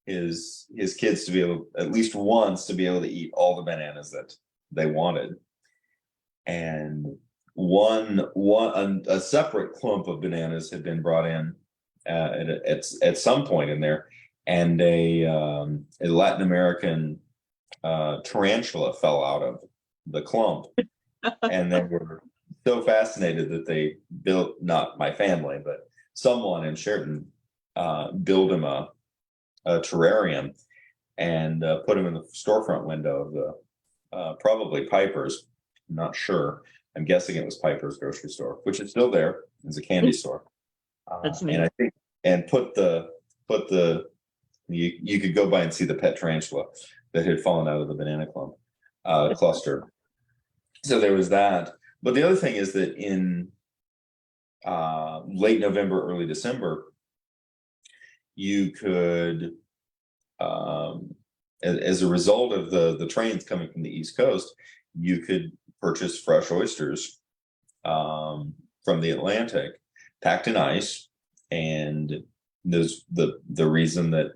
his kids to be able, at least once, to be able to eat all the bananas that they wanted. And a separate clump of bananas had been brought in at some point in there, and a Latin American tarantula fell out of the clump, and they were so fascinated that they built, not my family, but someone in Sheraton built him a terrarium and put him in the storefront window of the probably Piper's. I'm not sure. I'm guessing it was Piper's grocery store, which is still there. It's a candy store. That's neat. And I think, and put the you could go by and see the pet tarantula that had fallen out of the banana clump cluster. So there was that. But the other thing is that in late November, early December, you could, as a result of the trains coming from the East Coast, you could purchase fresh oysters from the Atlantic, packed in ice. And there's the reason that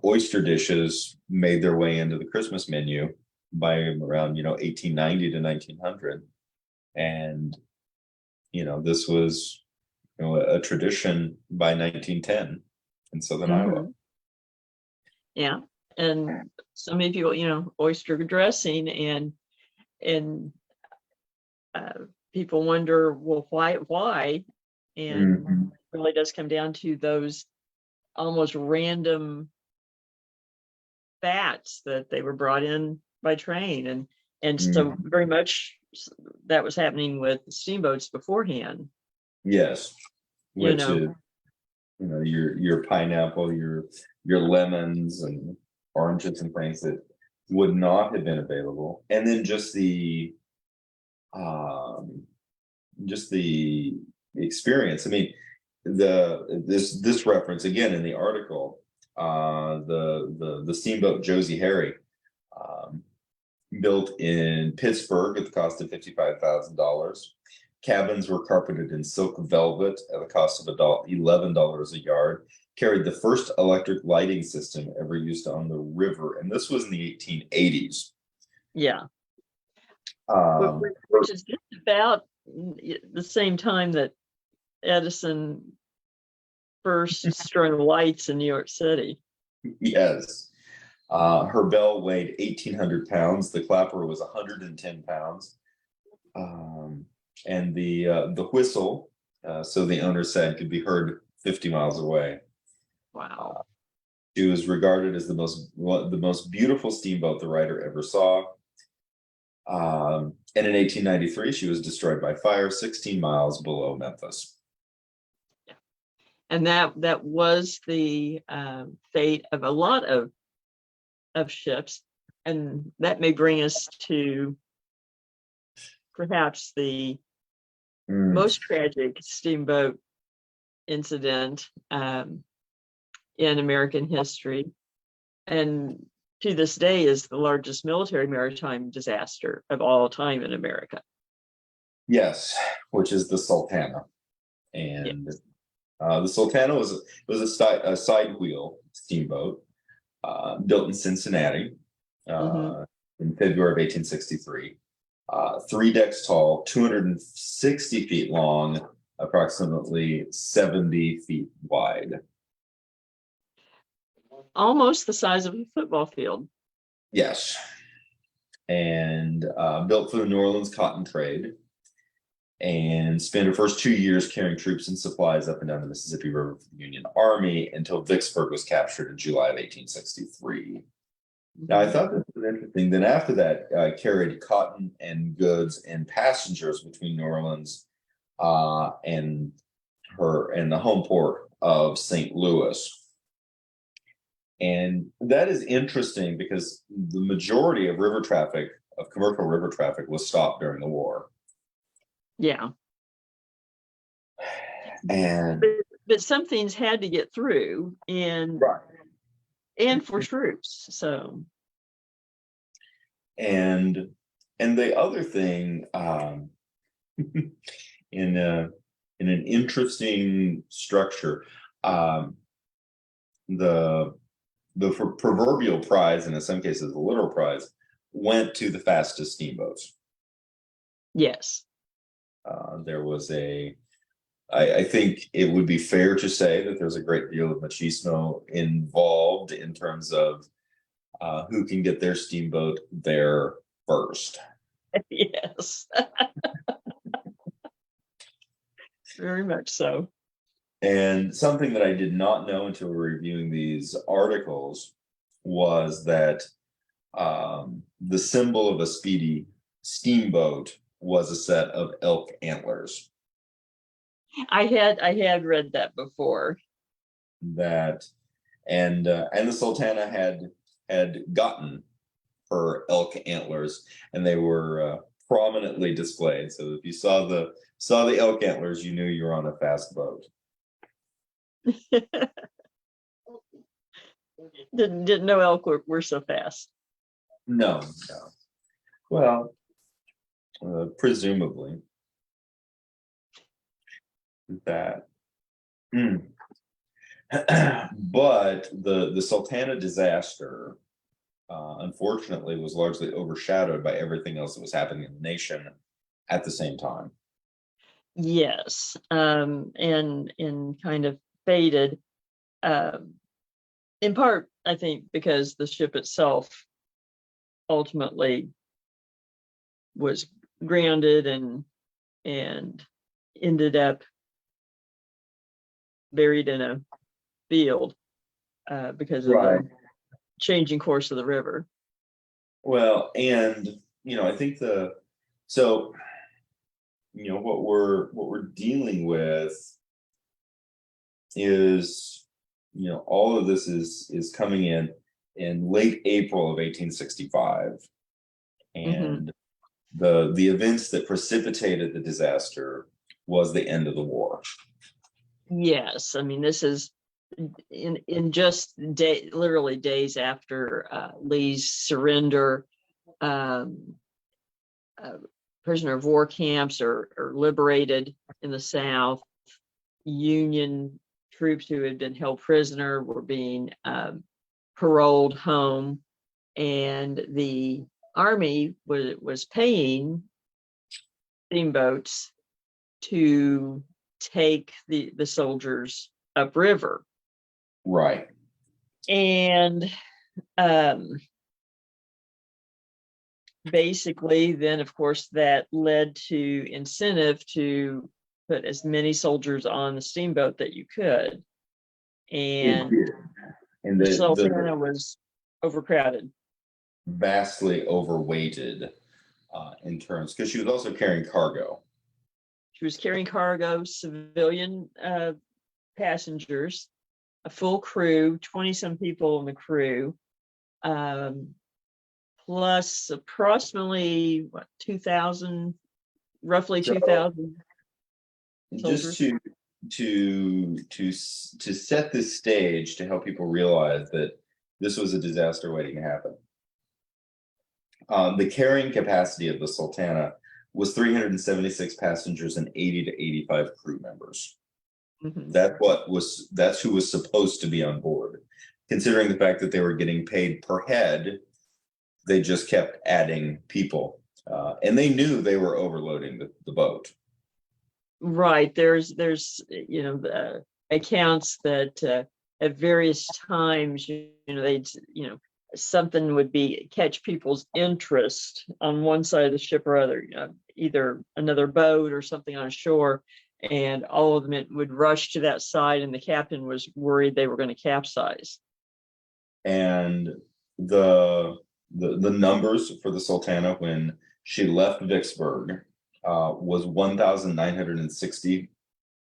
oyster dishes made their way into the Christmas menu by around 1890 to 1900, and this was a tradition by 1910 in Southern Iowa. Yeah, and so many people, oyster dressing, and people wonder, well, why? And it really does come down to those almost random fats that they were brought in by train, and so very much that was happening with steamboats beforehand. Yes, which is your pineapple, your lemons and oranges and things that would not have been available, and then just the experience. I mean, this reference again in the article, the steamboat Josie Harry, built in Pittsburgh at the cost of $55,000. Cabins were carpeted in silk velvet at the cost of $11 a yard. Carried the first electric lighting system ever used on the river, and this was in the 1880s. Yeah, which is just about the same time that Edison first strung lights in New York City. Yes. Her bell weighed 1,800 pounds. The clapper was 110 pounds. And the whistle, so the owner said, could be heard 50 miles away. Wow. She was regarded as the most beautiful steamboat the writer ever saw. And in 1893, she was destroyed by fire 16 miles below Memphis. Yeah. And that was the fate of a lot of ships, and that may bring us to perhaps the most tragic steamboat incident in American history, and to this day is the largest military maritime disaster of all time in America. Yes, which is the Sultana. And The Sultana was a side wheel steamboat built in Cincinnati Hmm. in February of 1863. 3 decks tall, 260 feet long, approximately 70 feet wide. Almost the size of a football field. Yes. And built for the New Orleans cotton trade, and spent the first 2 years carrying troops and supplies up and down the Mississippi River for the Union Army until Vicksburg was captured in July of 1863. Now, I Mhm. thought this was interesting. Then after that, carried cotton and goods and passengers between New Orleans and the home port of St. Louis. And that is interesting because the majority of commercial river traffic, was stopped during the war. Yeah. And But some things had to get through, right. and for troops. So And the other thing, in an interesting structure, um, the proverbial prize, and in some cases the literal prize, went to the fastest steamboats. yes. There was I think it would be fair to say that there's a great deal of machismo involved in terms of who can get their steamboat there first. Yes. Very much so. And something that I did not know until reviewing these articles was that the symbol of a speedy steamboat was a set of elk antlers. I had read that before. That and the Sultana had gotten her elk antlers, and they were prominently displayed. So if you saw the elk antlers, you knew you were on a fast boat. Didn't know elk were so fast. No, no. Well, presumably that. Mm. But the Sultana disaster, unfortunately, was largely overshadowed by everything else that was happening in the nation at the same time. Yes. And kind of faded. In part, I think, because the ship itself ultimately was grounded and ended up buried in a field because of Right. the changing course of the river. Well, and I think so what we're dealing with is all of this is coming in late April of 1865, Hmm. and the events that precipitated the disaster was the end of the war. Yes, I mean, this is in just literally days after Lee's surrender. Um, Prisoner of war camps are liberated in the South. Union troops who had been held prisoner were being paroled home, and the Army was paying steamboats to take the soldiers upriver. Right. And um, basically, then, of course, that led to incentive to put as many soldiers on the steamboat that you could. It And did. And the the Sultana was overcrowded. vastly overweighted in terms, because she was also carrying cargo. She was carrying cargo, civilian passengers, a full crew, 20 some people in the crew, um, plus approximately 2,000, roughly So 2,000 just soldiers. to set this stage to help people realize that this was a disaster waiting to happen. The carrying capacity of the Sultana was 376 passengers and 80 to 85 crew members. Mhm. That's who was supposed to be on board. Considering the fact that they were getting paid per head, they just kept adding people. And they knew they were overloading the boat. Right. There's the accounts that at various times, they'd, something would be catch people's interest on one side of the ship or other, either another boat or something on shore, and all of them would rush to that side, and the captain was worried they were going to capsize. And the numbers for the Sultana when she left Vicksburg was 1,960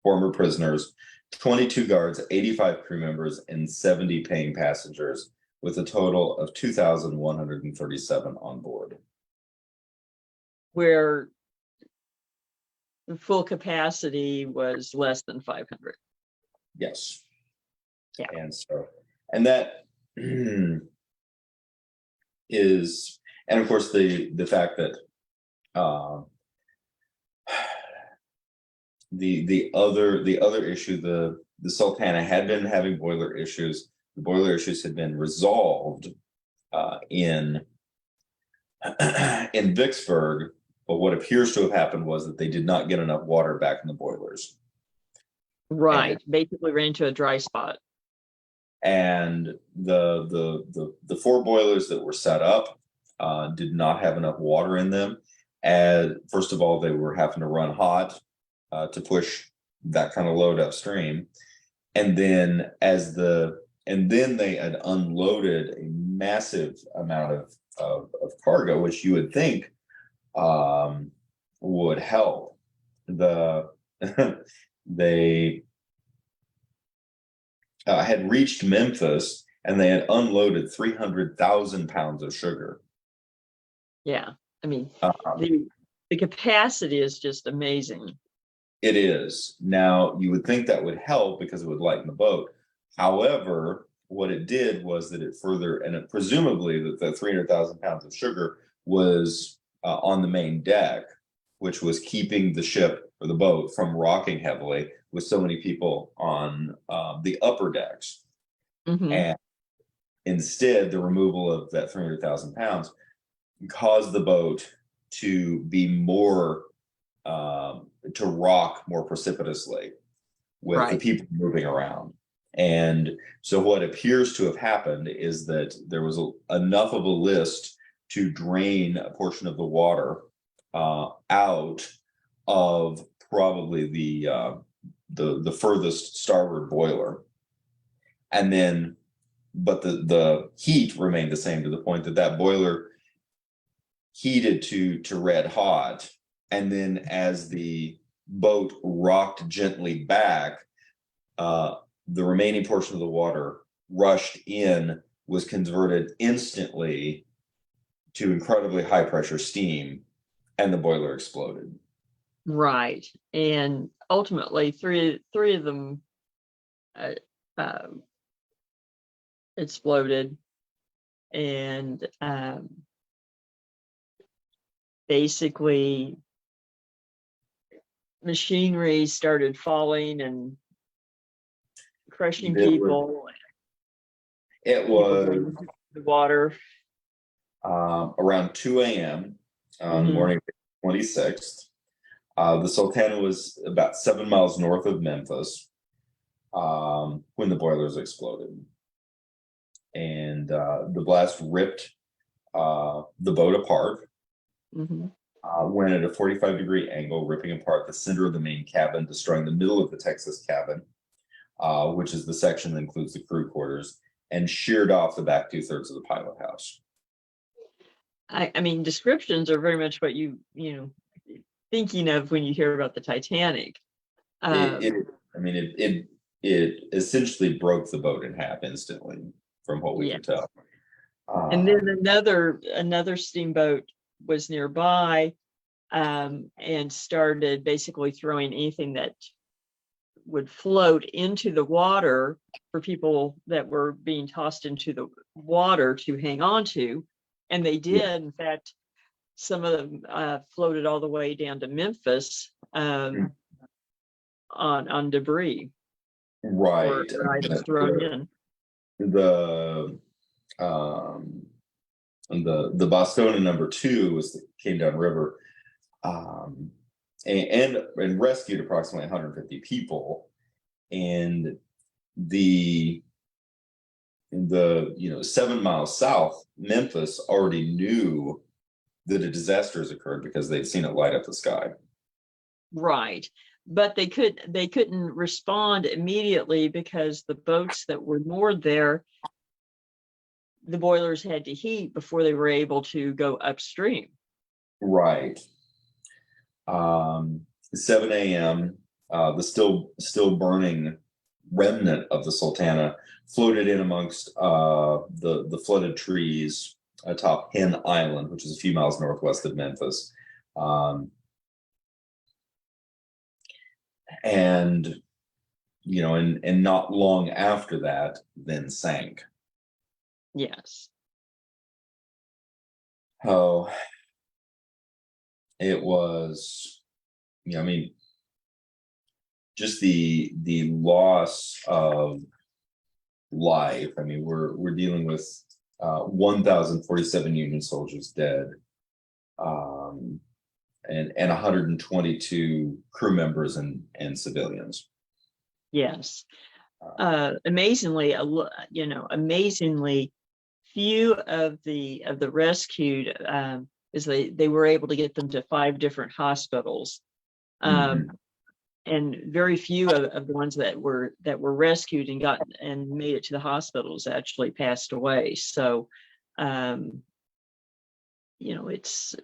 former prisoners, 22 guards, 85 crew members, and 70 paying passengers, with a total of 2,137 on board. Where the full capacity was less than 500. Yes. Yeah. And that is, and of course the fact that the other issue, the Sultana had been having boiler issues. The boiler issues had been resolved in Vicksburg, but what appears to have happened was that they did not get enough water back in the boilers. Right. Basically ran to a dry spot. And the four boilers that were set up did not have enough water in them. And first of all, they were having to run hot to push that kind of load upstream. And then they had unloaded a massive amount of cargo, which you would think would help. They had reached Memphis, and they had unloaded 300,000 pounds of sugar. Yeah, I mean, the capacity is just amazing. It is. Now, you would think that would help because it would lighten the boat. However, what it did was that it further, and it presumably that the 300,000 pounds of sugar was on the main deck, which was keeping the ship or the boat from rocking heavily with so many people on the upper decks. Mm-hmm. And instead, the removal of that 300,000 pounds caused the boat to be more, to rock more precipitously with the people moving around. And so what appears to have happened is that there was enough of a list to drain a portion of the water out of probably the furthest starboard boiler. And then, but the heat remained the same to the point that boiler heated to red hot. And then as the boat rocked gently back, the remaining portion of the water rushed in, was converted instantly to incredibly high pressure steam, and the boiler exploded. Right. And ultimately three of them exploded, and basically machinery started falling and crushing people. It was the water around 2 a.m. on the morning of the 26th. The Sultana was about 7 miles north of Memphis when the boilers exploded. And the blast ripped the boat apart, went at a 45-degree angle, ripping apart the center of the main cabin, destroying the middle of the Texas cabin, which is the section that includes the crew quarters, and sheared off the back 2/3 of the pilot house. I mean, descriptions are very much what you thinking of when you hear about the Titanic. It essentially broke the boat in half instantly, from what we can tell. And then another steamboat was nearby, and started basically throwing anything that would float into the water for people that were being tossed into the water to hang on to. And they did. Yeah. In fact, some of them floated all the way down to Memphis on on debris Right. or items thrown in. The Bostona number 2 came down river, and rescued approximately 150 people, and the 7 miles south, Memphis already knew that a disaster has occurred because they'd seen it light up the sky. Right. But they couldn't respond immediately because the boats that were moored there, the boilers had to heat before they were able to go upstream. Right. 7 a.m. The still burning remnant of the Sultana floated in amongst the flooded trees atop Hen Island, which is a few miles northwest of Memphis. And not long after that, then sank. Yes. Oh, it was, just the loss of life. I mean, we're dealing with 1,047 Union soldiers dead, and 122 crew members and civilians. Yes. Amazingly few of the rescued, is they were able to get them to 5 different hospitals. And very few of the ones that were rescued and made it to the hospitals actually passed away. So, it's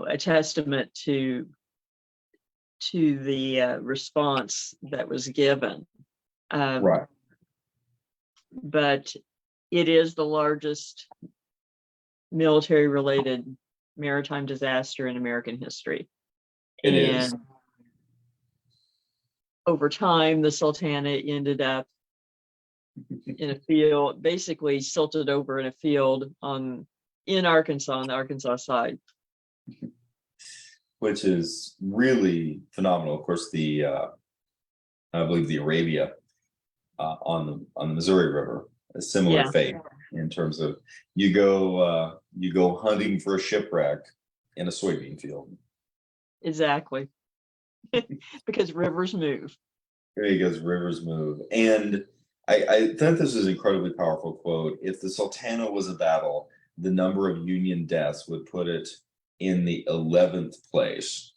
a testament to the response that was given. Right. But it is the largest military-related maritime disaster in American history. It is. Over time, the Sultana ended up in a field, basically silted over in a field in Arkansas, on the Arkansas side. Which is really phenomenal. Of course, I believe the Arabia on the Missouri River, a similar fate in terms of you go hunting for a shipwreck in a soybean field. Exactly. Because rivers move. There he goes, rivers move. And I thought this was an incredibly powerful quote. If the Sultana was a battle, the number of Union deaths would put it in the 11th place,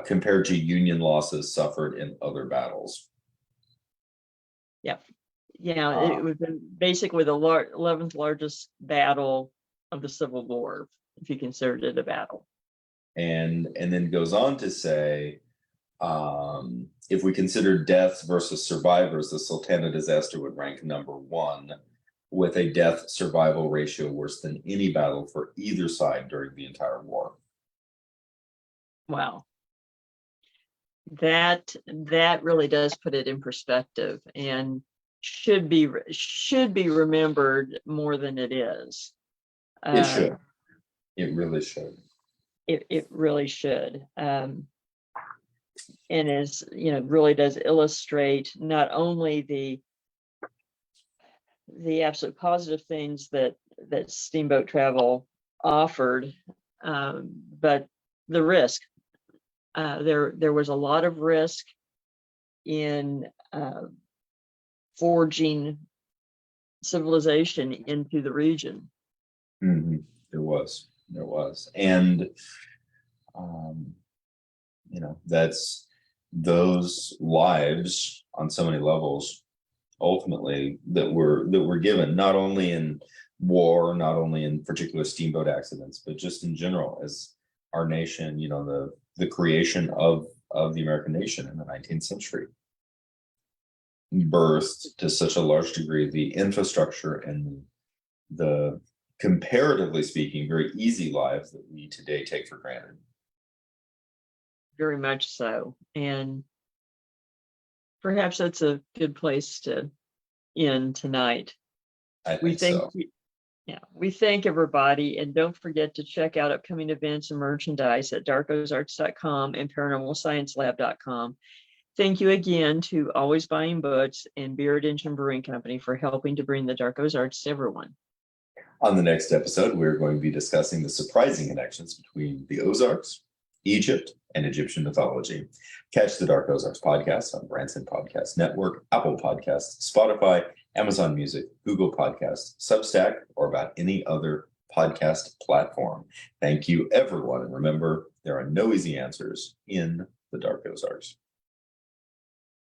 compared to Union losses suffered in other battles. Yep. Yeah, it was basically the 11th largest battle of the Civil War, if you considered it a battle. And then goes on to say, if we consider deaths versus survivors, the Sultana disaster would rank number 1, with a death survival ratio worse than any battle for either side during the entire war. Wow. That really does put it in perspective and should be remembered more than it is. It should. It really should. It really should. And really does illustrate not only the absolute positive things that steamboat travel offered, but the risk. There was a lot of risk in forging civilization into the region. Mm-hmm. There was, and that's those lives on so many levels, ultimately that were given, not only in war, not only in particular steamboat accidents, but just in general as our nation, the creation of the American nation in the 19th century birthed to such a large degree the infrastructure and the, comparatively speaking, very easy lives that we today take for granted. Very much so. And perhaps that's a good place to end tonight. I think so. We thank everybody, and don't forget to check out upcoming events and merchandise at darkozarks.com and paranormalsciencelab.com. Thank you again to Always Buying Books and Beard Engine Brewing Company for helping to bring the Dark Ozarks to everyone. On the next episode, we're going to be discussing the surprising connections between the Ozarks, Egypt, and Egyptian mythology. Catch the Dark Ozarks podcast on Branson Podcast Network, Apple Podcasts, Spotify, Amazon Music, Google Podcasts, Substack, or about any other podcast platform. Thank you, everyone. And remember, there are no easy answers in the Dark Ozarks.